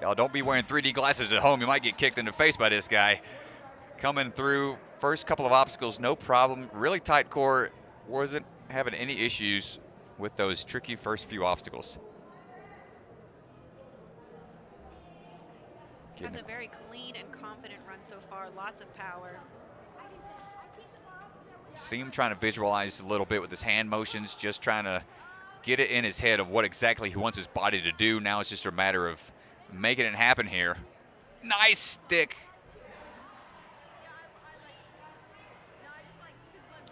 Y'all don't be wearing 3D glasses at home. You might get kicked in the face by this guy. Coming through, first couple of obstacles, no problem. Really tight core, wasn't having any issues with those tricky first few obstacles. Has a very clean and confident run so far, lots of power. See him trying to visualize a little bit with his hand motions, just trying to get it in his head of what exactly he wants his body to do. Now it's just a matter of making it happen here. Nice stick.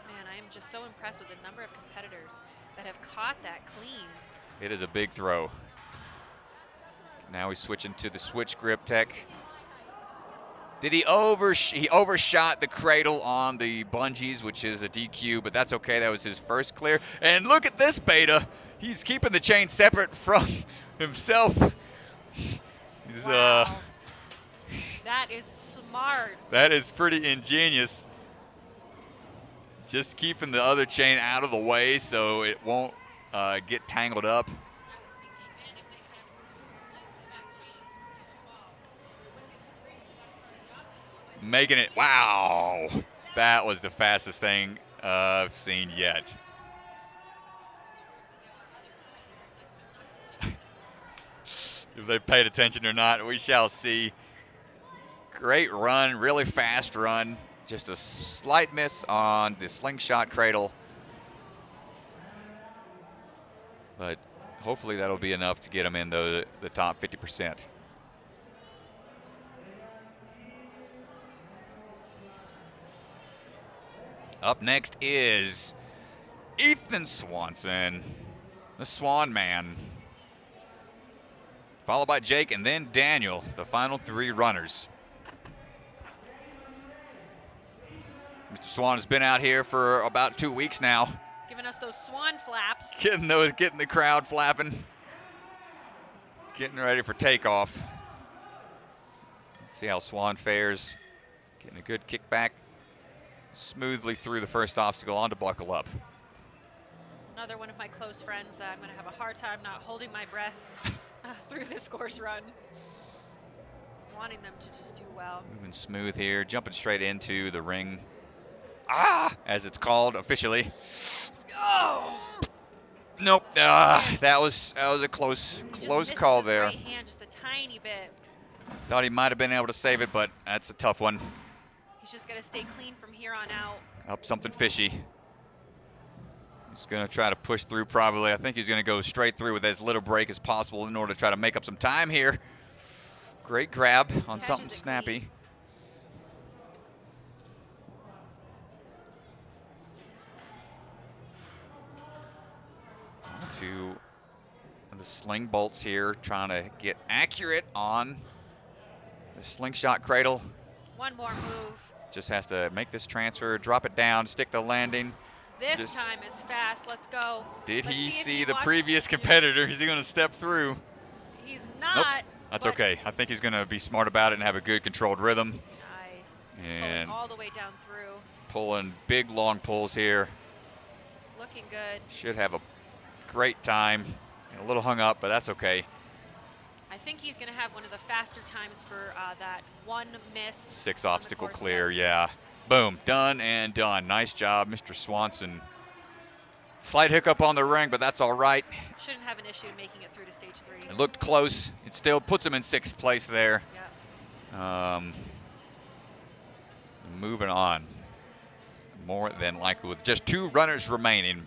Man, I am just so impressed with the number of competitors that have caught that clean. It is a big throw. Now he's switching to the switch grip tech. Did he overshot the cradle on the bungees, which is a DQ, but that's okay. That was his first clear. And look at this beta. He's keeping the chain separate from himself. He's, wow. That is smart. That is pretty ingenious. Just keeping the other chain out of the way so it won't get tangled up. Making it, wow, that was the fastest thing I've seen yet. If they paid attention or not, we shall see. Great run, really fast run. Just a slight miss on the slingshot cradle. But hopefully that'll be enough to get him in the top 50%. Up next is Ethan Swanson, the Swan Man. Followed by Jake and then Daniel, the final 3 runners. Mr. Swan has been out here for about 2 weeks now. Giving us those swan flaps. Getting the crowd flapping. Getting ready for takeoff. Let's see how Swan fares. Getting a good kickback smoothly through the first obstacle onto Buckle Up. Another one of my close friends that I'm going to have a hard time not holding my breath through this course run. Wanting them to just do well. Moving smooth here, jumping straight into the ring. As it's called officially. Oh! Nope. That was a close call there. Right hand just a tiny bit. Thought he might have been able to save it, but that's a tough one. He's just got to stay clean from here on out. Up something fishy. He's going to try to push through probably. I think he's going to go straight through with as little break as possible in order to try to make up some time here. Great grab on something snappy. Clean. To the sling bolts here, trying to get accurate on the slingshot cradle. One more move. Just has to make this transfer, drop it down, stick the landing. This time is fast. Let's go. Did Let's he see he the previous competitor? Is he going to step through? He's not. Nope. That's okay. I think he's going to be smart about it and have a good controlled rhythm. Nice. And all the way down through. Pulling big long pulls here. Looking good. Should have a great time. And a little hung up, but that's okay. I think he's going to have one of the faster times for that one miss. 6 obstacle clear, yeah. Boom, done and done. Nice job, Mr. Swanson. Slight hiccup on the ring, but that's all right. Shouldn't have an issue making it through to stage 3. It looked close. It still puts him in 6th place there. Yep. Moving on. More than likely with just 2 runners remaining.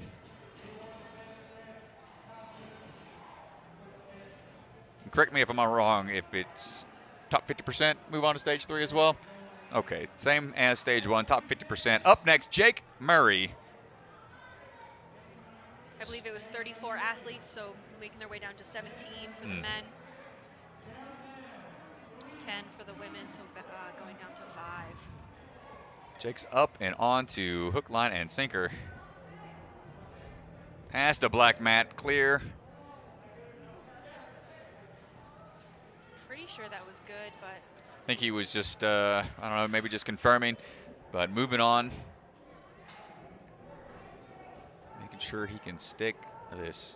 Correct me if I'm wrong, if it's top 50%, move on to stage 3 as well? Okay, same as stage 1, top 50%. Up next, Jake Murray. I believe it was 34 athletes, so making their way down to 17 for the men. 10 for the women, so going down to 5. Jake's up and on to hook, line, and sinker. Past the black mat, clear. Pretty sure that was good, but I think he was just, I don't know, maybe just confirming, but moving on. Making sure he can stick this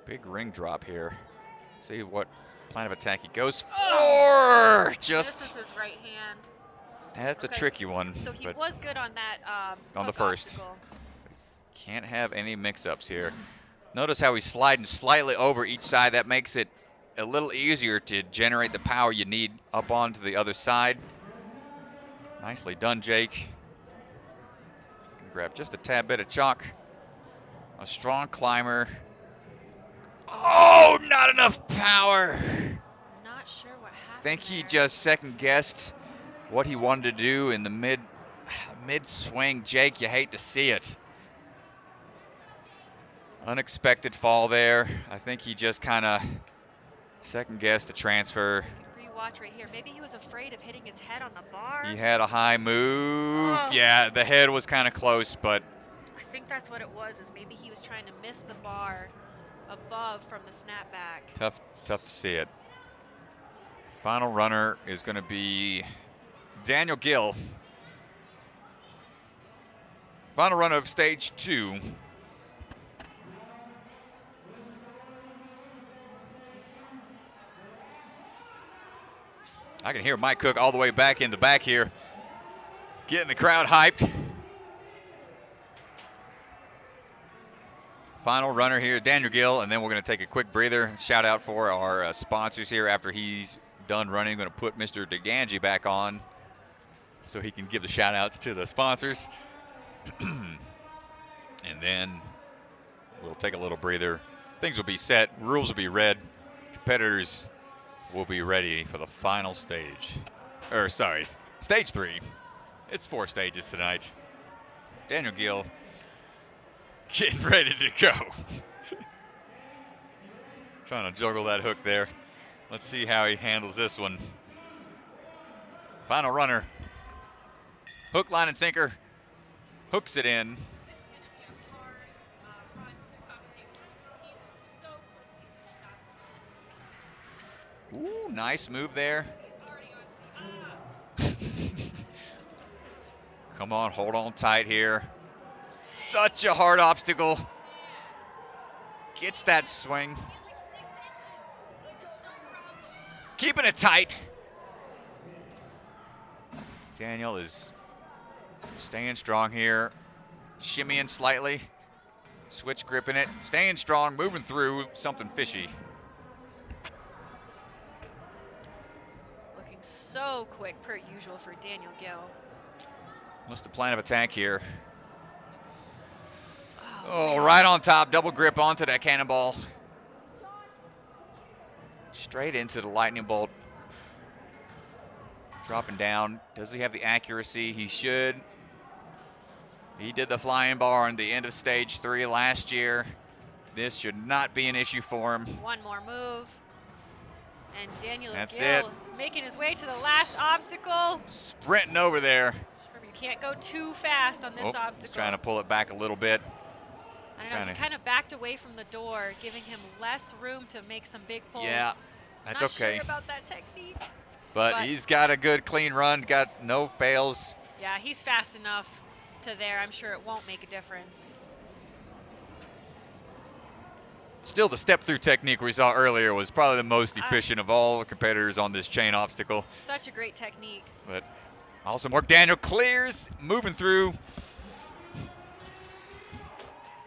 big ring drop here. See what plan of attack he goes for. Just this is his right hand. That's a tricky one. So he was good on that on the first. Obstacle. Can't have any mix-ups here. Notice how he's sliding slightly over each side. That makes it a little easier to generate the power you need up onto the other side. Nicely done, Jake. Can grab just a tad bit of chalk. A strong climber. Oh, not enough power. Not sure what happened. I think he there. just second-guessed what he wanted to do in the mid-swing. Jake, you hate to see it. Unexpected fall there. I think he just kind of second-guessed the transfer. Rewatch right here. Maybe he was afraid of hitting his head on the bar. He had a high move. Oh. Yeah, the head was kind of close, but I think that's what it was. Is maybe he was trying to miss the bar above from the snapback. tough to see it. Final runner is going to be Daniel Gill. Final runner of stage 2. I can hear Mike Cook all the way back in the back here, getting the crowd hyped. Final runner here, Daniel Gill, and then we're going to take a quick breather. Shout out for our sponsors here after he's done running. I'm going to put Mr. DeGangi back on so he can give the shout outs to the sponsors. And then we'll take a little breather. Things will be set, rules will be read, competitors will be ready for the final stage. Or sorry, stage 3. It's 4 stages tonight. Daniel Gill getting ready to go. Trying to juggle that hook there. Let's see how he handles this one. Final runner. Hook, line, and sinker. Hooks it in. This is going to be a hard run to commentate for because he looks so quick. Ooh, nice move there. He's already on to the Come on, hold on tight here. Such a hard obstacle. Gets that swing. like 6 inches. No problem. Keeping it tight. Daniel is staying strong here. Shimmying slightly. Switch gripping it. Staying strong, moving through something fishy. Looking so quick per usual for Daniel Gill. What's the plan of attack here? Oh, Oh, right on top. Double grip onto that cannonball. Straight into the lightning bolt. Dropping down. Does he have the accuracy? He should. He did the flying bar on the end of stage 3 last year. This should not be an issue for him. one more move. And Daniel That's Gill is making his way to the last obstacle. Sprinting over there. Just remember, you can't go too fast on this Oh, obstacle. he's trying to pull it back a little bit. I don't know, trying he to- kind of backed away from the door, giving him less room to make some big pulls. Yeah, that's Not okay. sure about that technique. But he's got a good clean run, got no fails. Yeah, he's fast enough to there. I'm sure it won't make a difference. Still, the step-through technique we saw earlier was probably the most efficient of all the competitors on this chain obstacle. Such a great technique. But awesome work. Daniel clears, moving through.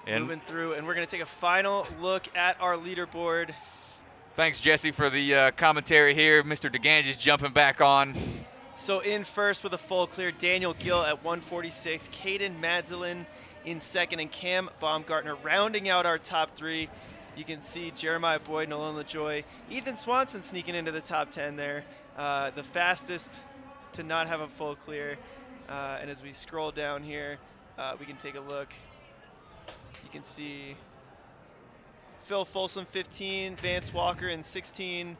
And Moving through, and we're going to take a final look at our leaderboard. thanks, Jesse, for the commentary here. Mr. DeGangi's jumping back on. So in first with a full clear, Daniel Gill at 146, Caden Madzalin in second, and Cam Baumgartner rounding out our top 3. You can see Jeremiah Boyd, Nolan LaJoy, Ethan Swanson sneaking into the top 10 there. The fastest to not have a full clear. And as we scroll down here, we can take a look. You can see Phil Folsom 15, Vance Walker in 16.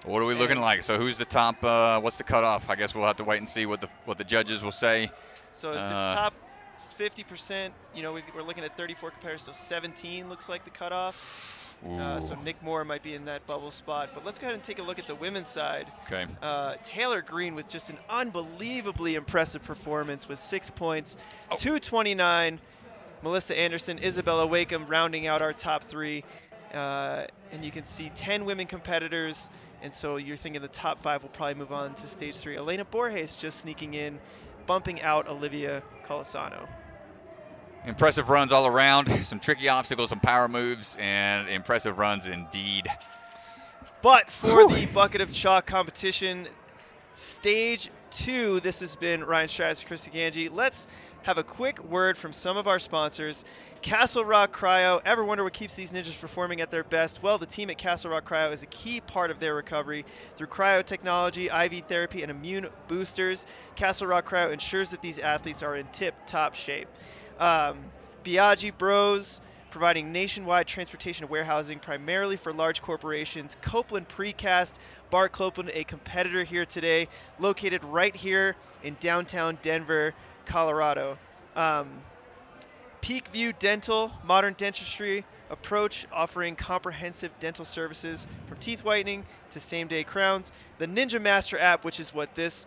What are we looking like? So who's the top? What's the cutoff? I guess we'll have to wait and see what the judges will say. So if it's top 50%, you know, we're looking at 34 competitors, so 17 looks like the cutoff. So Nick Moore might be in that bubble spot. But let's go ahead and take a look at the women's side. Okay. Taylor Green with just an unbelievably impressive performance with 6 points, 229. Melissa Anderson, Isabella Wakeham rounding out our top 3. And you can see 10 women competitors. And so you're thinking the top 5 will probably move on to stage 3. Elena Borges just sneaking in, bumping out Olivia Colasano. Impressive runs all around. Some tricky obstacles, some power moves, and impressive runs indeed. But for the Bucket of Chalk competition, stage 2, this has been Ryan Stratus, Chris DeGangi. Let's have a quick word from some of our sponsors. Castle Rock Cryo. Ever wonder what keeps these ninjas performing at their best? Well, the team at Castle Rock Cryo is a key part of their recovery. Through cryo technology, IV therapy, and immune boosters, Castle Rock Cryo ensures that these athletes are in tip-top shape. Biaggi Bros, providing nationwide transportation and warehousing primarily for large corporations. Copeland Precast, Bart Copeland, a competitor here today, located right here in downtown Denver, Colorado. Peak View Dental, modern dentistry approach, offering comprehensive dental services from teeth whitening to same-day crowns. The Ninja Master app, which is what this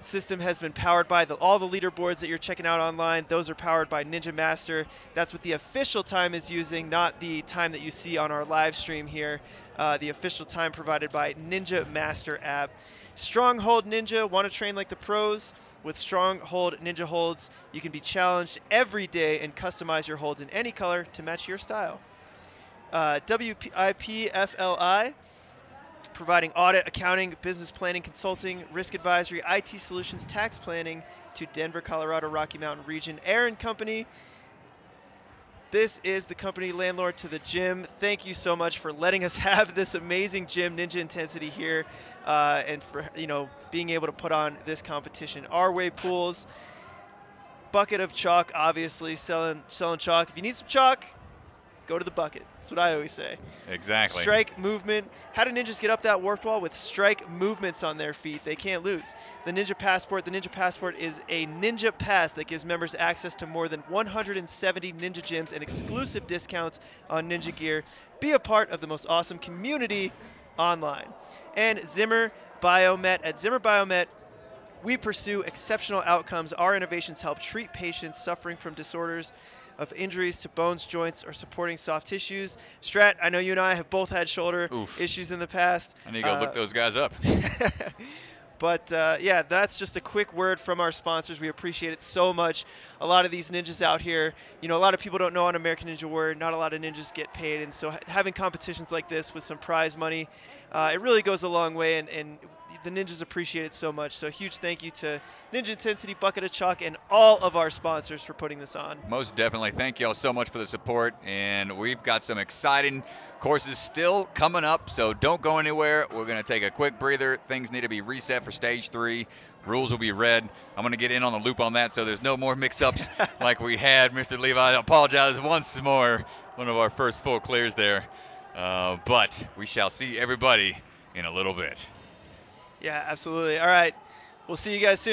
system has been powered by all the leaderboards that you're checking out online. Those are powered by Ninja Master. That's what the official time is using, not the time that you see on our live stream here. The official time provided by Ninja Master app. Stronghold Ninja, want to train like the pros? With Stronghold Ninja holds, you can be challenged every day and customize your holds in any color to match your style. WIPFLI, providing audit, accounting, business planning, consulting, risk advisory, IT solutions, tax planning to Denver, Colorado, Rocky Mountain region. Aaron Company. This is the company landlord to the gym. Thank you so much for letting us have this amazing gym, Ninja Intensity, here, and for being able to put on this competition. Our Way Pools, Bucket of Chalk, obviously selling chalk. If you need some chalk, go to the bucket. That's what I always say. Exactly. Strike movement. How do ninjas get up that warped wall? With strike movements on their feet. They can't lose. The Ninja Passport. The Ninja Passport is a ninja pass that gives members access to more than 170 ninja gyms and exclusive discounts on ninja gear. Be a part of the most awesome community online. And Zimmer Biomet. At Zimmer Biomet, we pursue exceptional outcomes. Our innovations help treat patients suffering from disorders of injuries to bones, joints, or supporting soft tissues. Strat, I know you and I have both had shoulder issues in the past. I need to go look those guys up. But yeah, that's just a quick word from our sponsors. We appreciate it so much. A lot of these ninjas out here, a lot of people don't know on American Ninja Warrior, not a lot of ninjas get paid. And so having competitions like this with some prize money, it really goes a long way. And the ninjas appreciate it so much. So a huge thank you to Ninja Intensity, Bucket of Chalk, and all of our sponsors for putting this on. Most definitely. Thank you all so much for the support. And we've got some exciting courses still coming up, so don't go anywhere. We're going to take a quick breather. Things need to be reset for stage 3. Rules will be read. I'm going to get in on the loop on that so there's no more mix-ups like we had. Mr. Levi, I apologize once more. One of our first full clears there. But we shall see everybody in a little bit. Yeah, absolutely. All right. We'll see you guys soon.